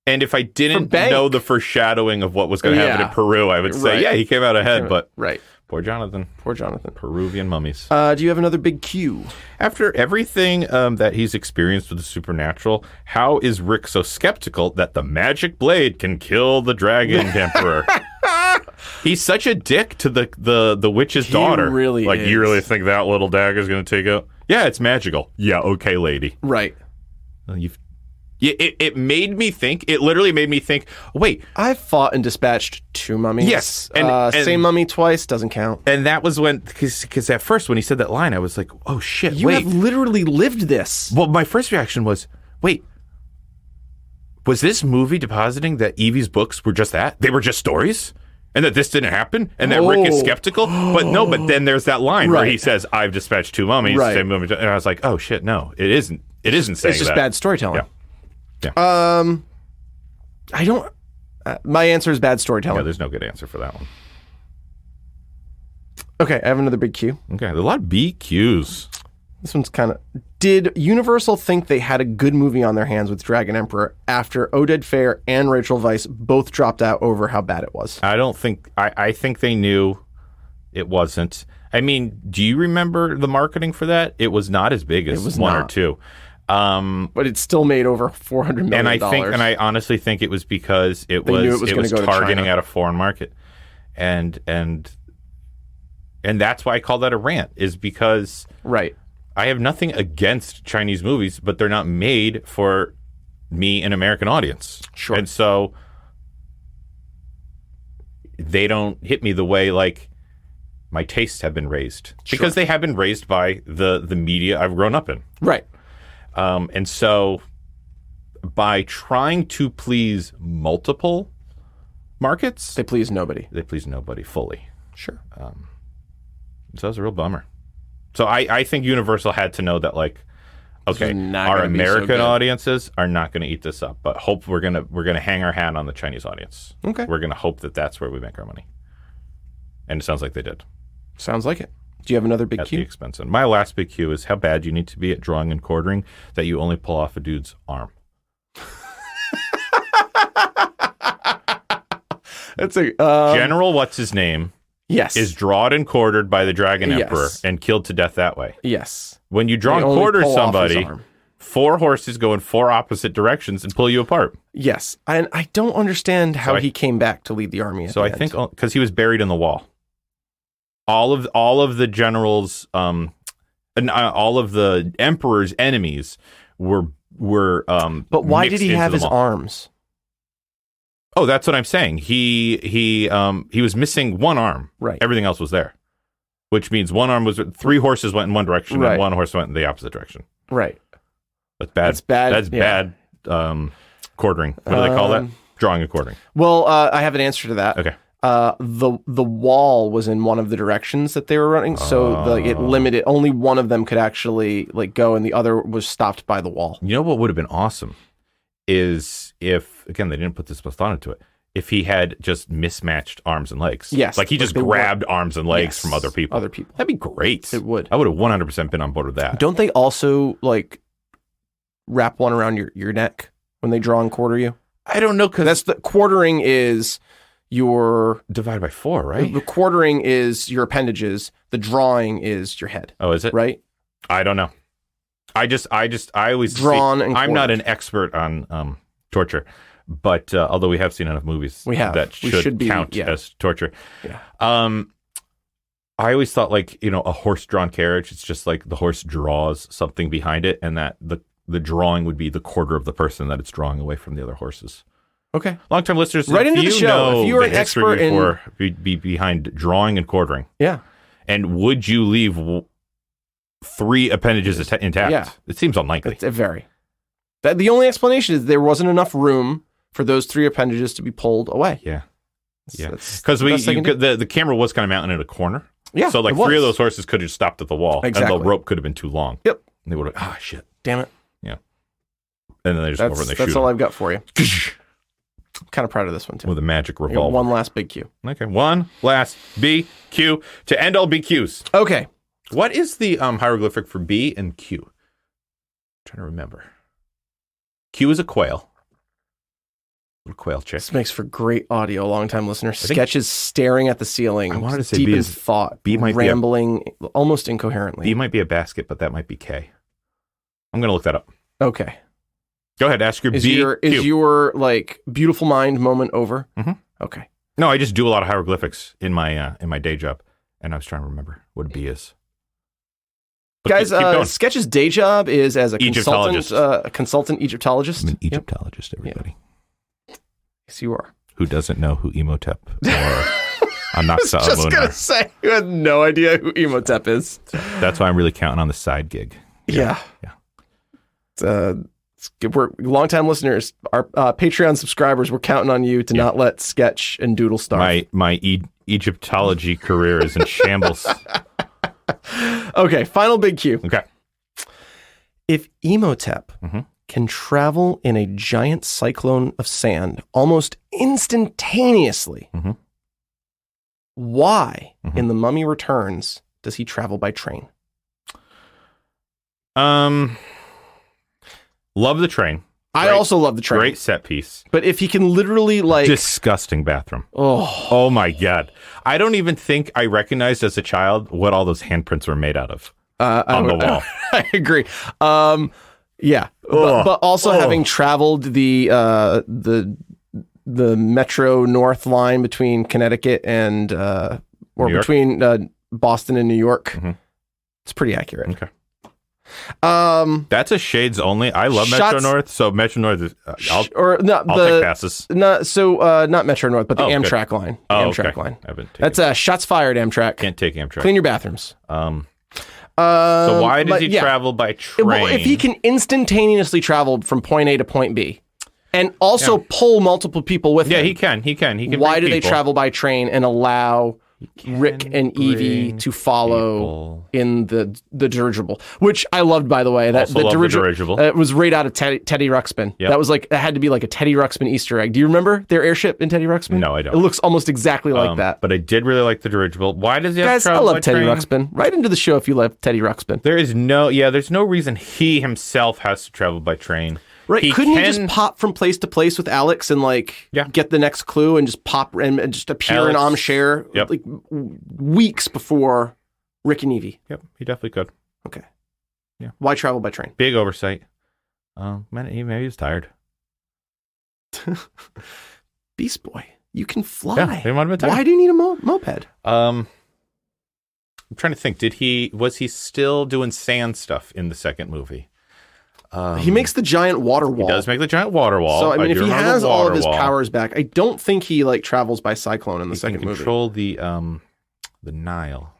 Speaker 2: And if I didn't know the foreshadowing of what was going to happen in Peru, I would say, he came out ahead. But Poor Jonathan. Peruvian mummies.
Speaker 1: Do you have another big Q?
Speaker 2: After everything that he's experienced with the supernatural, how is Rick so skeptical that the magic blade can kill the dragon emperor? He's such a dick to the witch's daughter.
Speaker 1: Really is.
Speaker 2: You really think that little dagger is going to take out? Yeah, it's magical. Yeah, okay, lady.
Speaker 1: Right.
Speaker 2: Well, It made me think. It literally made me think. Wait,
Speaker 1: I've fought and dispatched 2 mummies.
Speaker 2: Yes,
Speaker 1: and same mummy twice doesn't count.
Speaker 2: And that was because at first when he said that line, I was like, oh shit,
Speaker 1: you have literally lived this.
Speaker 2: Well, my first reaction was, wait, was this movie depositing that Evie's books were just that? They were just stories, and that this didn't happen, and that Rick is skeptical. But no, but then there's that line where he says, "I've dispatched 2 mummies." Same movie, and I was like, oh shit, no, it isn't. It isn't saying that.
Speaker 1: It's just bad storytelling.
Speaker 2: Yeah. Yeah.
Speaker 1: I don't. My answer is bad storytelling.
Speaker 2: Yeah, there's no good answer for that one.
Speaker 1: Okay, I have another big Q.
Speaker 2: Okay, there's a lot of BQs.
Speaker 1: This one's kind of. Did Universal think they had a good movie on their hands with Dragon Emperor after Oded Fehr and Rachel Weisz both dropped out over how bad it was?
Speaker 2: I don't think. I think they knew it wasn't. I mean, do you remember the marketing for that? It was not as big as 1 or 2.
Speaker 1: But it still made over $400 million.
Speaker 2: And I honestly think it was because it was targeting at a foreign market, and that's why I call that a rant. Is because I have nothing against Chinese movies, but they're not made for me, an American audience.
Speaker 1: Sure.
Speaker 2: And so they don't hit me the way my tastes have been raised because they have been raised by the media I've grown up in.
Speaker 1: Right.
Speaker 2: And so by trying to please multiple markets,
Speaker 1: they please nobody.
Speaker 2: They please nobody fully.
Speaker 1: Sure.
Speaker 2: So it's a real bummer. So I think Universal had to know that our American audiences are not going to eat this up, but hope we're gonna hang our hat on the Chinese audience.
Speaker 1: Okay.
Speaker 2: We're gonna hope that that's where we make our money. And it sounds like they did.
Speaker 1: Sounds like it. Do you have another big
Speaker 2: At
Speaker 1: Q?
Speaker 2: the expense. And my last big Q is how bad you need to be at drawing and quartering that you only pull off a dude's arm.
Speaker 1: That's a
Speaker 2: General what's his name?
Speaker 1: Yes.
Speaker 2: Is drawed and quartered by the Dragon Emperor and killed to death that way.
Speaker 1: Yes.
Speaker 2: When you draw and quarter somebody, 4 horses go in 4 opposite directions and pull you apart.
Speaker 1: Yes. And I don't understand how he came back to lead the army.
Speaker 2: So I think because he was buried in the wall. All of the generals, and all of the emperor's enemies were.
Speaker 1: But why did he have his arms?
Speaker 2: Oh, that's what I'm saying. He was missing one arm.
Speaker 1: Right.
Speaker 2: Everything else was there. which means three horses went in one direction and one horse went in the opposite direction.
Speaker 1: Right.
Speaker 2: That's bad. That's bad quartering. What do they call that? Drawing and quartering.
Speaker 1: Well, I have an answer to that.
Speaker 2: Okay.
Speaker 1: The wall was in one of the directions that they were running, so it limited. Only one of them could actually go, and the other was stopped by the wall.
Speaker 2: You know what would have been awesome is if, again, they didn't put this much thought into it, if he had just mismatched arms and legs.
Speaker 1: Yes.
Speaker 2: Like he just grabbed arms and legs from other people. That'd be great.
Speaker 1: It would.
Speaker 2: I would have 100% been on board with that.
Speaker 1: Don't they also wrap one around your neck when they draw and quarter you?
Speaker 2: I don't know, because
Speaker 1: that's the quartering is your
Speaker 2: divided by 4, right?
Speaker 1: The quartering is your appendages. The drawing is your head.
Speaker 2: Oh, is it?
Speaker 1: Right?
Speaker 2: I don't know. I always
Speaker 1: drawn and
Speaker 2: I'm
Speaker 1: quartered.
Speaker 2: not an expert on torture, but although we have seen enough movies that should count as torture.
Speaker 1: Yeah.
Speaker 2: I always thought a horse-drawn carriage, it's just like the horse draws something behind it, and that the drawing would be the quarter of the person that it's drawing away from the other horses.
Speaker 1: Okay.
Speaker 2: Long-term listeners,
Speaker 1: right into the show. If you are an expert
Speaker 2: behind drawing and quartering.
Speaker 1: Yeah.
Speaker 2: And would you leave 3 appendages intact?
Speaker 1: Yeah.
Speaker 2: It seems unlikely.
Speaker 1: It's very. The only explanation is there wasn't enough room for those 3 appendages to be pulled away.
Speaker 2: Yeah. Yeah. Because the camera was kind of mounted in a corner.
Speaker 1: Yeah.
Speaker 2: So 3 of those horses could have stopped at the wall.
Speaker 1: Exactly.
Speaker 2: And the rope could have been too long.
Speaker 1: Yep.
Speaker 2: And they would have, shit.
Speaker 1: Damn it.
Speaker 2: Yeah. And then they just go over and they shoot.
Speaker 1: That's all I've got for you. I'm kind of proud of this one, too.
Speaker 2: With a magic revolver.
Speaker 1: One last big Q.
Speaker 2: Okay. One last BQ to end all BQs.
Speaker 1: Okay.
Speaker 2: What is the hieroglyphic for B and Q? I'm trying to remember. Q is a quail. Little quail chick.
Speaker 1: This makes for great audio, long-time listener. Sketches staring at the ceiling.
Speaker 2: I wanted to say
Speaker 1: deep
Speaker 2: B
Speaker 1: in
Speaker 2: is
Speaker 1: thought.
Speaker 2: B might
Speaker 1: rambling almost incoherently.
Speaker 2: B might be a basket, but that might be K. I'm going to look that up.
Speaker 1: Okay.
Speaker 2: Go ahead, ask your
Speaker 1: is
Speaker 2: B.
Speaker 1: Is your beautiful mind moment over?
Speaker 2: Mm-hmm.
Speaker 1: Okay.
Speaker 2: No, I just do a lot of hieroglyphics in my day job, and I was trying to remember what a B is.
Speaker 1: But guys, Sketch's day job is as a consultant Egyptologist.
Speaker 2: I'm an Egyptologist, everybody.
Speaker 1: Yeah. Yes, you are.
Speaker 2: Who doesn't know who Imhotep or Anaxa
Speaker 1: I was just going to say, you had no idea who Imhotep is.
Speaker 2: That's why I'm really counting on the side gig.
Speaker 1: Yeah. We're longtime listeners, our Patreon subscribers. We're counting on you to not let Sketch and Doodle starve.
Speaker 2: My Egyptology career is in shambles.
Speaker 1: Okay, final big Q.
Speaker 2: Okay.
Speaker 1: If Imhotep can travel in a giant cyclone of sand almost instantaneously, why in The Mummy Returns does he travel by train?
Speaker 2: Love the train.
Speaker 1: I also love the train.
Speaker 2: Great set piece.
Speaker 1: But if he can literally
Speaker 2: disgusting bathroom. Oh my God. I don't even think I recognized as a child what all those handprints were made out of on the wall.
Speaker 1: I agree. Yeah. But also having traveled the Metro North line between Connecticut and between Boston and New York, it's pretty accurate.
Speaker 2: Okay. That's a shades only. I love Metro North, so Metro North is I'll take passes.
Speaker 1: Not Metro North, but the Amtrak line. The Amtrak line. That's shots fired, Amtrak.
Speaker 2: Can't take Amtrak.
Speaker 1: Clean your bathrooms.
Speaker 2: So why does he travel by train?
Speaker 1: Well, if he can instantaneously travel from point A to point B, and also pull multiple people with him.
Speaker 2: Yeah, he can. He can.
Speaker 1: Why do they travel by train and allow Rick and Evie to follow in the dirigible, which I loved, by the way. That the dirigible it was right out of Teddy Ruxpin. Yep. That was that had to be like a Teddy Ruxpin Easter egg. Do you remember their airship in Teddy Ruxpin?
Speaker 2: No, I don't.
Speaker 1: It looks almost exactly like that.
Speaker 2: But I did really like the dirigible. Why does he have to travel
Speaker 1: I love
Speaker 2: by
Speaker 1: Teddy
Speaker 2: train?
Speaker 1: Ruxpin. Right into the show if you love Teddy Ruxpin.
Speaker 2: There's no reason he himself has to travel by train.
Speaker 1: Right? Couldn't he just pop from place to place with Alex and get the next clue and just pop and just appear in Amshare weeks before Rick and Evie?
Speaker 2: Yep, he definitely could.
Speaker 1: Okay.
Speaker 2: Yeah.
Speaker 1: Why travel by train?
Speaker 2: Big oversight. Maybe he's tired.
Speaker 1: Beast Boy, you can fly.
Speaker 2: Yeah, he might have been tired.
Speaker 1: Why do you need a moped?
Speaker 2: I'm trying to think. Was he still doing sand stuff in the second movie?
Speaker 1: He makes the giant water wall.
Speaker 2: He does make the giant water wall.
Speaker 1: So, if he has all of his powers back, I don't think he travels by cyclone in the second movie.
Speaker 2: He can control the Nile.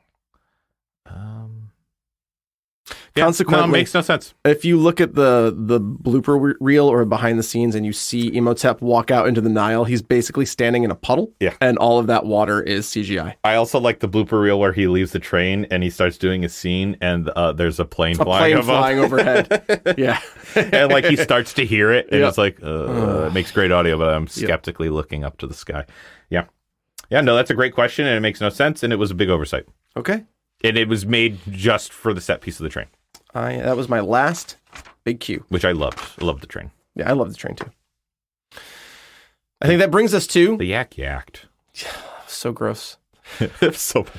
Speaker 1: Consequently,
Speaker 2: it makes no sense.
Speaker 1: If you look at the blooper reel or behind the scenes and you see Imhotep walk out into the Nile, he's basically standing in a puddle.
Speaker 2: Yeah.
Speaker 1: And all of that water is CGI.
Speaker 2: I also like the blooper reel where he leaves the train and he starts doing a scene and there's a plane flying
Speaker 1: overhead. Yeah.
Speaker 2: And like he starts to hear it and it's like, it makes great audio, but I'm skeptically looking up to the sky. Yeah. Yeah, no, that's a great question and it makes no sense and it was a big oversight.
Speaker 1: Okay.
Speaker 2: And it was made just for the set piece of the train.
Speaker 1: That was my last big cue.
Speaker 2: Which I loved. I loved the train.
Speaker 1: Yeah, I love the train too. I think that brings us to...
Speaker 2: The yak yacked.
Speaker 1: So gross.
Speaker 2: so much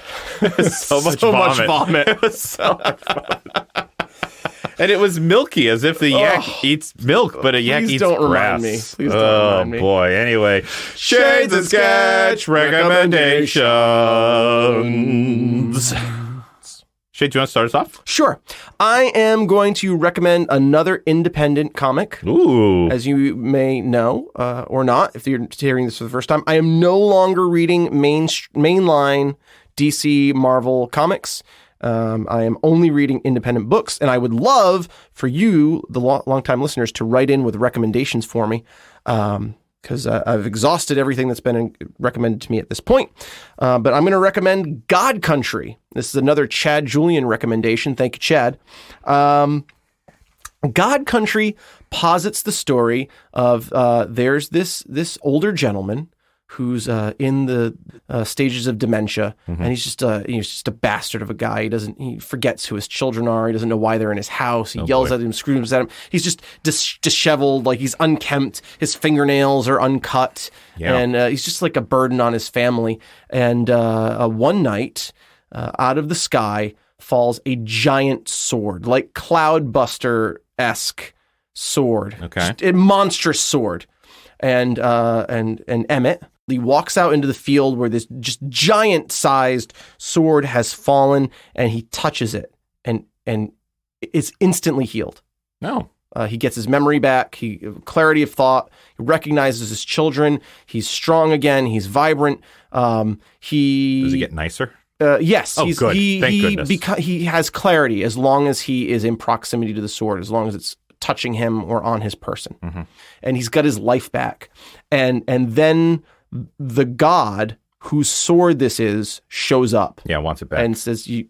Speaker 2: vomit. It was so much vomit. And it was milky, as if the yak eats milk, but a yak eats
Speaker 1: don't
Speaker 2: grass.
Speaker 1: Remind me. Please don't remind me.
Speaker 2: Oh, boy. Anyway, Shades of Sketch recommendations. Shade, do you want to start us off?
Speaker 1: Sure. I am going to recommend another independent comic.
Speaker 2: Ooh.
Speaker 1: As you may know, or not, if you're hearing this for the first time, I am no longer reading mainline DC Marvel comics. I am only reading independent books, and I would love for you, the longtime listeners, to write in with recommendations for me. Because I've exhausted everything that's been recommended to me at this point. But I'm going to recommend God Country. This is another Chad Julian recommendation. Thank you, Chad. God Country posits the story of there's this older gentleman who's in the stages of dementia, and he's just a bastard of a guy. He forgets who his children are. He doesn't know why they're in his house. He yells at him, screams at him. He's just disheveled, like he's unkempt. His fingernails are uncut, and he's just like a burden on his family. And one night, out of the sky falls a giant sword, like Cloudbuster-esque sword, a monstrous sword, and Emmett. He walks out into the field where this just giant-sized sword has fallen, and he touches it, and it's instantly healed.
Speaker 2: No.
Speaker 1: He gets his memory back, clarity of thought, he recognizes his children, he's strong again, he's vibrant.
Speaker 2: Does he get nicer?
Speaker 1: Yes.
Speaker 2: Oh, good. Thank goodness.
Speaker 1: He has clarity as long as he is in proximity to the sword, as long as it's touching him or on his person. Mm-hmm. And he's got his life back. And then the god whose sword this is shows up.
Speaker 2: Yeah, wants it back.
Speaker 1: And says, you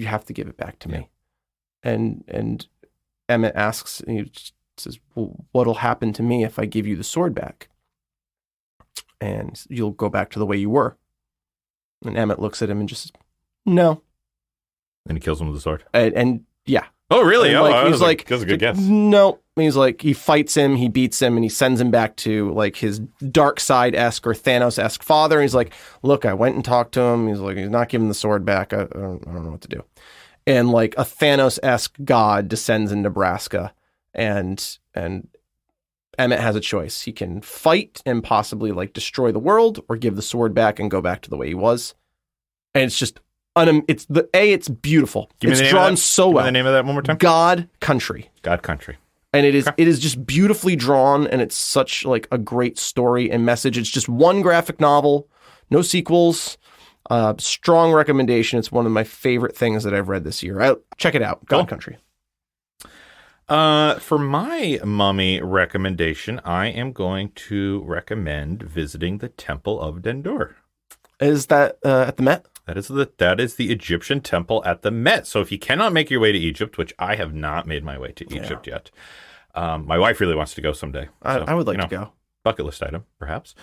Speaker 1: have to give it back to me. And Emmett asks, he says, well, what'll happen to me if I give you the sword back? And you'll go back to the way you were. And Emmett looks at him and just, no.
Speaker 2: And he kills him with the sword.
Speaker 1: And yeah.
Speaker 2: Oh, really?
Speaker 1: He's like,
Speaker 2: that's a good guess.
Speaker 1: No. He's like, he fights him, he beats him, and he sends him back to like his dark side-esque or Thanos-esque father. And he's like, look, I went and talked to him. He's like, he's not giving the sword back. I don't know what to do. And like a Thanos-esque god descends in Nebraska, and Emmett has a choice. He can fight and possibly like destroy the world, or give the sword back and go back to the way he was. And it's just it's beautiful. It's drawn so well.
Speaker 2: Give me the name of that one more time.
Speaker 1: God Country.
Speaker 2: God Country.
Speaker 1: And it is just beautifully drawn, and it's such like a great story and message. It's just one graphic novel, no sequels. Strong recommendation. It's one of my favorite things that I've read this year. Check it out. God Country.
Speaker 2: For my mummy recommendation, I am going to recommend visiting the Temple of Dendur.
Speaker 1: Is that at the Met?
Speaker 2: That is the Egyptian temple at the Met. So if you cannot make your way to Egypt, which I have not made my way to Egypt yet, my wife really wants to go someday.
Speaker 1: I would like to go.
Speaker 2: Bucket list item, perhaps.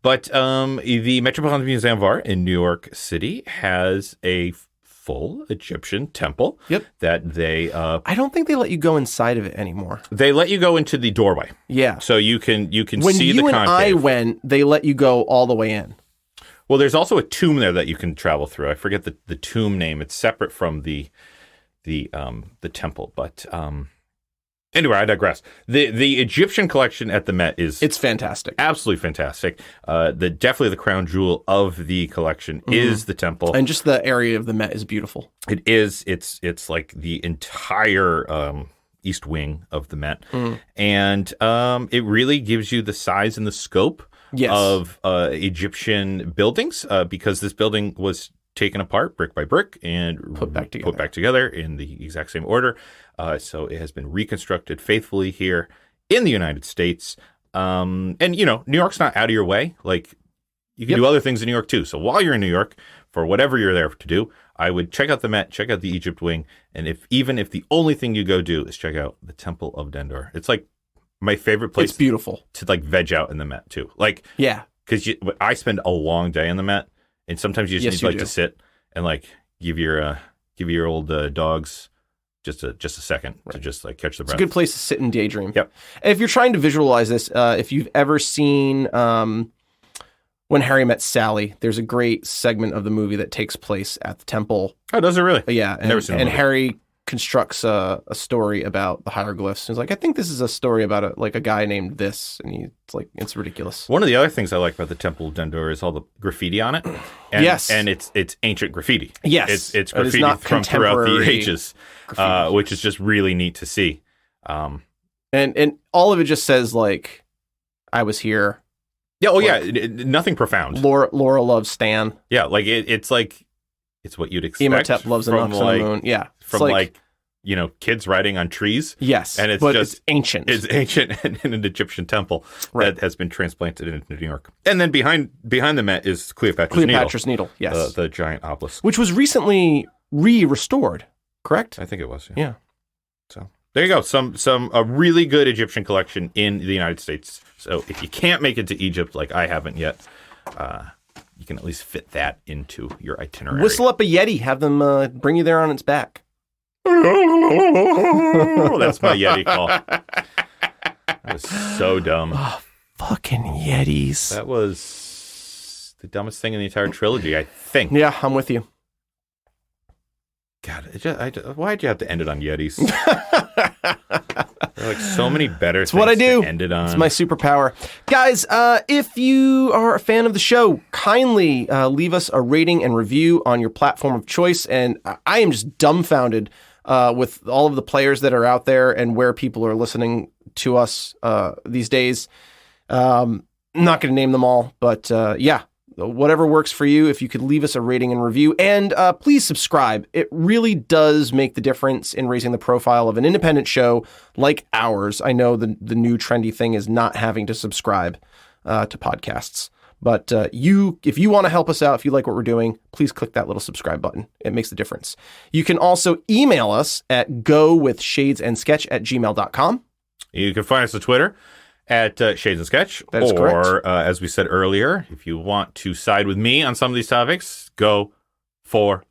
Speaker 2: But the Metropolitan Museum of Art in New York City has a full Egyptian temple.
Speaker 1: Yep.
Speaker 2: That they...
Speaker 1: I don't think they let you go inside of it anymore.
Speaker 2: They let you go into the doorway.
Speaker 1: Yeah.
Speaker 2: So you can see the concave.
Speaker 1: When you and I went, they let you go all the way in.
Speaker 2: Well, there's also a tomb there that you can travel through. I forget the tomb name. It's separate from the temple. But anyway, I digress. The Egyptian collection at the Met it's
Speaker 1: fantastic,
Speaker 2: absolutely fantastic. Definitely the crown jewel of the collection is the temple,
Speaker 1: and just the area of the Met is beautiful.
Speaker 2: It is. It's like the entire east wing of the Met, and it really gives you the size and the scope. Yes. Of Egyptian buildings, because this building was taken apart brick by brick and
Speaker 1: put back
Speaker 2: together in the exact same order. So it has been reconstructed faithfully here in the United States. And, New York's not out of your way. Like, you can do other things in New York, too. So while you're in New York, for whatever you're there to do, I would check out the Met, check out the Egypt wing. And if the only thing you go do is check out the Temple of Dendur. It's like my favorite place.
Speaker 1: It's beautiful.
Speaker 2: To like veg out in the Met, too. Like,
Speaker 1: yeah.
Speaker 2: Because I spend a long day in the Met. And sometimes you just need to sit and like give your old dogs just a second to just like catch the breath.
Speaker 1: It's a good place to sit and daydream.
Speaker 2: Yep.
Speaker 1: And if you're trying to visualize this, if you've ever seen When Harry Met Sally, there's a great segment of the movie that takes place at the temple.
Speaker 2: Oh, does it really?
Speaker 1: Yeah. And Harry constructs a story about the hieroglyphs. He's like, I think this is a story about a guy named this, and it's ridiculous.
Speaker 2: One of the other things I like about the Temple of Dendur is all the graffiti on it. And,
Speaker 1: yes,
Speaker 2: and it's ancient graffiti.
Speaker 1: Yes,
Speaker 2: it's graffiti from throughout the ages, which is just really neat to see.
Speaker 1: And all of it just says like, I was here.
Speaker 2: Yeah. Oh, yeah. Nothing profound.
Speaker 1: Laura loves Stan.
Speaker 2: Yeah, like it's like. It's what you'd expect.
Speaker 1: Imhotep loves the knocks on the moon. Yeah.
Speaker 2: From kids riding on trees.
Speaker 1: Yes.
Speaker 2: And
Speaker 1: it's ancient.
Speaker 2: It's ancient in an Egyptian temple that has been transplanted into New York. And then behind the Met is Cleopatra's
Speaker 1: Needle. Yes.
Speaker 2: The giant obelisk.
Speaker 1: Which was recently restored, correct?
Speaker 2: I think it was.
Speaker 1: Yeah.
Speaker 2: So there you go. A really good Egyptian collection in the United States. So if you can't make it to Egypt like I haven't yet, you can at least fit that into your itinerary.
Speaker 1: Whistle up a Yeti. Have them bring you there on its back.
Speaker 2: That's my Yeti call. That was so dumb.
Speaker 1: Oh, fucking Yetis.
Speaker 2: That was the dumbest thing in the entire trilogy, I think.
Speaker 1: Yeah, I'm with you.
Speaker 2: God, why'd you have to end it on Yetis? There are like so many better things
Speaker 1: what I do.
Speaker 2: to end it on.
Speaker 1: It's my superpower. Guys, if you are a fan of the show, kindly leave us a rating and review on your platform of choice. And I am just dumbfounded with all of the players that are out there and where people are listening to us these days. I'm not going to name them all, but yeah. Whatever works for you, if you could leave us a rating and review. And please subscribe. It really does make the difference in raising the profile of an independent show like ours. I know the new trendy thing is not having to subscribe to podcasts. But if you want to help us out, if you like what we're doing, please click that little subscribe button. It makes the difference. You can also email us at gowithshadesansketch@gmail.com.
Speaker 2: You can find us on Twitter at Shades and Sketch.
Speaker 1: That is correct.
Speaker 2: As we said earlier, if you want to side with me on some of these topics, go for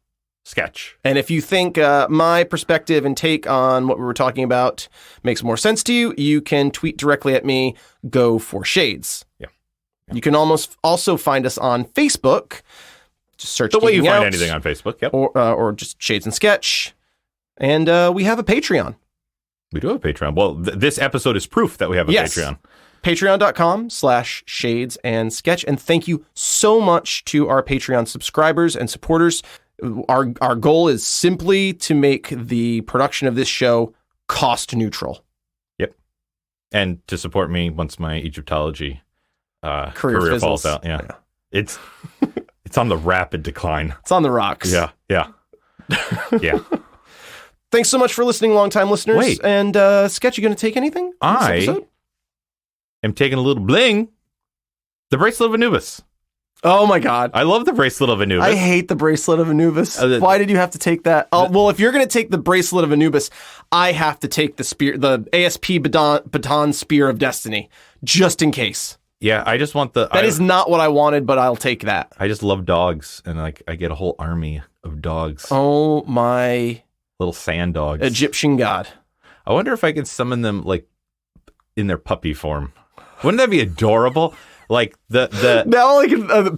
Speaker 2: Sketch.
Speaker 1: And if you think my perspective and take on what we were talking about makes more sense to you, you can tweet directly at me, go for Shades.
Speaker 2: Yeah.
Speaker 1: You can also find us on Facebook. Just search
Speaker 2: the way you
Speaker 1: Geeking
Speaker 2: find
Speaker 1: Out,
Speaker 2: anything on Facebook. Yep.
Speaker 1: Or just Shades and Sketch. And we have a Patreon.
Speaker 2: We do have a Patreon. Well, this episode is proof that we have a Patreon.
Speaker 1: Patreon.com/Shades and Sketch. And thank you so much to our Patreon subscribers and supporters. Our goal is simply to make the production of this show cost neutral.
Speaker 2: Yep. And to support me once my Egyptology
Speaker 1: career
Speaker 2: falls out. Yeah. It's on the rapid decline.
Speaker 1: It's on the rocks.
Speaker 2: Yeah. Yeah.
Speaker 1: Thanks so much for listening, longtime listeners.
Speaker 2: Wait.
Speaker 1: And Sketch, you going to take anything?
Speaker 2: I am taking a little bling. The bracelet of Anubis.
Speaker 1: Oh my God.
Speaker 2: I love the bracelet of Anubis.
Speaker 1: I hate the bracelet of Anubis. Why did you have to take that? Well, if you're going to take the bracelet of Anubis, I have to take the spear, the ASP baton spear of destiny, just in case.
Speaker 2: Yeah, I just want
Speaker 1: That is not what I wanted, but I'll take that.
Speaker 2: I just love dogs, and I get a whole army of dogs.
Speaker 1: Oh my.
Speaker 2: Little sand dogs.
Speaker 1: Egyptian god.
Speaker 2: I wonder if I can summon them like in their puppy form. Wouldn't that be adorable? Like the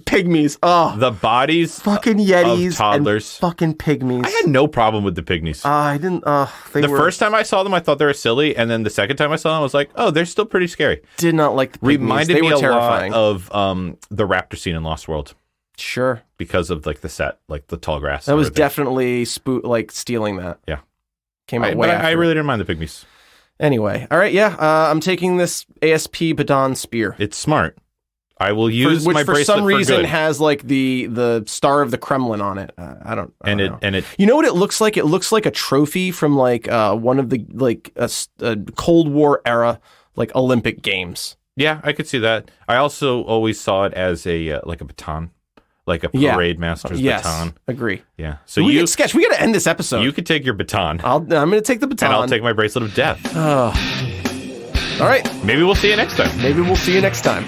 Speaker 1: pygmies. Oh,
Speaker 2: the bodies
Speaker 1: fucking yetis
Speaker 2: of toddlers.
Speaker 1: And fucking pygmies.
Speaker 2: I had no problem with the pygmies.
Speaker 1: I didn't.
Speaker 2: First time I saw them, I thought they were silly, and then the second time I saw them, I was like, oh, they're still pretty scary.
Speaker 1: Did not like the pygmies.
Speaker 2: Reminded
Speaker 1: they
Speaker 2: me
Speaker 1: were
Speaker 2: a
Speaker 1: terrifying.
Speaker 2: lot of the raptor scene in Lost World.
Speaker 1: Sure.
Speaker 2: Because of like the set, like the tall grass.
Speaker 1: That was definitely stealing that.
Speaker 2: Yeah.
Speaker 1: Came out way after.
Speaker 2: I really didn't mind the pygmies.
Speaker 1: Anyway, all right, yeah, I'm taking this ASP Badon spear.
Speaker 2: It's smart. I will use
Speaker 1: which
Speaker 2: my
Speaker 1: for
Speaker 2: bracelet
Speaker 1: some reason
Speaker 2: for good.
Speaker 1: has like the Star of the Kremlin on it. I don't know.
Speaker 2: And it.
Speaker 1: You know what it looks like? It looks like a trophy from like one of the like a Cold War era like Olympic Games.
Speaker 2: Yeah, I could see that. I also always saw it as a like a baton, like a parade master's baton.
Speaker 1: Agree.
Speaker 2: Yeah. So
Speaker 1: we got to end this episode.
Speaker 2: You could take your baton.
Speaker 1: I'm going to take the baton,
Speaker 2: and I'll take my bracelet of death.
Speaker 1: All right.
Speaker 2: Maybe we'll see you next time.
Speaker 1: Maybe we'll see you next time.